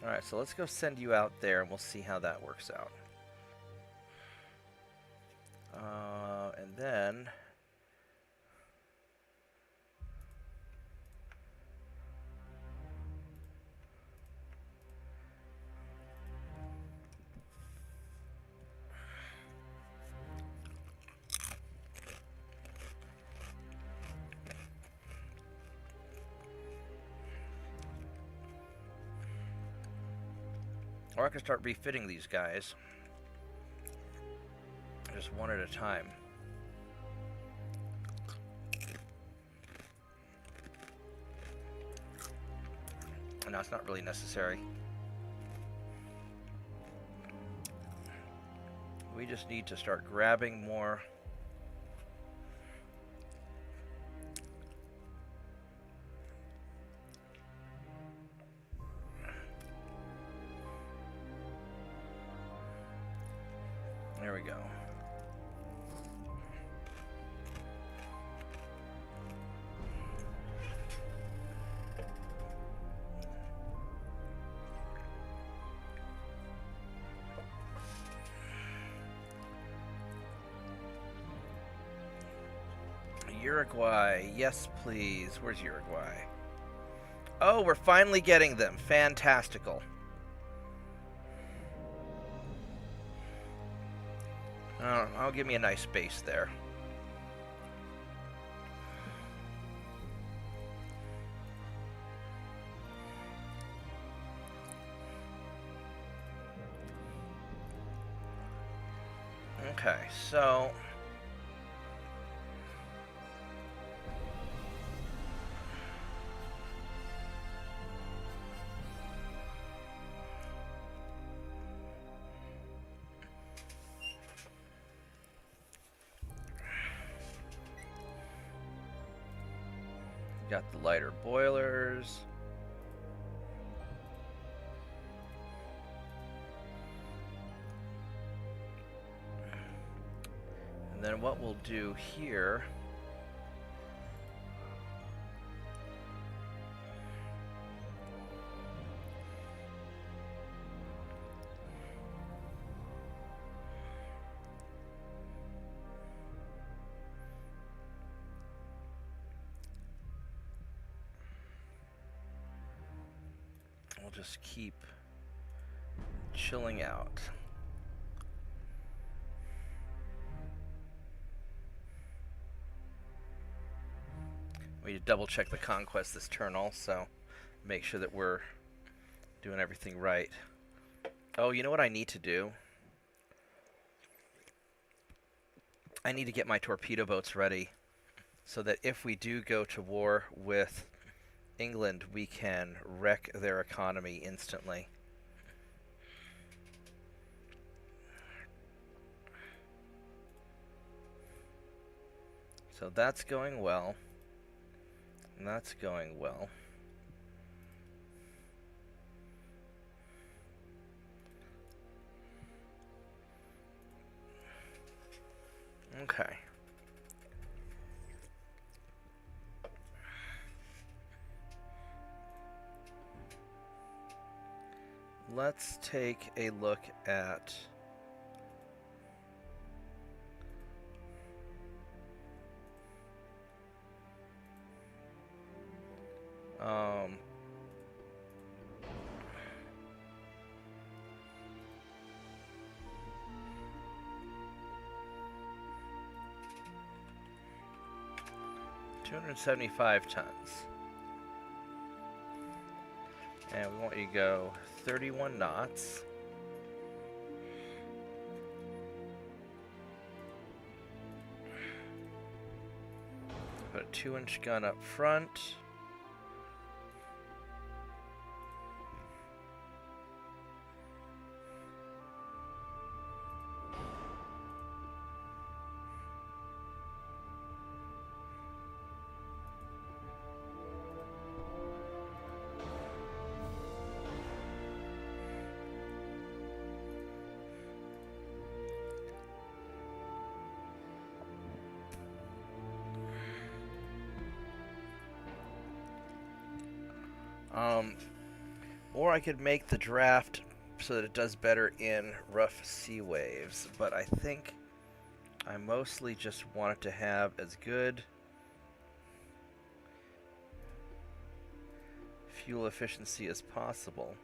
Alright, so let's go send you out there and we'll see how that works out. And then... or I can start refitting these guys. Just one at a time. No, it's not really necessary. We just need to start grabbing more. There we go. Uruguay, yes please. Where's Uruguay? Oh, we're finally getting them. Fantastical. I'll give me a nice base there. Okay, so... got the lighter boilers. And then what we'll do here just keep chilling out. We need to double check the conquest this turn also. Make sure that we're doing everything right. Oh, you know what I need to do? I need to get my torpedo boats ready so that if we do go to war with England, we can wreck their economy instantly. So that's going well. And that's going well. Okay. Let's take a look at um 275 tons. And we want you to go 31 knots. Put a 2-inch gun up front. Or I could make the draft so that it does better in rough sea waves, but I think I mostly just want it to have as good fuel efficiency as possible.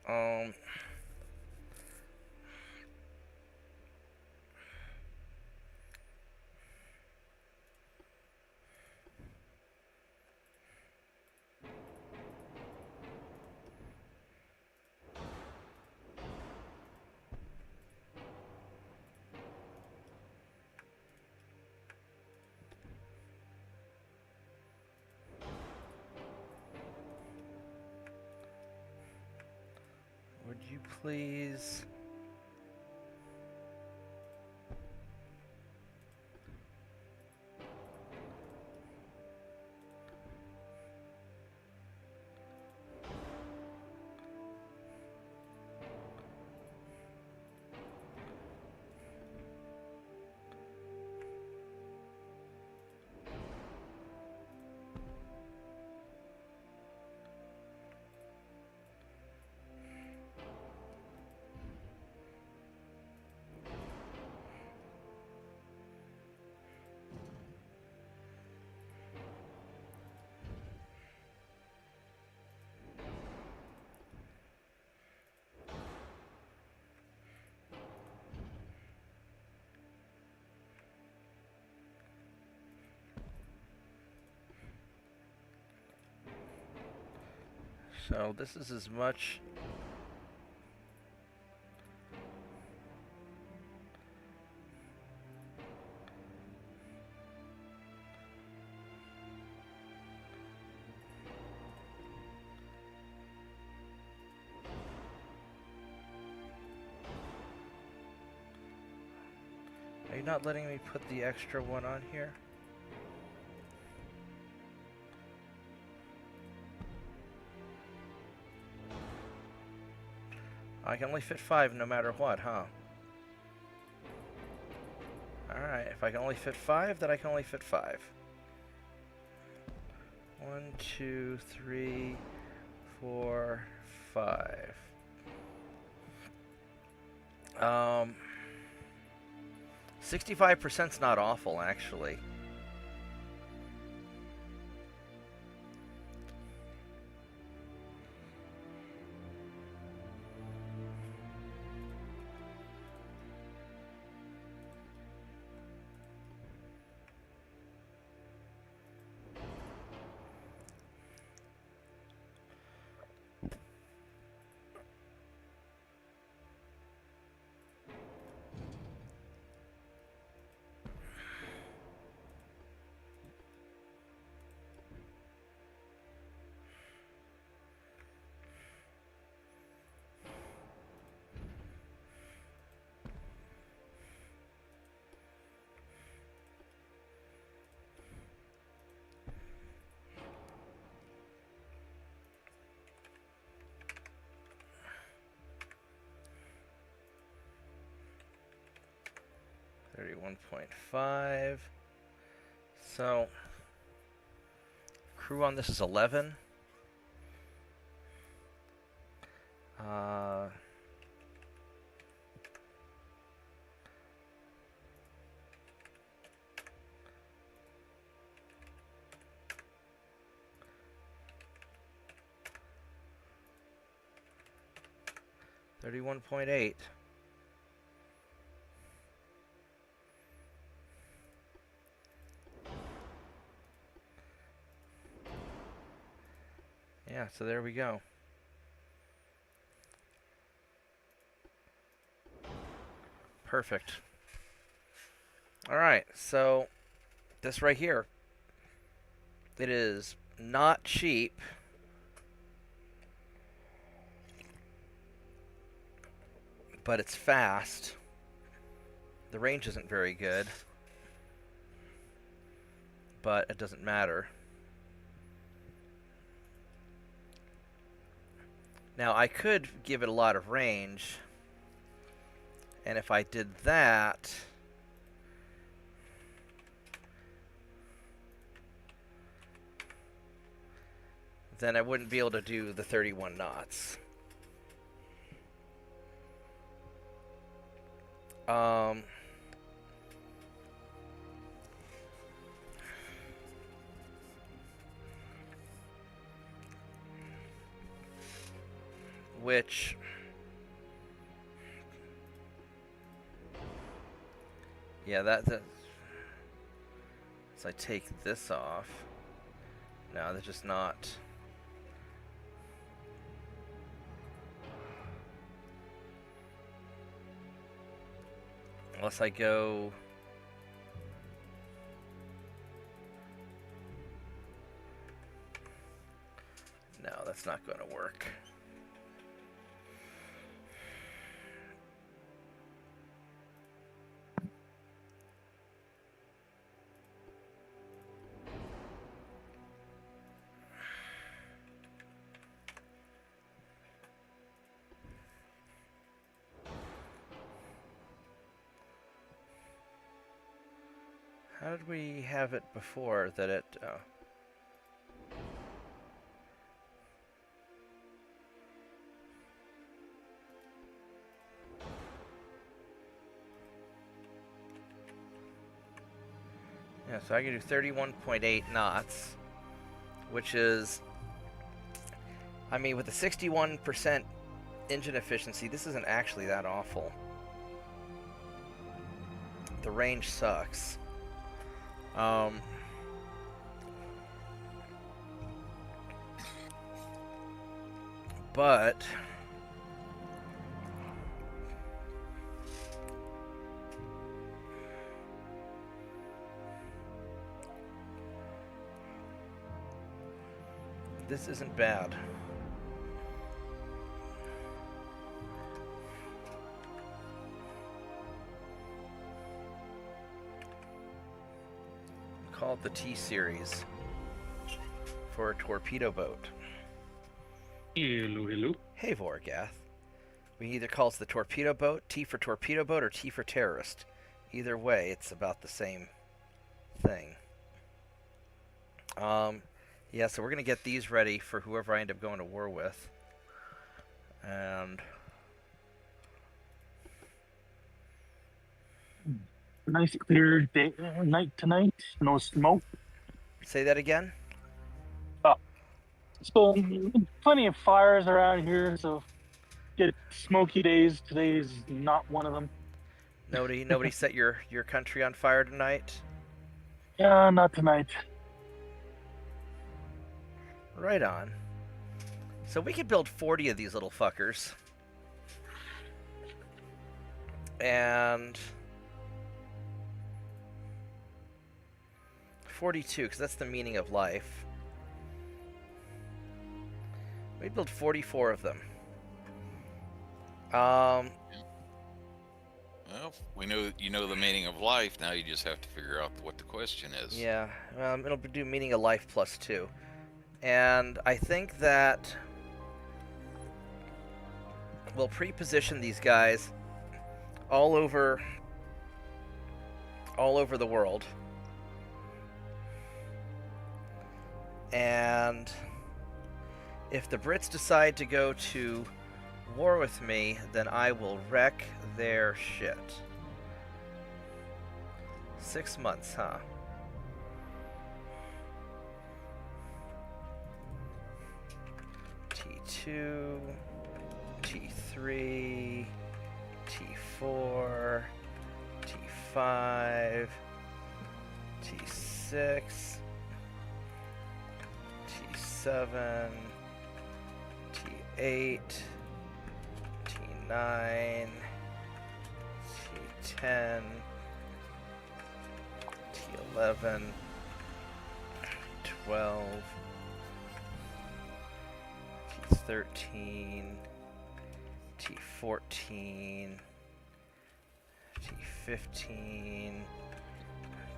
Um, would you please? So this is as much. Are you not letting me put the extra one on here? I can only fit 5 no matter what, huh? Alright, if I can only fit 5, then I can only fit 5. 1, 2, 3, 4, 5. 65%'s not awful, actually. $31.5. So, crew on this is 11. $31.8. Yeah, so there we go. Perfect. Alright, so this right here, it is not cheap, but it's fast. The range isn't very good, but it doesn't matter. Now, I could give it a lot of range, and if I did that, then I wouldn't be able to do the 31 knots. Which, yeah, so I take this off. No, they're just not. Unless I go. No, that's not going to work. How did we have it before that it... Yeah, so I can do 31.8 knots, which is... I mean, with a 61% engine efficiency, this isn't actually that awful. The range sucks. But this isn't bad. Call it the T series for a torpedo boat. Hello, hello. Hey, Vorgath. We either call it the torpedo boat, T for torpedo boat, or T for terrorist. Either way, it's about the same thing. Yeah, so we're going to get these ready for whoever I end up going to war with. And Nice clear day, night tonight. No smoke. say that again? So plenty of fires around here. So get smoky days. Today is not one of them. Nobody set your country on fire tonight? Yeah, not tonight. Right on. So we could build 40 of these little fuckers. And 42, because that's the meaning of life. We build 44 of them. Well, we know you know the meaning of life. Now you just have to figure out what the question is. Yeah, it'll do meaning of life plus 2. And I think that we'll pre-position these guys all over the world. And if the Brits decide to go to war with me, then I will wreck their shit. 6 months, huh? T2, T3, T4, T5, T6, T7, T8, T9, T10, T11, 12, T13, T14, T15,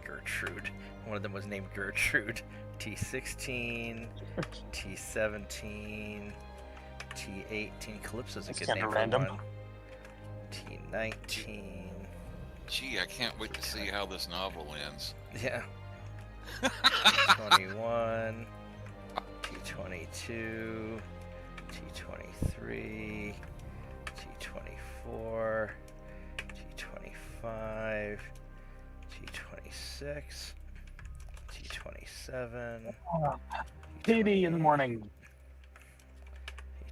Gertrude. One of them was named Gertrude. T16, T17, T18. Calypso's a That's good kinda name random. for one. T19. Gee, I can't wait to see how this novel ends. Yeah. T21, T22, T23, T24, T25, T26, T27, Payday in the morning.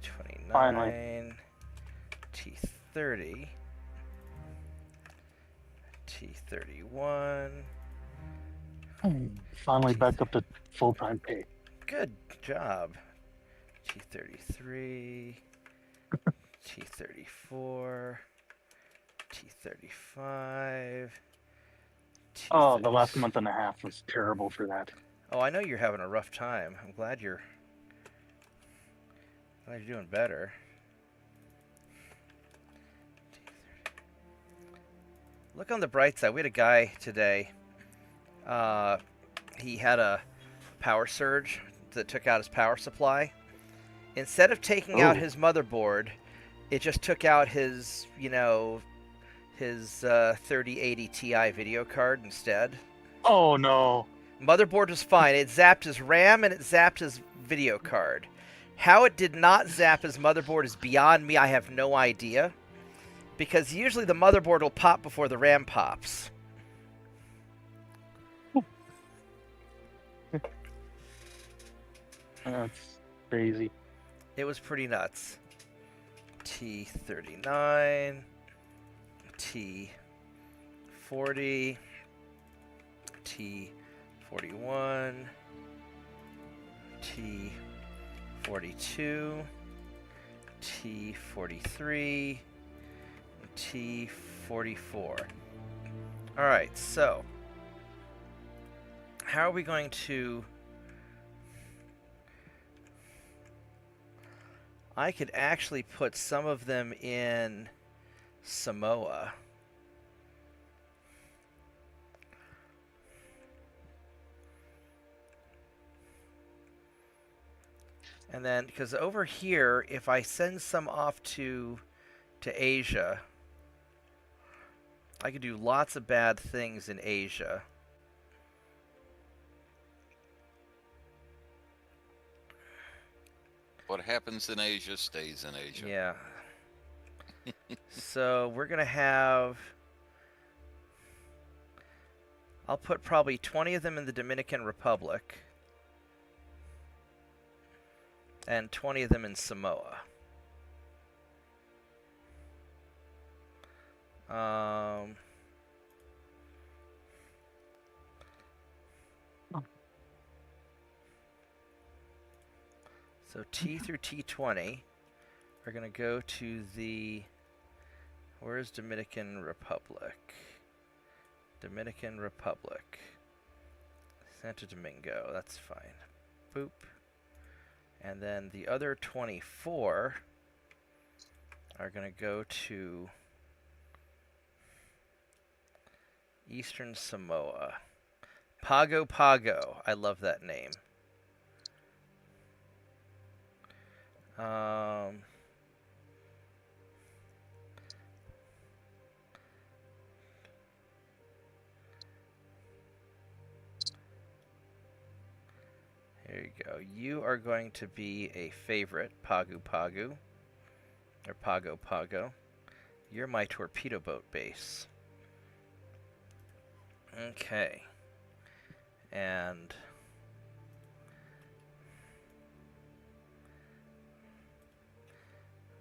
T29, Finally. T30, T31. Finally back up to full-time pay. Good job. T33, T34, T35. Oh, the last month and a half was terrible for that. Oh, I know you're having a rough time. I'm glad you're doing better. Look on the bright side. We had a guy today. He had a power surge that took out his power supply. Instead of taking out his motherboard, it just took out his, his 3080 Ti video card instead. Oh no. Motherboard was fine. It zapped his RAM and it zapped his video card. How it did not zap his motherboard is beyond me. I have no idea. Because usually the motherboard will pop before the RAM pops. That's crazy. It was pretty nuts. T39, T40, T41, T42, T43, T44. Alright, so how are we going to... I could actually put some of them in Samoa. And then, because over here, if I send some off to Asia, I could do lots of bad things in Asia. What happens in Asia stays in Asia. Yeah. So we're going to have... I'll put probably 20 of them in the Dominican Republic. And 20 of them in Samoa. So T through T20 are going to go to the... Where's Dominican Republic? Dominican Republic. Santo Domingo, that's fine. Boop. And then the other 24 are going to go to Eastern Samoa. Pago Pago. I love that name. Here you go. You are going to be a favorite, Pagu Pagu. Or Pago Pago. You're my torpedo boat base. Okay. And...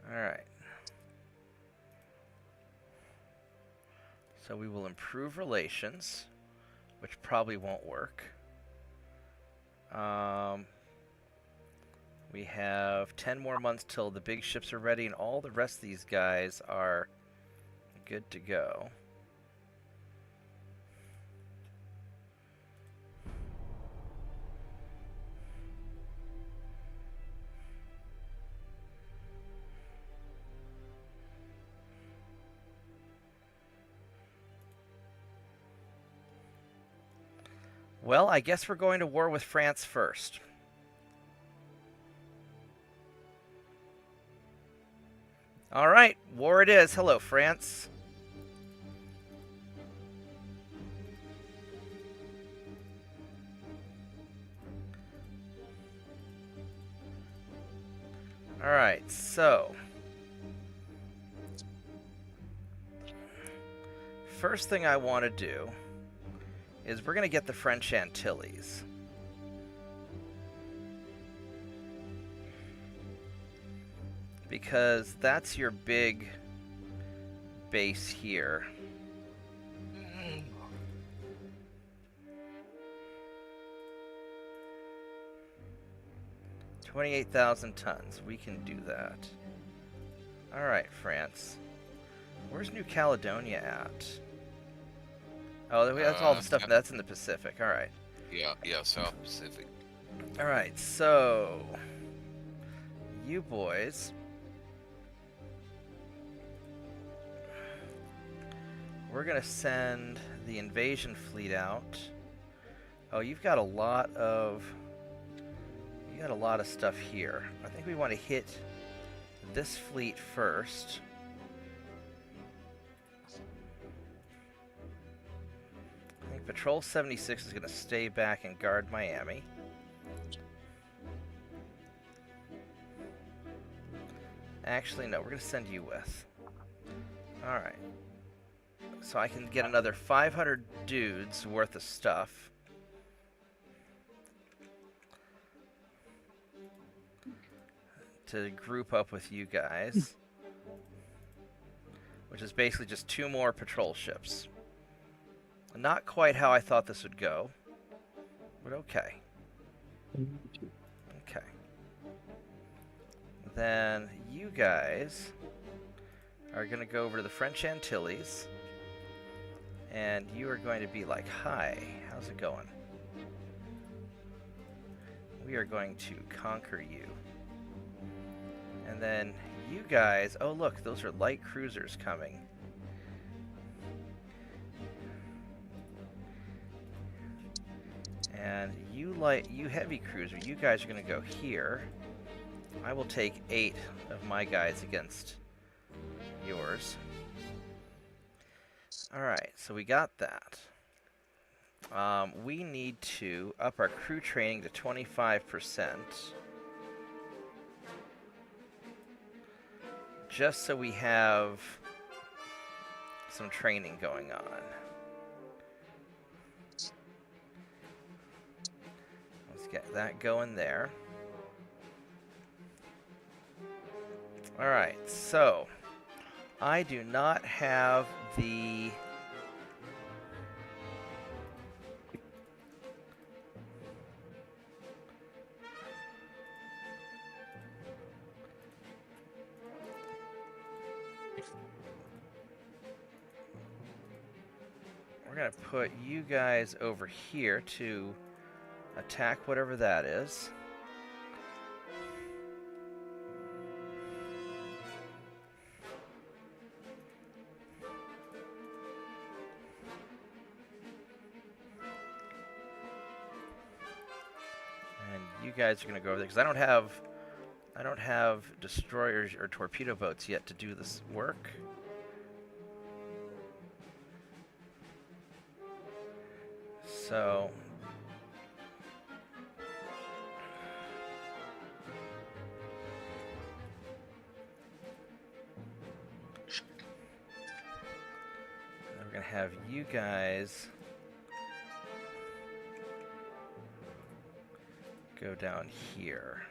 Alright. So we will improve relations, which probably won't work. We have 10 more months till the big ships are ready, and all the rest of these guys are good to go. Well, I guess we're going to war with France first. All right, war it is. Hello, France. All right, so first thing I want to do is we're going to get the French Antilles. Because that's your big base here. Mm. 28,000 tons. We can do that. Alright, France. Where's New Caledonia at? Oh, that's all the stuff that's in the Pacific. Alright. Yeah, South Pacific. Alright, so... You boys... We're going to send the invasion fleet out. Oh, you've got a lot of... You got a lot of stuff here. I think we want to hit this fleet first. I think Patrol 76 is going to stay back and guard Miami. Actually, no, we're going to send you with. Alright. So I can get another 500 dudes worth of stuff. To group up with you guys. Which is basically just 2 more patrol ships. Not quite how I thought this would go. But okay. Okay. Then you guys are going to go over to the French Antilles. And you are going to be like, hi, how's it going? We are going to conquer you. And then you guys, oh look, those are light cruisers coming. And you heavy cruiser, you guys are going to go here. I will take 8 of my guys against yours. Alright, so we got that. We need to up our crew training to 25%. Just so we have some training going on. Let's get that going there. Alright, so I do not have the we're going to put you guys over here to attack whatever that is. You guys are going to go over there because I don't have destroyers or torpedo boats yet to do this work. So we're going to have you guys go down here.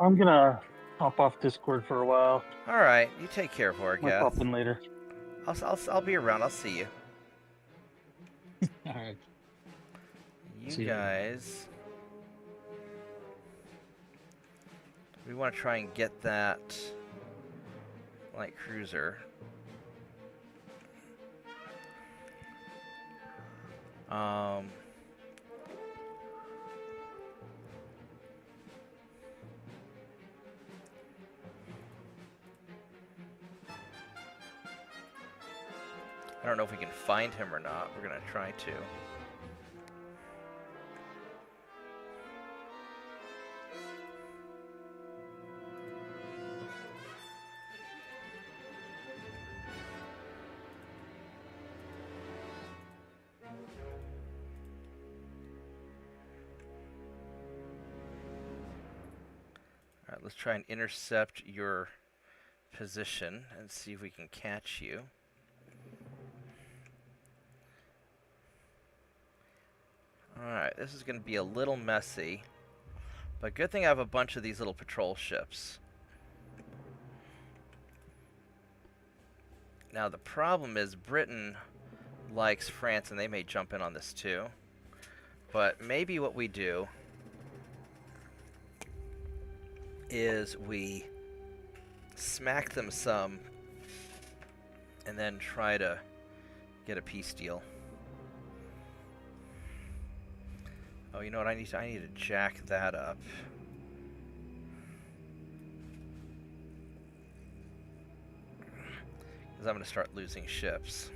I'm gonna hop off Discord for a while. All right, you take care, Vorgath. Might pop in later. I'll be around. I'll see you. All right. You See you. guys, we want to try and get that light cruiser. I don't know if we can find him or not. We're going to try to. All right, let's try and intercept your position and see if we can catch you. Alright, this is going to be a little messy, but good thing I have a bunch of these little patrol ships. Now the problem is Britain likes France, and they may jump in on this too. But maybe what we do is we smack them some and then try to get a peace deal. Oh, you know what? I need to jack that up. Because I'm going to start losing ships.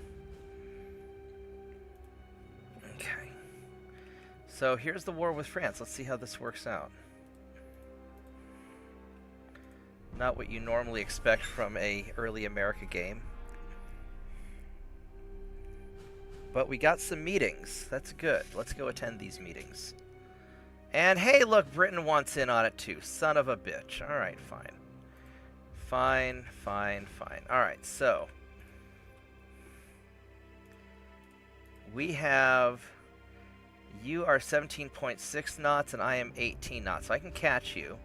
Okay. So here's the war with France. Let's see how this works out. Not what you normally expect from a early America game. But we got some meetings. That's good. Let's go attend these meetings. And hey, look, Britain wants in on it too. Son of a bitch. All right, fine. Fine, fine, fine. All right, so we have, you are 17.6 knots and I am 18 knots. So I can catch you.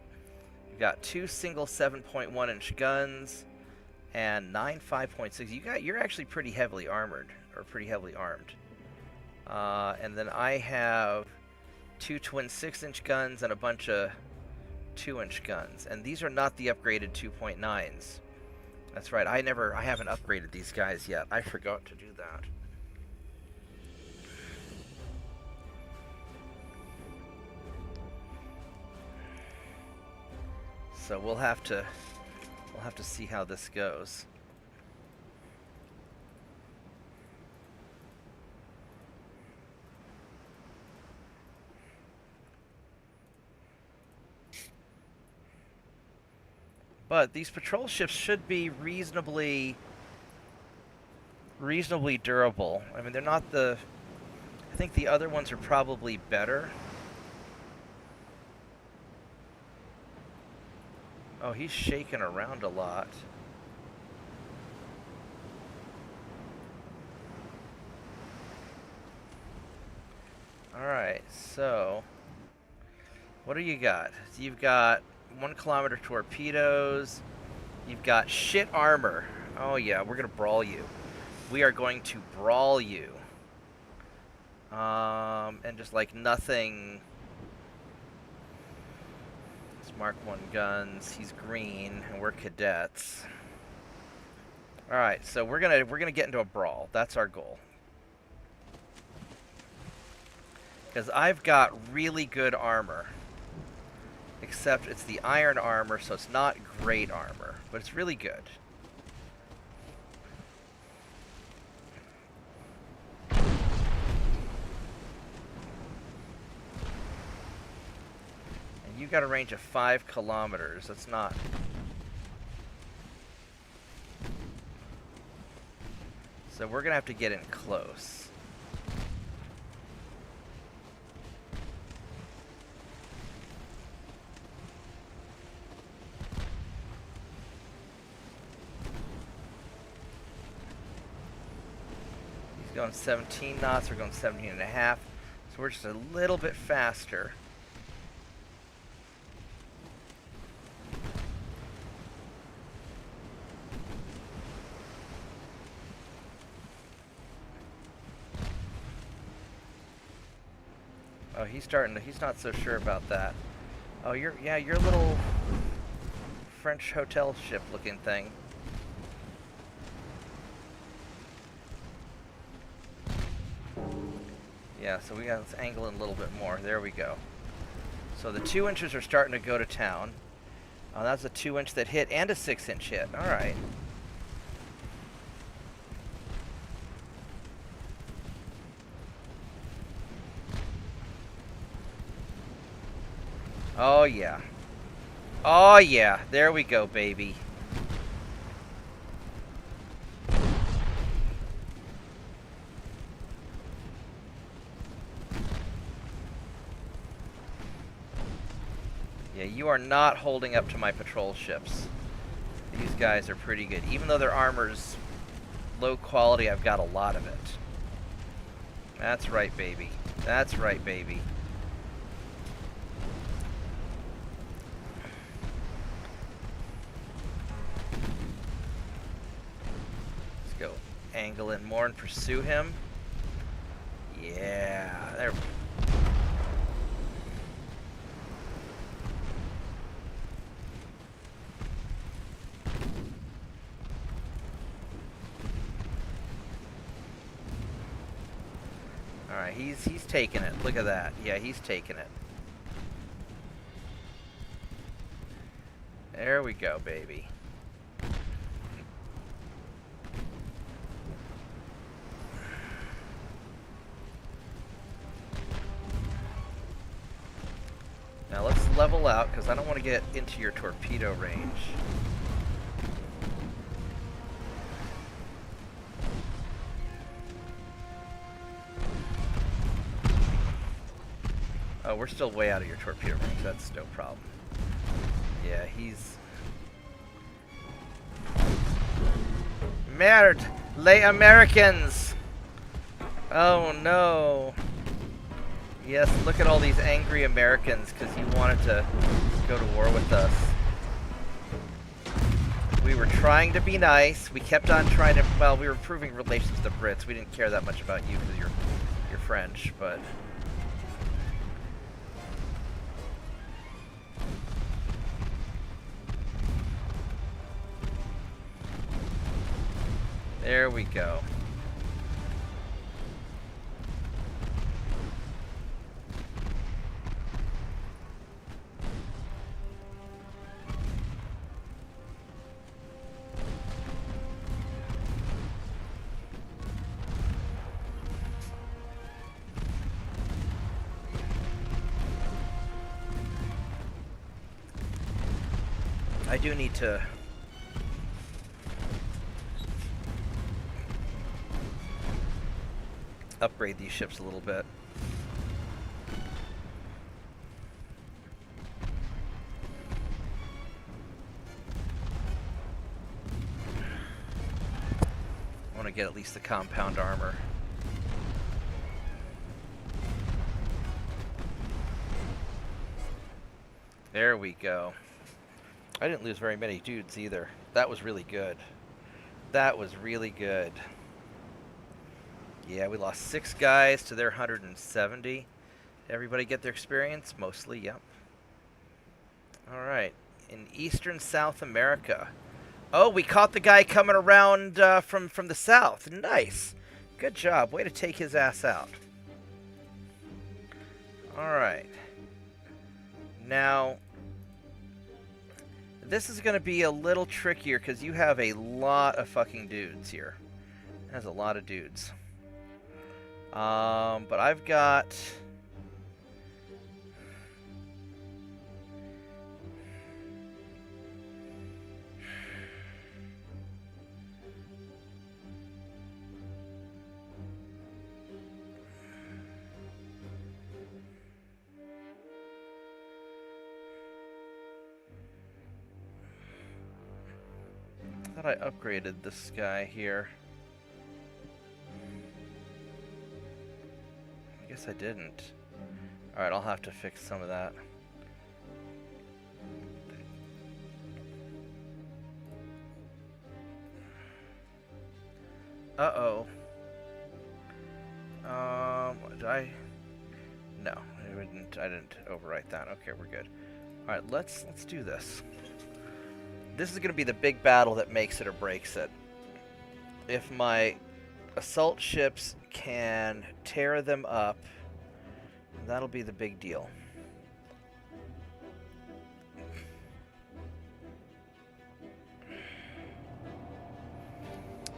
You've got 2 single 7.1 inch guns and 9 5.6. You're actually pretty heavily armored. Or pretty heavily armed. And then I have 2 twin 6-inch guns, and a bunch of 2-inch guns. And these are not the upgraded 2.9s. That's right, I haven't upgraded these guys yet. I forgot to do that. So we'll have to see how this goes. But these patrol ships should be reasonably durable. I mean, they're not the... I think the other ones are probably better. Oh, he's shaking around a lot. Alright, so... what do you got? So you've got 1 kilometer torpedoes. You've got shit armor. Oh yeah, we're gonna brawl you. We are going to brawl you. And just like nothing... Mark 1 guns. He's green, and we're cadets. All right, so we're gonna get into a brawl. That's our goal. Because I've got really good armor, except it's the iron armor, so it's not great armor, but it's really good. You've got a range of 5 kilometers. That's not... So we're going to have to get in close. He's going 17 knots. We're going 17 and a half. So we're just a little bit faster. Oh, he's not so sure about that. Oh, your little French hotel ship looking thing. Yeah, so we got this angle in a little bit more. There we go. So the 2 inches are starting to go to town. Oh, that's a 2-inch that hit and a 6-inch hit. All right. Oh, yeah. Oh, yeah. There we go, baby. Yeah, you are not holding up to my patrol ships. These guys are pretty good. Even though their armor's low quality, I've got a lot of it. That's right, baby. That's right, baby. Angle in more and pursue him. Yeah, there. All right, he's taking it. Look at that. Yeah, he's taking it. There we go, baby. Now let's level out, because I don't want to get into your torpedo range. Oh, we're still way out of your torpedo range. That's no problem. Yeah, he's... Merde! Les Americans! Oh no! Yes, look at all these angry Americans because you wanted to go to war with us. We were trying to be nice. We kept on trying to... Well, we were improving relations with the Brits. We didn't care that much about you because you're French, but... There we go. I do need to upgrade these ships a little bit. I want to get at least the compound armor. There we go. I didn't lose very many dudes either. That was really good. That was really good. Yeah, we lost 6 guys to their 170. Everybody get their experience? Mostly, yep. Alright. In Eastern South America. Oh, we caught the guy coming around from the south. Nice. Good job. Way to take his ass out. Alright. Now, this is going to be a little trickier because you have a lot of fucking dudes here. That's a lot of dudes. But I've got... I thought I upgraded this guy here. I guess I didn't. Alright, I'll have to fix some of that. Uh-oh. Did I? No, I didn't overwrite that. Okay, we're good. Alright, let's do this. This is going to be the big battle that makes it or breaks it. If my assault ships can tear them up, that'll be the big deal.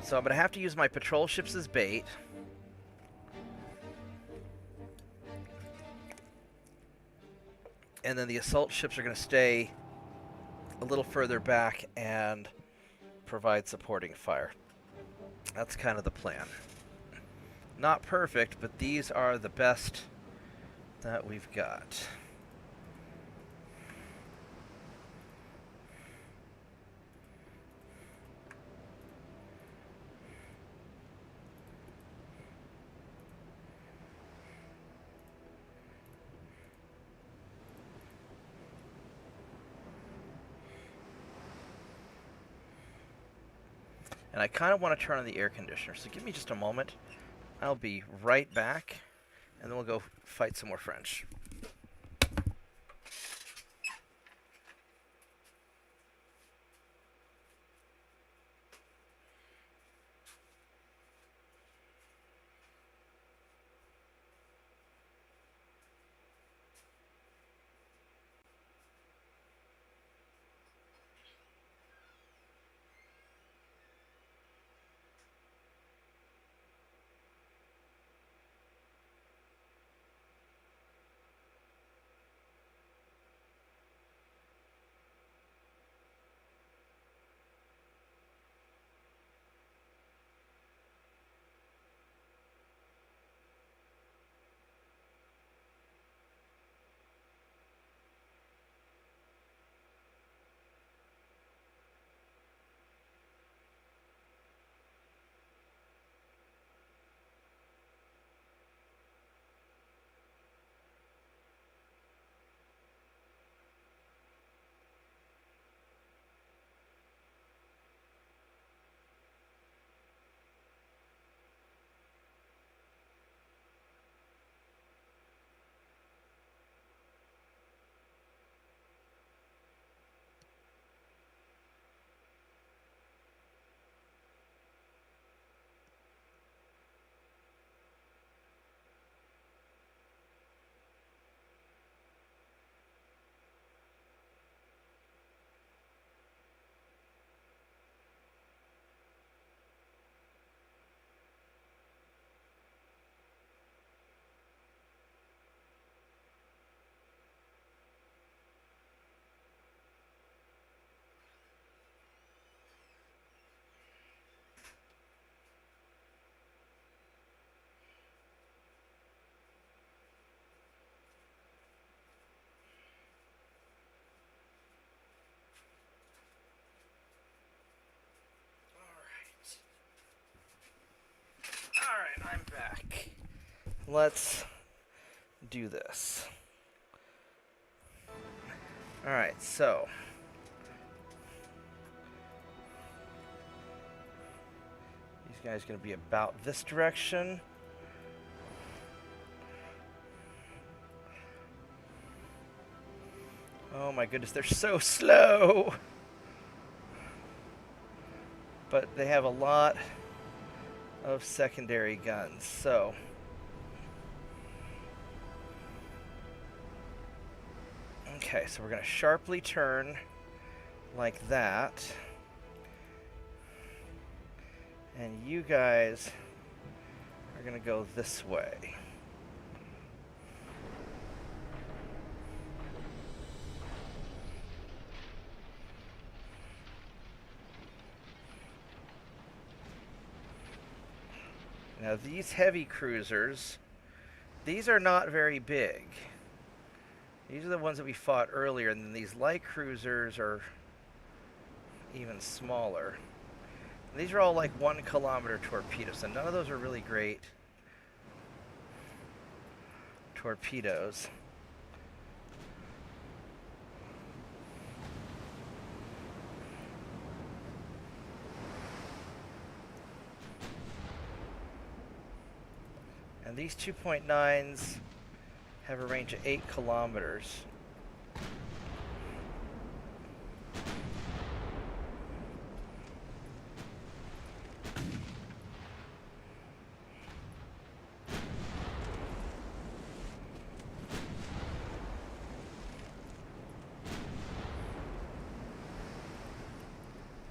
So I'm going to have to use my patrol ships as bait. And then the assault ships are going to stay a little further back and provide supporting fire. That's kind of the plan. Not perfect, but these are the best that we've got. And I kind of want to turn on the air conditioner, so give me just a moment. I'll be right back, and then we'll go fight some more French. let's do this. Alright, so these guys are going to be about this direction. Oh my goodness, they're so slow! But they have a lot of secondary guns, so okay, so we're going to sharply turn like that. And you guys are going to go this way. Now these heavy cruisers, these are not very big. These are the ones that we fought earlier, and then these light cruisers are even smaller. And these are all like 1 kilometer torpedoes, and none of those are really great torpedoes. And these 2.9s have a range of 8 kilometers.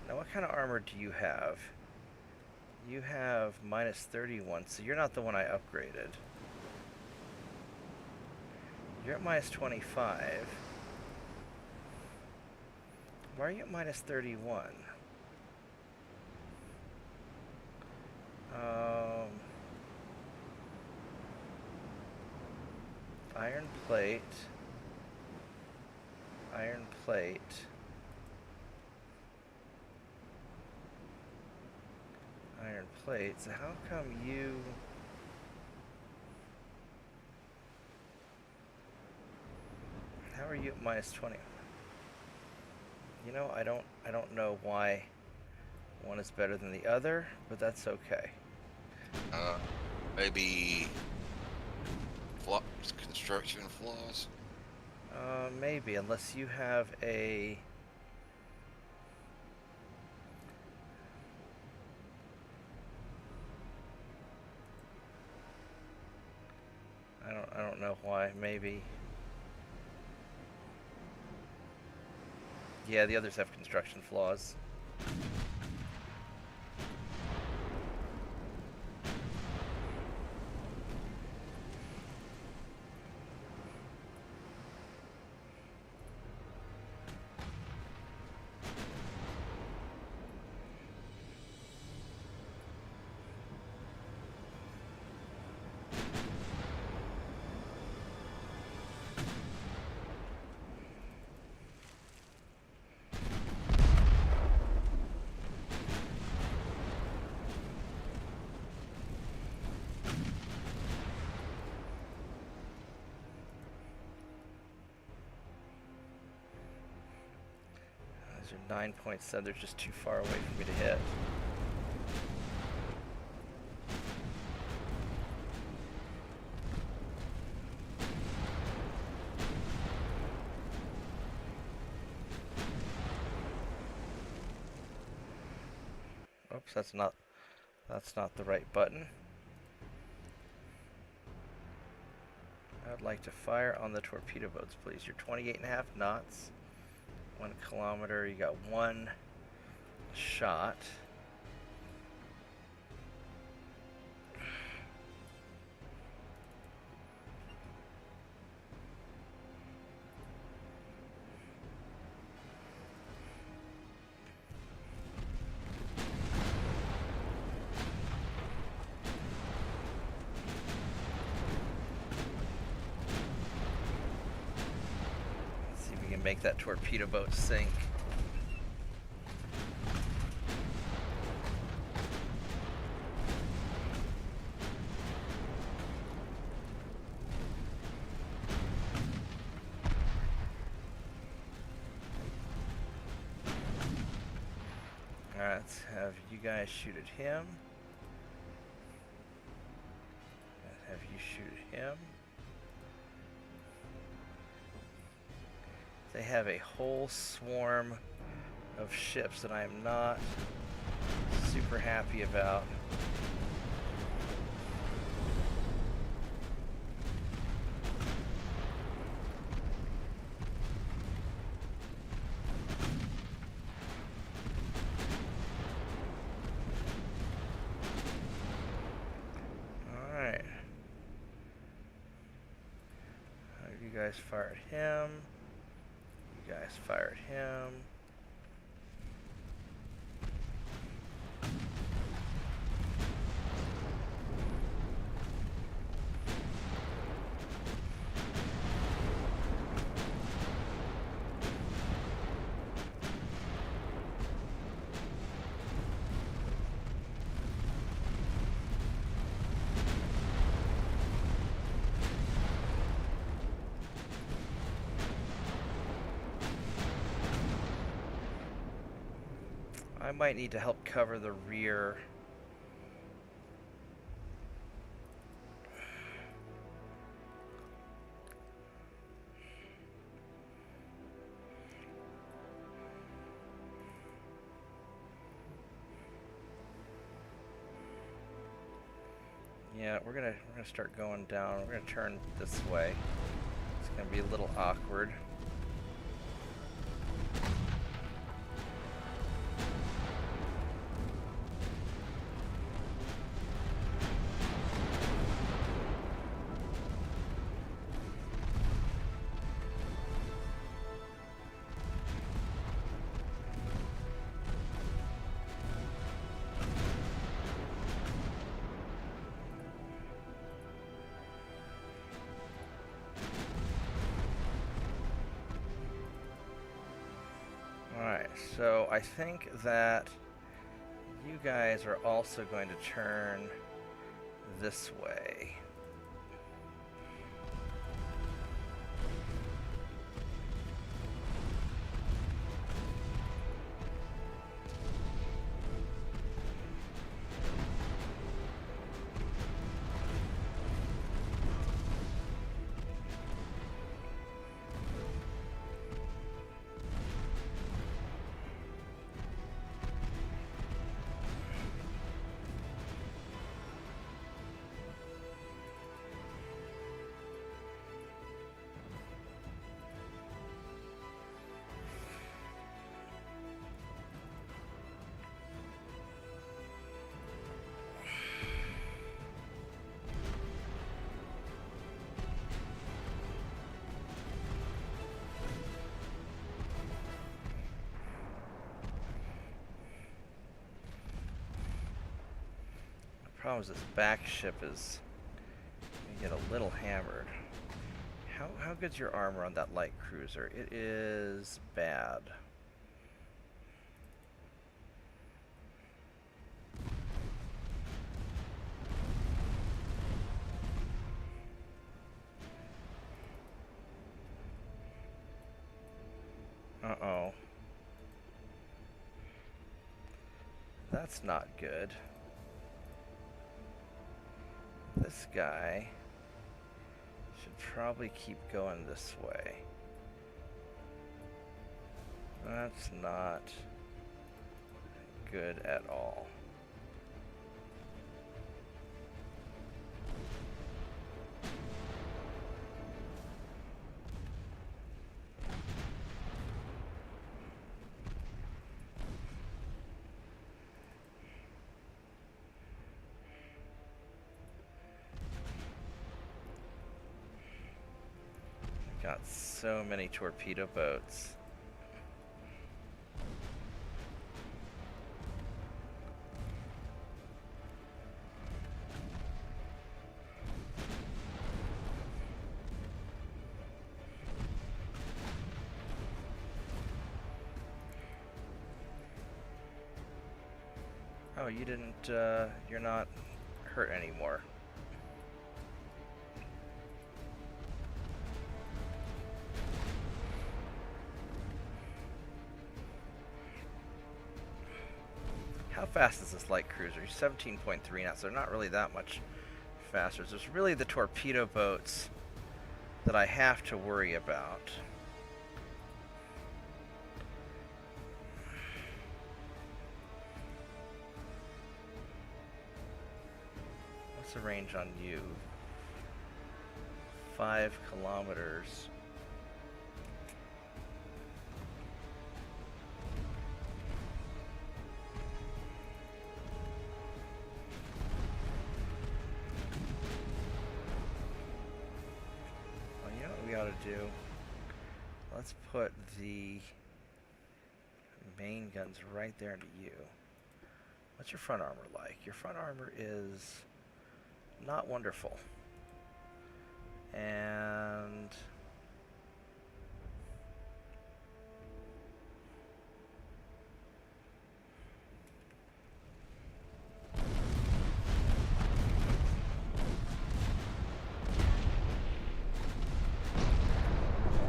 Now, what kind of armor do you have? You have minus 31, so you're not the one I upgraded. You're at minus 25. Why are you at minus 31? Iron plate. Iron plate. Iron plate. So how come you... How are you at minus 20? You know, I don't know why one is better than the other, but that's okay. Maybe construction flaws. Maybe, unless you have a... I don't know why. Maybe. Yeah, the others have construction flaws. Those are 9.7. They're just too far away for me to hit. Oops, that's not the right button. I'd like to fire on the torpedo boats, please. You're 28.5 knots. 1 kilometer. You got 1 shot. Make that torpedo boat sink. Let's have you guys shoot at him. Let's have you shoot at him. They have a whole swarm of ships that I am not super happy about. Alright. You guys fire at him. You guys fire at him. I might need to help cover the rear. Yeah, we're gonna start going down. We're gonna turn this way. It's gonna be a little awkward. Alright, so I think that you guys are also going to turn this way. Problem is this back ship is gonna get a little hammered. How good's your armor on that light cruiser? It is bad. Uh-oh. That's not good. This guy should probably keep going this way. That's not good at all. Got so many torpedo boats. Oh, you didn't, you're not hurt anymore. fast is this light cruiser? 17.3 knots. They're not really that much faster. There's really the torpedo boats that I have to worry about. What's the range on you? 5 kilometers. Well, you know what we ought to do? Let's put the main guns right there into you. What's your front armor like? Your front armor is not wonderful. And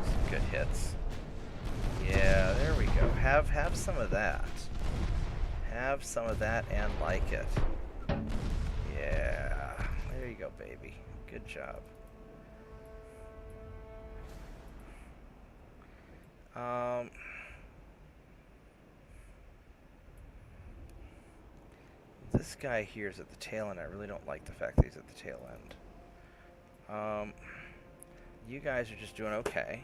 some good hits. Yeah, there we go. Have some of that. Have some of that and like it. Yeah. There you go, baby. Good job. This guy here is at the tail end. I really don't like the fact that he's at the tail end. You guys are just doing okay.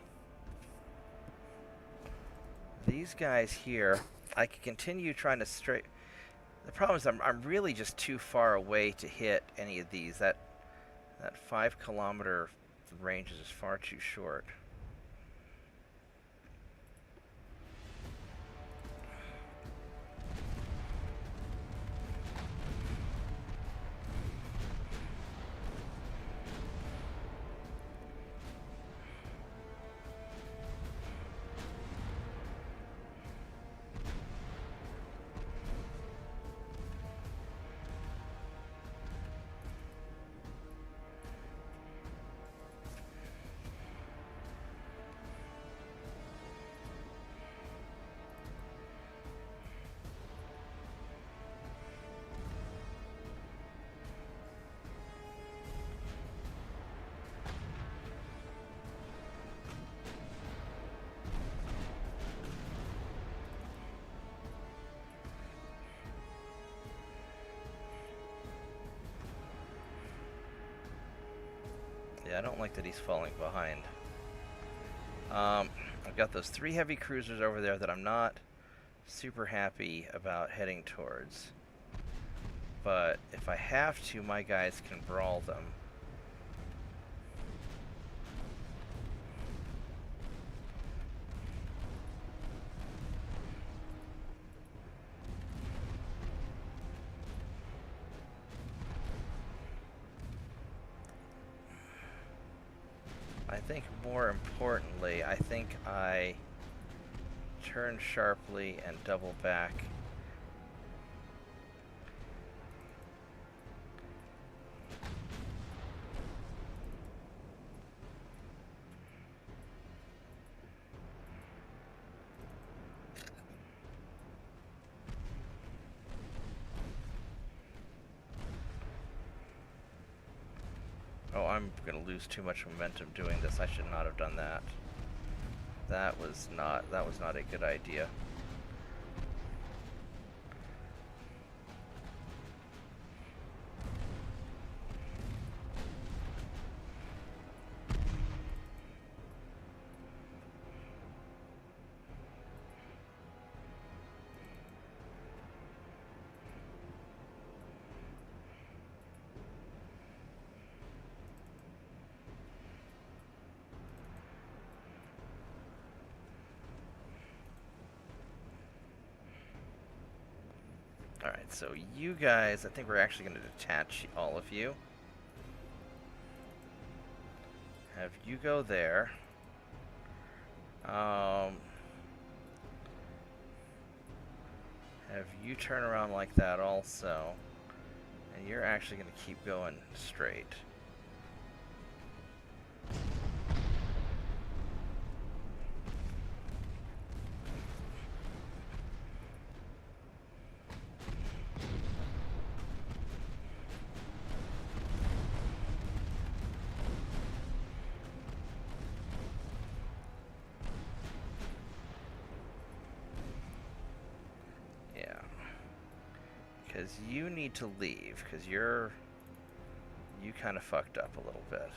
These guys here, I can continue trying to straight. The problem is I'm really just too far away to hit any of these. That 5 kilometer range is just far too short. Yeah, I don't like that he's falling behind. I've got those 3 heavy cruisers over there that I'm not super happy about heading towards. But if I have to, my guys can brawl them. I think more importantly, I think I turn sharply and double back. Oh, I'm gonna lose too much momentum doing this. I should not have done that. That was not a good idea. Alright, so you guys, I think we're actually going to detach all of you. Have you go there. Have you turn around like that also. And you're actually going to keep going straight. Because you need to leave, because you kind of fucked up a little bit.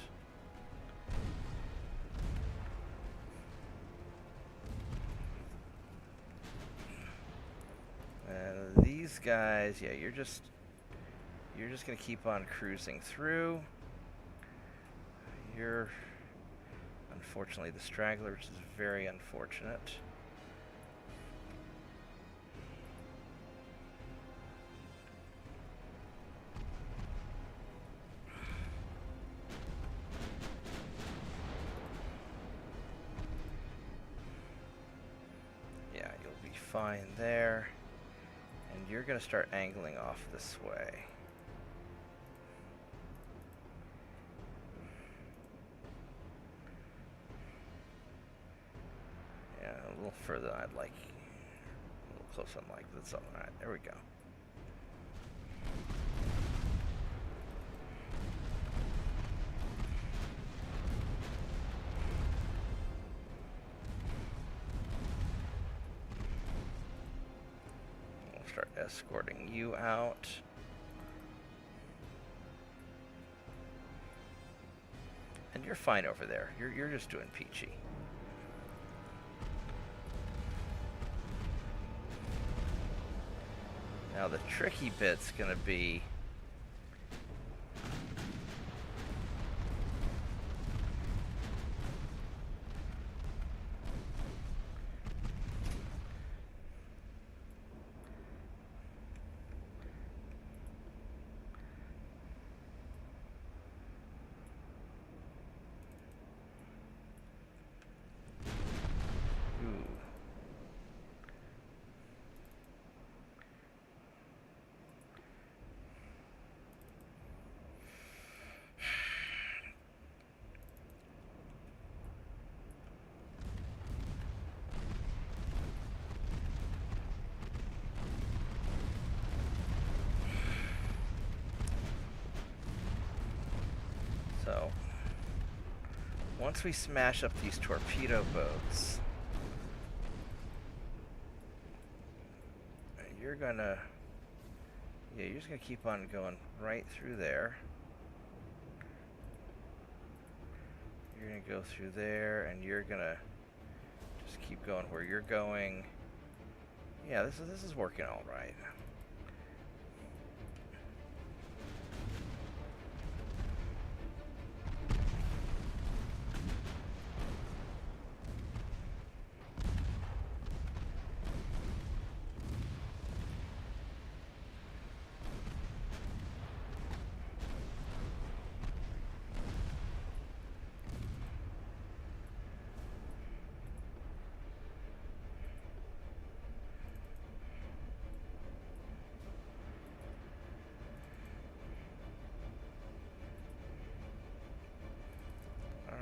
And these guys, yeah, you're just gonna keep on cruising through. You're unfortunately the straggler, which is very unfortunate. Yeah, you'll be fine there. And you're gonna start angling off this way. Yeah, a little further than I'd like. A little closer than like. That's all right. There we go. We'll start escorting you out. And you're fine over there. You're just doing peachy. Now the tricky bit's gonna be so once we smash up these torpedo boats, you're gonna, yeah, you're just gonna keep on going right through there. You're gonna go through there, and you're gonna just keep going where you're going. Yeah, this is working all right.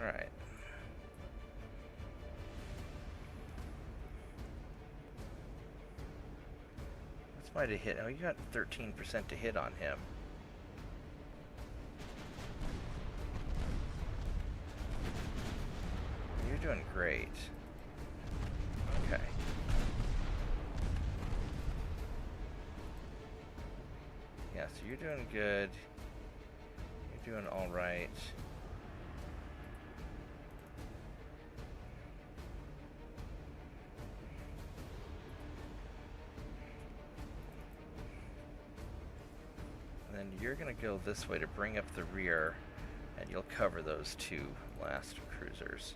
Alright. What's my to hit? Oh, you got 13% to hit on him. You're doing great. Okay. Yeah, so you're doing good. You're doing alright. Then you're going to go this way to bring up the rear, and you'll cover those two last cruisers.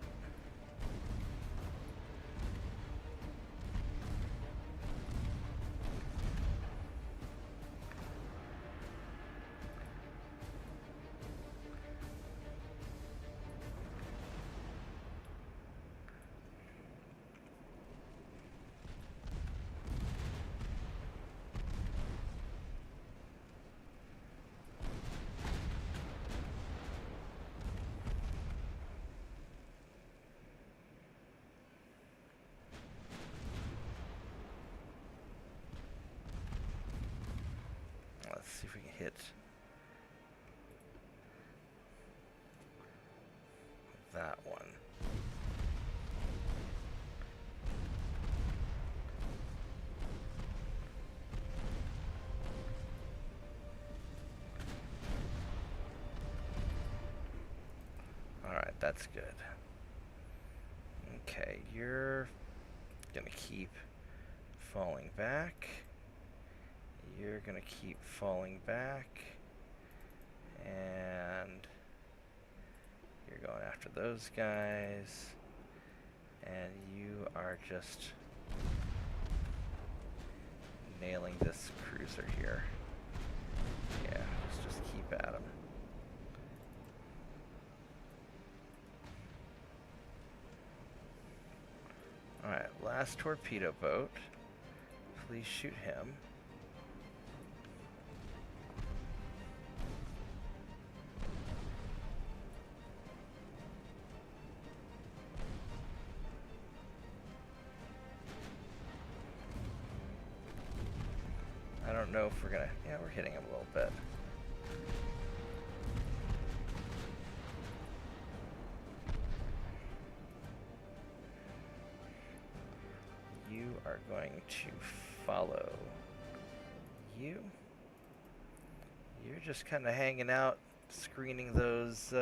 Let's see if we can hit that one. Alright, that's good. Okay, you're gonna keep falling back. You're gonna keep falling back. And you're going after those guys. And you are just nailing this cruiser here. Yeah, just keep at him. Alright, last torpedo boat. Please shoot him. I don't know if we're gonna... Yeah, we're hitting him a little bit. You are going to follow you. You're just kind of hanging out, screening those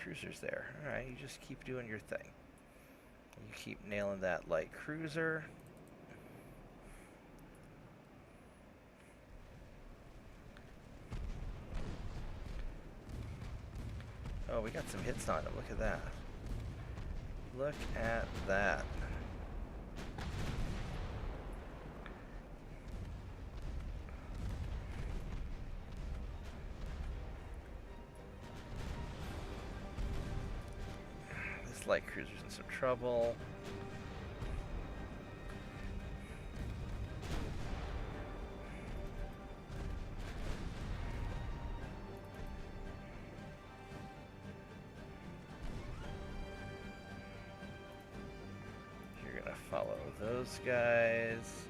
cruisers there. All right, you just keep doing your thing. You keep nailing that light cruiser. Oh, we got some hits on him. Look at that. Look at that. This light cruiser's in some trouble. You're gonna follow those guys.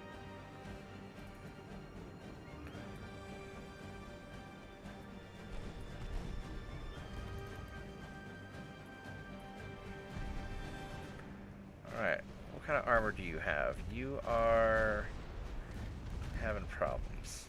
Alright, what kind of armor do you have? You are having problems.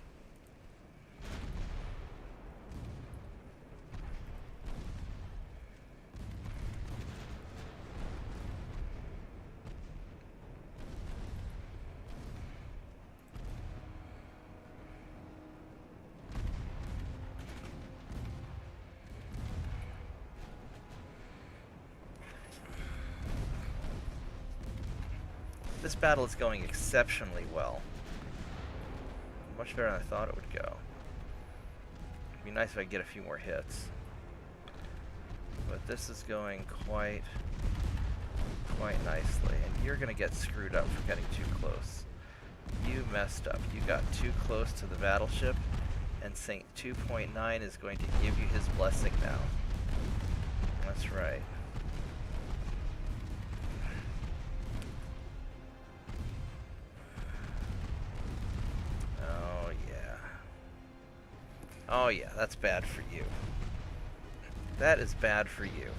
This battle is going exceptionally well. Much better than I thought it would go. It'd be nice if I could get a few more hits. But this is going quite nicely. And you're going to get screwed up for getting too close. You messed up. You got too close to the battleship. And Saint 2.9 is going to give you his blessing now. That's right. Oh yeah, that's bad for you. That is bad for you.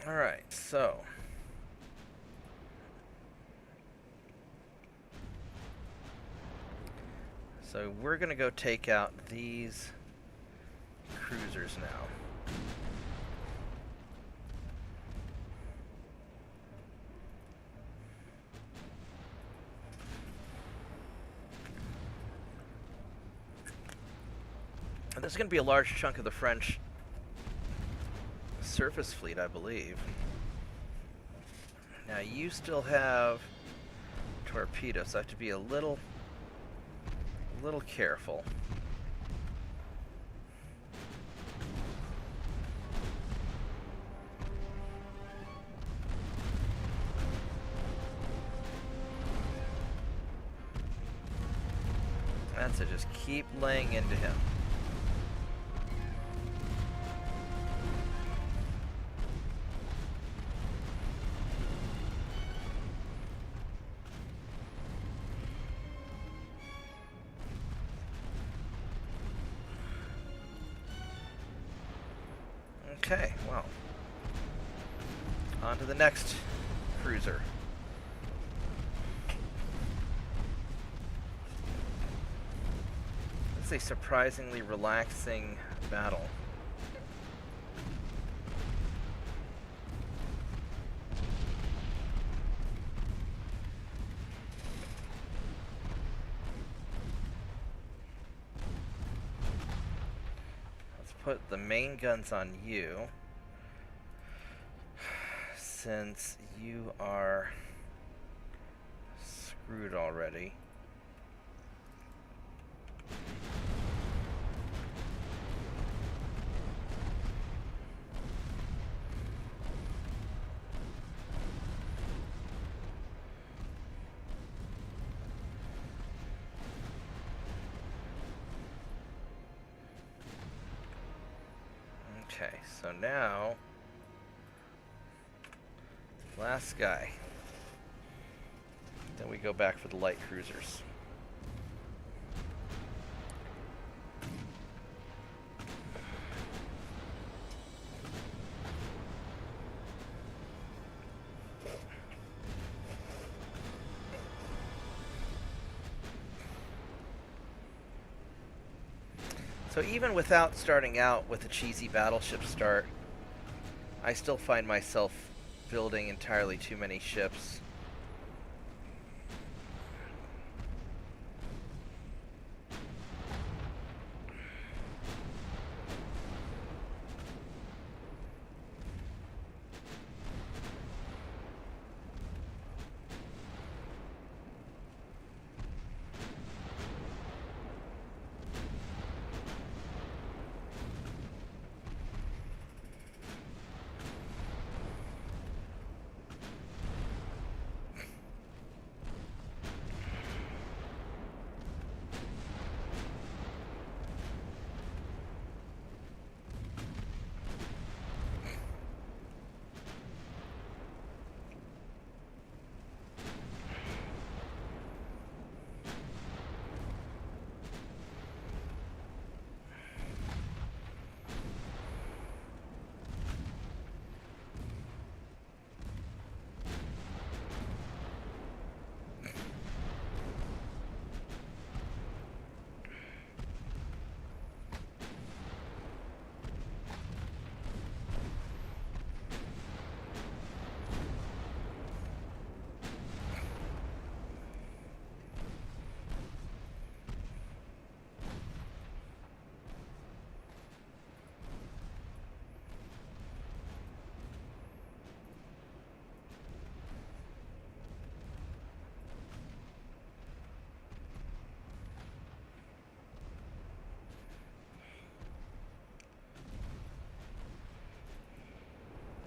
Alright, so... So we're gonna go take out these cruisers now. This is going to be a large chunk of the French surface fleet, I believe. Now, you still have torpedoes, so I have to be a little careful. That's it, just keep laying into him. Okay, well, on to the next cruiser. It's a surprisingly relaxing battle. Let's put the main guns on you, since you are screwed already. Okay, so now, last guy. Then we go back for the light cruisers. So even without starting out with a cheesy battleship start, I still find myself building entirely too many ships.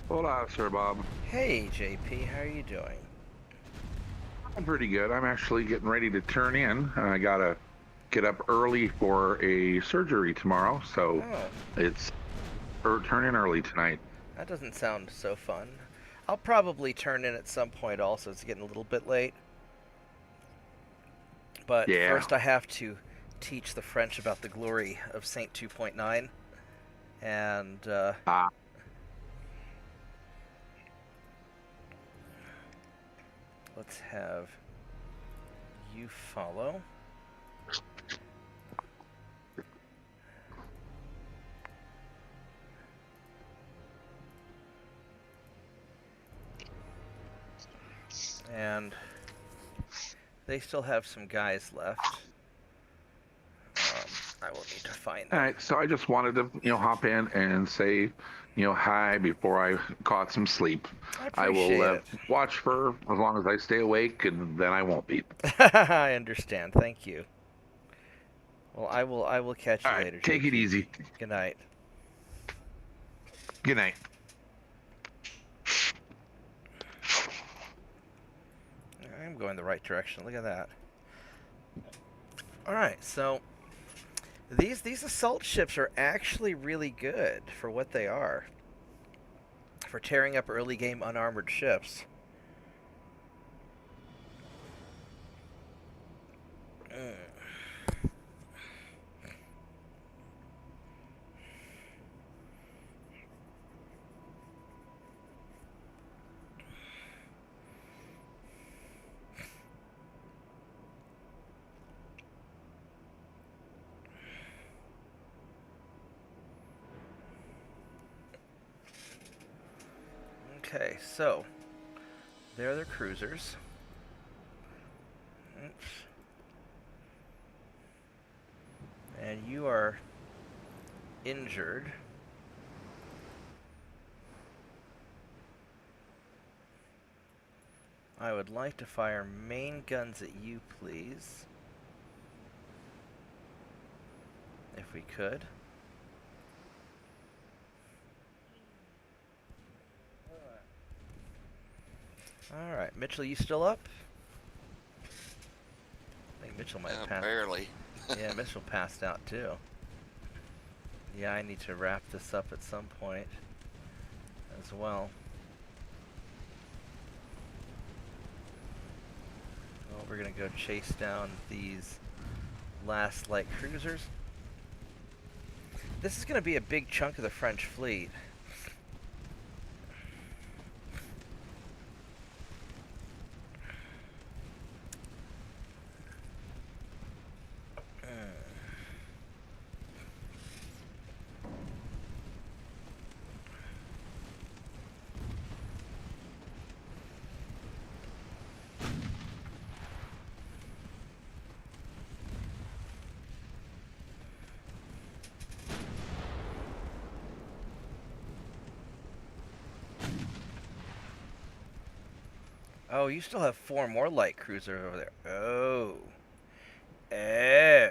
Hola, Sir Bob. Hey JP, how are you doing? I'm pretty good. I'm actually getting ready to turn in. I gotta get up early for a surgery tomorrow, so Oh, it's turn in early tonight. that doesn't sound so fun. I'll probably turn in at some point also. It's getting a little bit late. But Yeah. first I have to teach the French about the glory of Saint 2.9. And Ah, let's have you follow. And they still have some guys left. I will need to find all them. right. So I just wanted to, hop in and say, hi before I caught some sleep. I I will appreciate it. watch for as long as I stay awake, and then I won't be. I understand. Thank you. Well, I will catch you All right. later. Take it JP. easy. Good night. Good night. I'm going the right direction. Look at that. All right, so these assault ships are actually really good for what they are. For tearing up early game unarmored ships. Okay, so there are their cruisers. Oops. And you are injured. I would like to fire main guns at you, please. If we could. Alright, Mitchell, you still up? I think Mitchell might have passed. Barely. Yeah, Mitchell passed out too. Yeah, I need to wrap this up at some point as well. Well, we're gonna go chase down these last light cruisers. This is gonna be a big chunk of the French fleet. Oh, you still have 4 more light cruisers over there. Oh. Oh.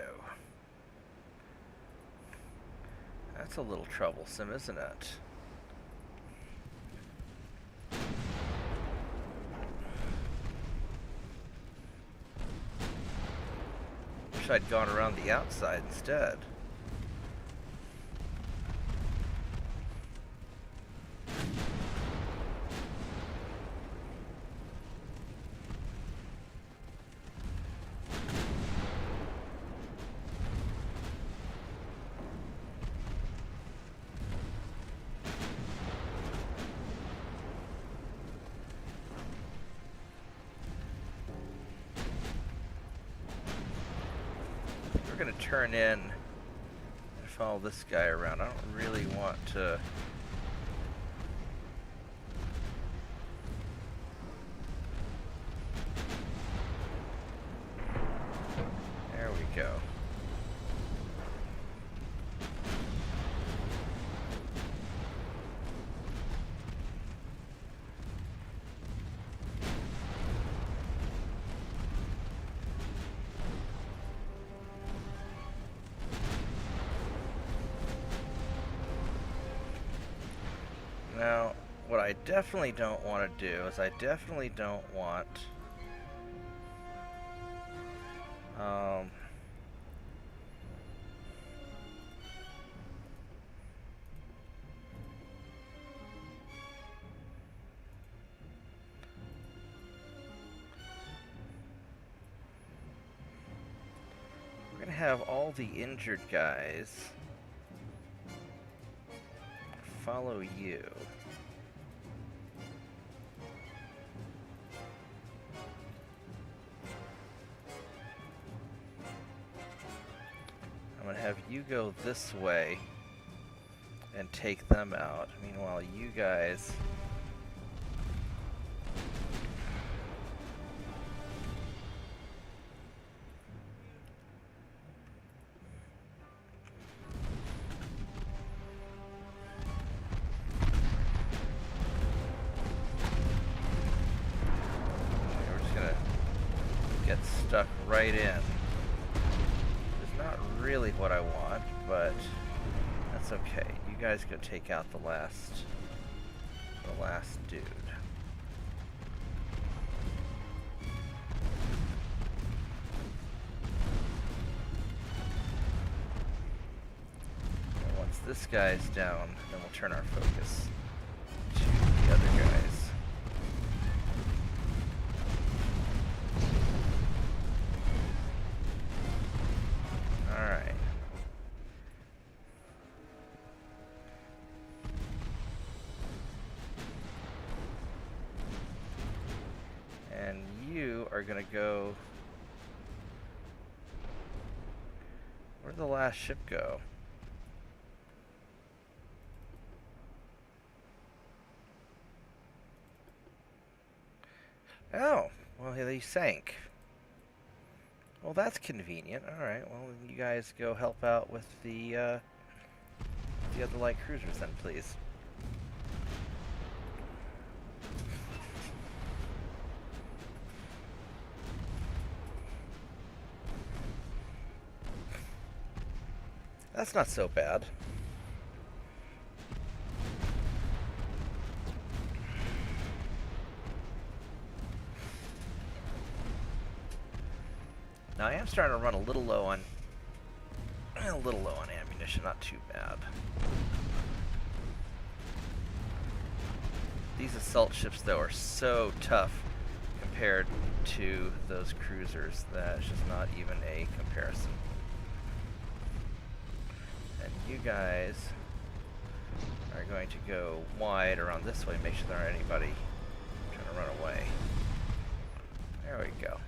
That's a little troublesome, isn't it? Wish I'd gone around the outside instead. We're gonna turn in and follow this guy around. I don't really want to. There we go. Now, what I definitely don't want to do is I definitely don't want we're gonna have all the injured guys follow you. I'm gonna have you go this way and take them out. Meanwhile, you guys get stuck right in. It's not really what I want, but that's okay. You guys go take out the last dude. And once this guy's down, then we'll turn our focus to the other guys. Alright. And you are gonna go... Where'd the last ship go? Oh, well, he sank. Well, that's convenient. All right. Well, you guys go help out with the other light cruisers then, please. That's not so bad. Now I am starting to run a little low on ammunition, not too bad. These assault ships though are so tough compared to those cruisers that it's just not even a comparison. And you guys are going to go wide around this way, make sure there aren't anybody trying to run away. There we go.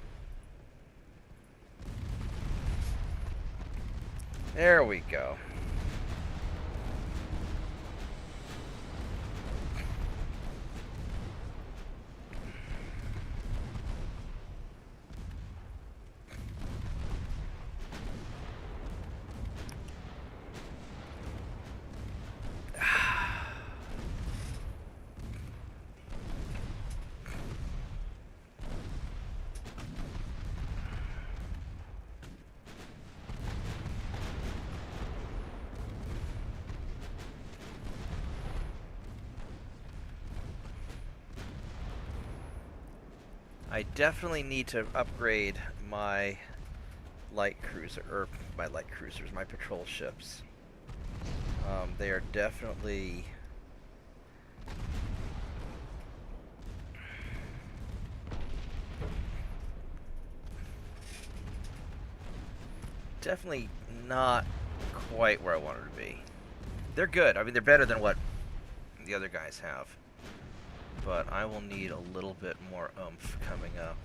There we go. I definitely need to upgrade my light cruiser, or my patrol ships. They are definitely not quite where I wanted to be. They're good. I mean, they're better than what the other guys have. But I will need a little bit more oomph coming up.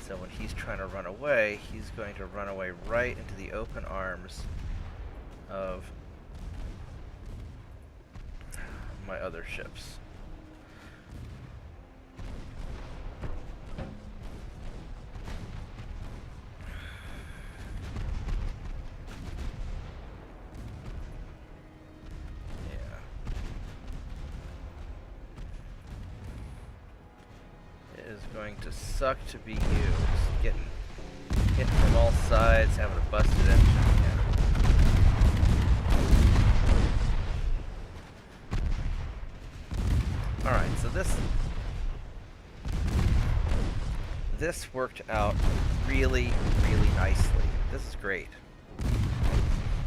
So when he's trying to run away, he's going to run away right into the open arms of my other ships. Going to suck to be you. Just getting hit from all sides, having a busted engine. Yeah. Alright, so this worked out really, really nicely. This is great.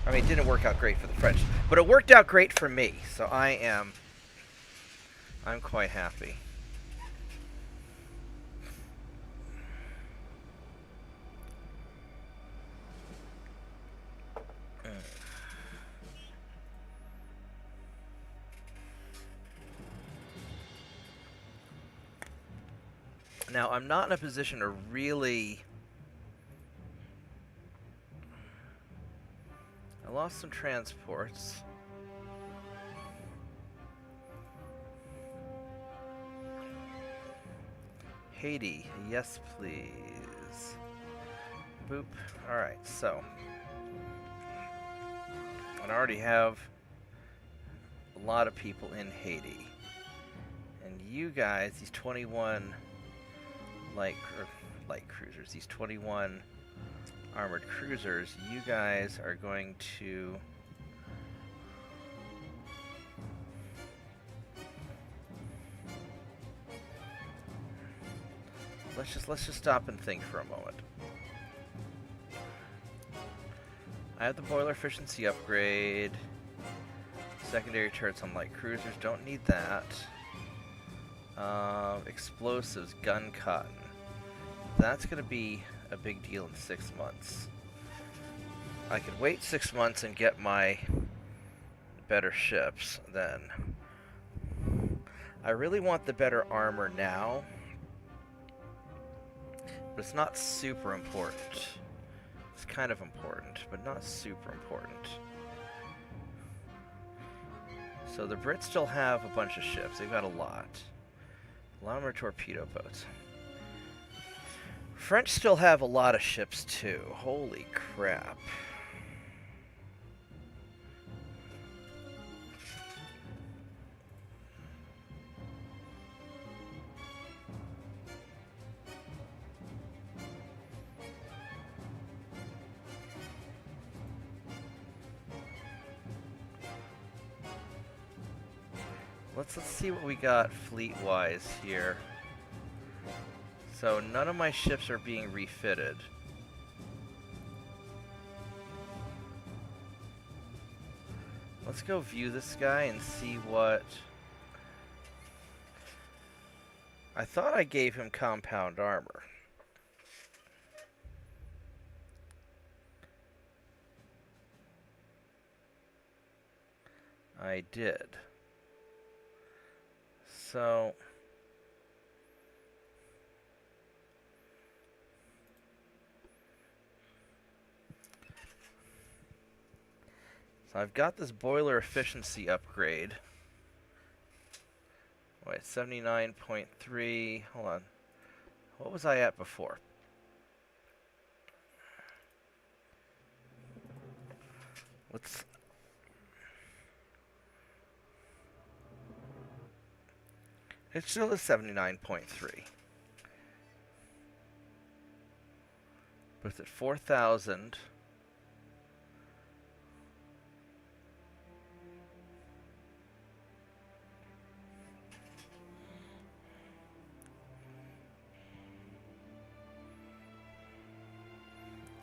I mean, it didn't work out great for the French, but it worked out great for me. So I'm quite happy. Now, I'm not in a position to really... I lost some transports. Haiti, yes please. Boop. Alright, so... I already have a lot of people in Haiti. And you guys, these 21... light cruisers, these 21 armored cruisers, you guys are going to let's just stop and think for a moment. I have the boiler efficiency upgrade, secondary turrets on light cruisers, don't need that. Explosives, gun cotton. That's going to be a big deal in 6 months. I could wait 6 months and get my better ships then. I really want the better armor now, but it's not super important. It's kind of important, but not super important. So the Brits still have a bunch of ships. They've got a lot. A lot of them are torpedo boats. French still have a lot of ships too. Holy crap. Let's see what we got fleet-wise here. So none of my ships are being refitted. Let's go view this guy and see what... I thought I gave him compound armor. I did. So I've got this boiler efficiency upgrade. Wait, 79.3. Hold on. What was I at before? Let's... It's still a 79.3. But it's at 4,000.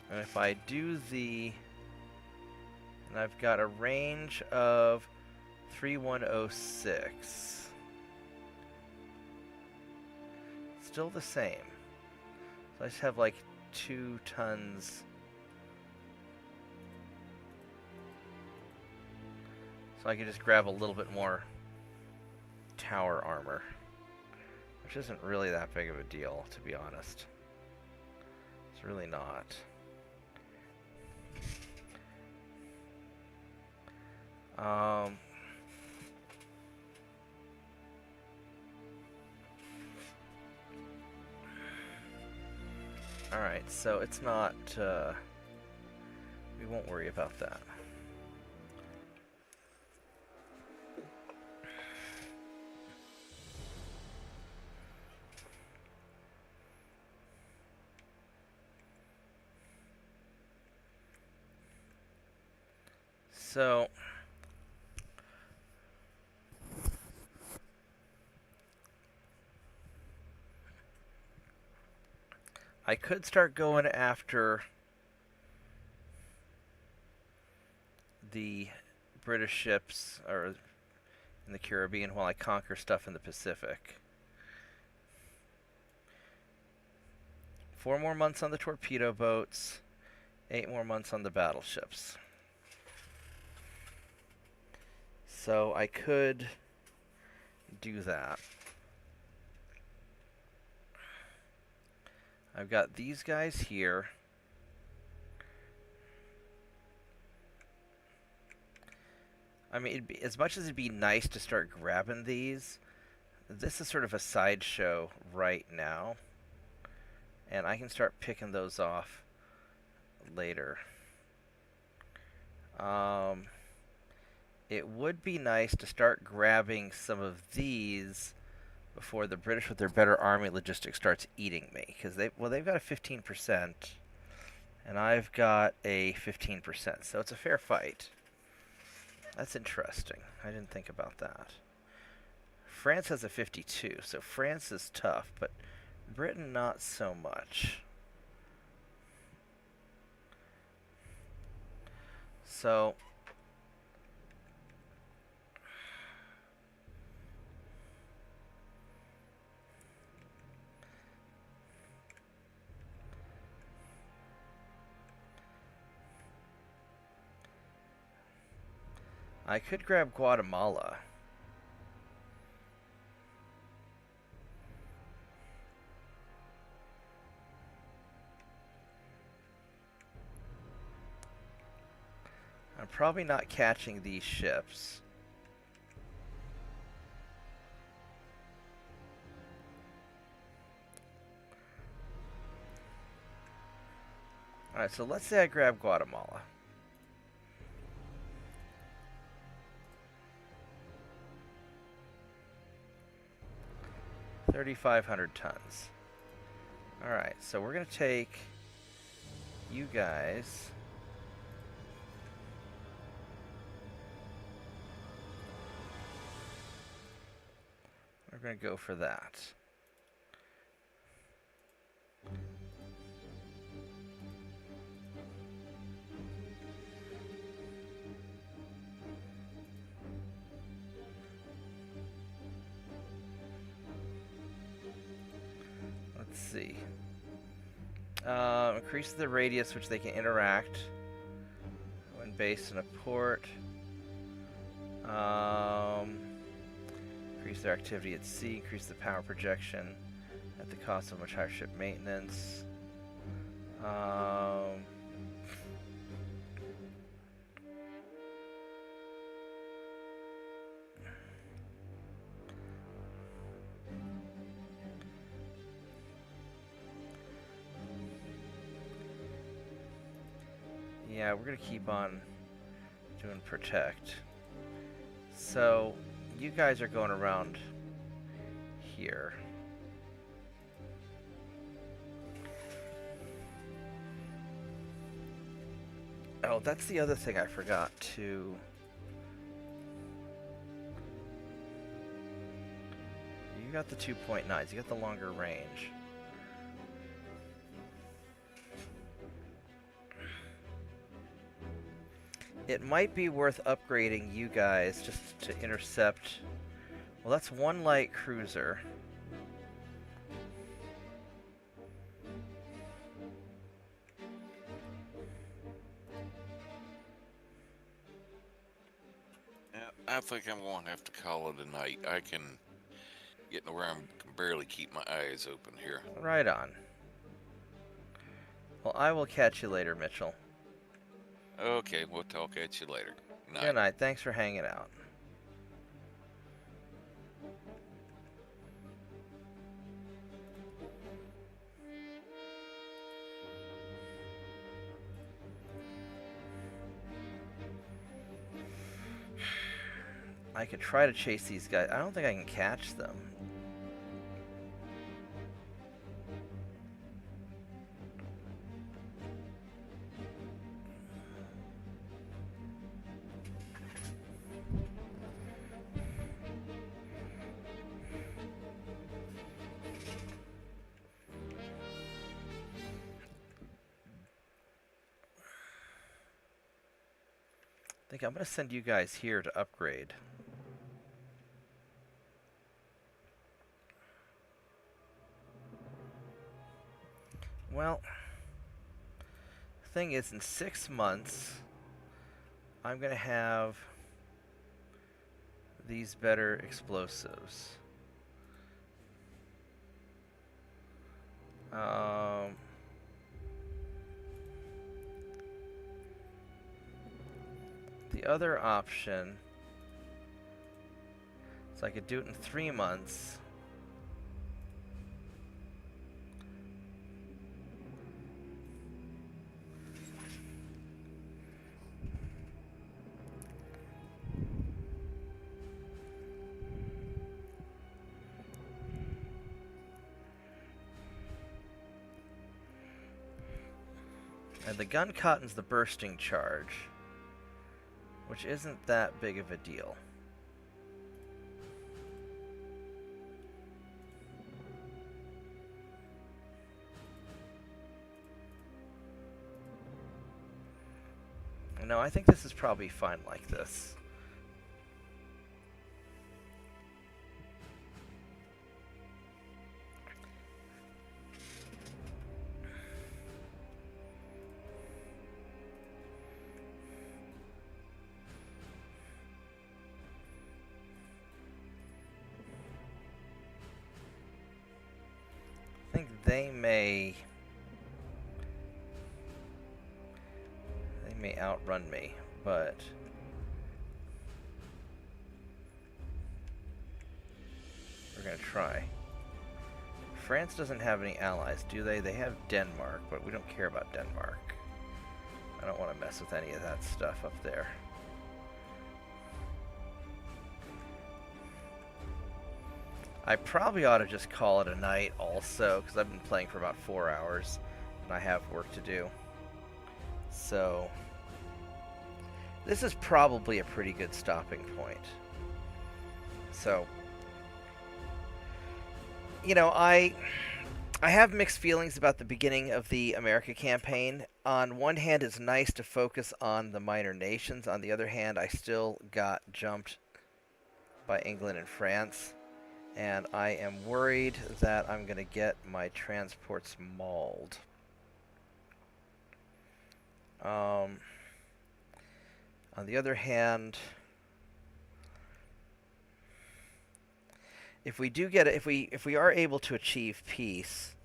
And if I do the... And I've got a range of 3106. Still the same. So I just have like 2 tons. So I can just grab a little bit more tower armor. Which isn't really that big of a deal, to be honest. It's really not. Alright, so it's not, we won't worry about that. So, I could start going after the British ships or in the Caribbean while I conquer stuff in the Pacific. 4 more months on the torpedo boats, 8 more months on the battleships. So I could do that. I've got these guys here. I mean, as much as it'd be nice to start grabbing these, this is sort of a sideshow right now. And I can start picking those off later. It would be nice to start grabbing some of these before the British with their better army logistics starts eating me. Because they've got a 15%, and I've got a 15%, so it's a fair fight. That's interesting. I didn't think about that. France has a 52, so France is tough, but Britain not so much. So... I could grab Guatemala. I'm probably not catching these ships. Alright, so let's say I grab Guatemala. $3,500 tons. Alright, so we're going to take you guys. We're going to go for that. Let's see. Increase the radius which they can interact when based in a port. Increase their activity at sea. Increase the power projection at the cost of much higher ship maintenance. Yeah, we're gonna keep on doing protect. So, you guys are going around here. Oh, that's the other thing I forgot to... You got the 2.9s, you got the longer range. It might be worth upgrading you guys just to intercept. Well, that's one light cruiser. Yeah, I think I'm going to have to call it a night. I can get where I can barely keep my eyes open here. Right on. Well, I will catch you later, Mitchell. Okay, we'll talk at you later. Night. Good night. Thanks for hanging out. I could try to chase these guys. I don't think I can catch them. I think I'm going to send you guys here to upgrade. Well, the thing is, in 6 months, I'm going to have these better explosives. The other option, so I could do it in 3 months. And the gun cotton's the bursting charge, which isn't that big of a deal. No, I think this is probably fine like this. I think they may outrun me, but we're gonna try. France doesn't have any allies, do they? They have Denmark, but we don't care about Denmark. don't want to mess with any of that stuff up there. I probably ought to just call it a night also, because I've been playing for about 4 hours, and I have work to do. So, this is probably a pretty good stopping point. So, you know, I have mixed feelings about the beginning of the America campaign. On one hand, it's nice to focus on the minor nations. On the other hand, I still got jumped by England and France. And I am worried that I'm going to get my transports mauled. On the other hand, if we do get it, if we are able to achieve peace,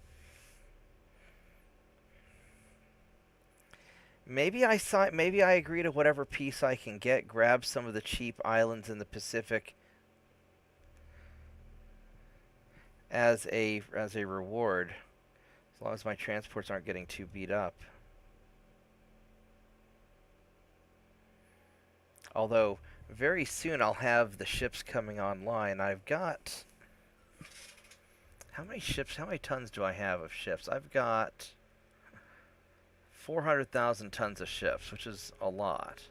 maybe I agree to whatever peace I can get, grab some of the cheap islands in the Pacific as a reward, as long as my transports aren't getting too beat up. Although very soon I'll have the ships coming online. I've got how many tons do I have of ships? I've got 400,000 tons of ships, which is a lot.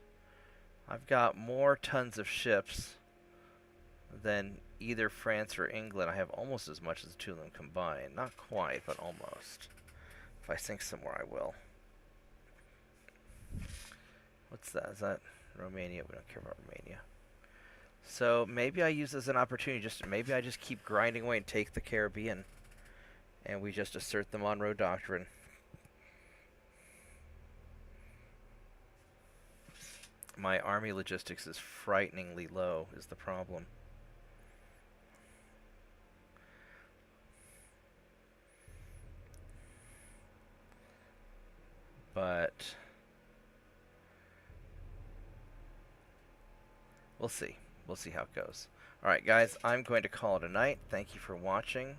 I've got more tons of ships than either France or England. I have almost as much as the two of them combined. Not quite, but almost. If I sink somewhere, I will. What's that? Is that Romania? We don't care about Romania. So maybe I use this as an opportunity. Maybe I just keep grinding away and take the Caribbean, and we just assert the Monroe Doctrine. My army logistics is frighteningly low, is the problem. But we'll see. We'll see how it goes. Alright guys, I'm going to call it a night. Thank you for watching.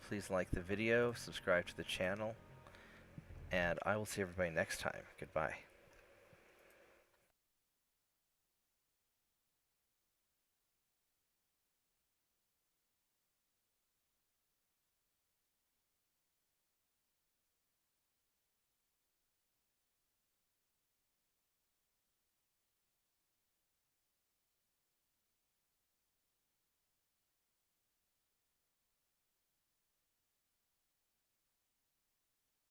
Please like the video, subscribe to the channel, and I will see everybody next time. Goodbye.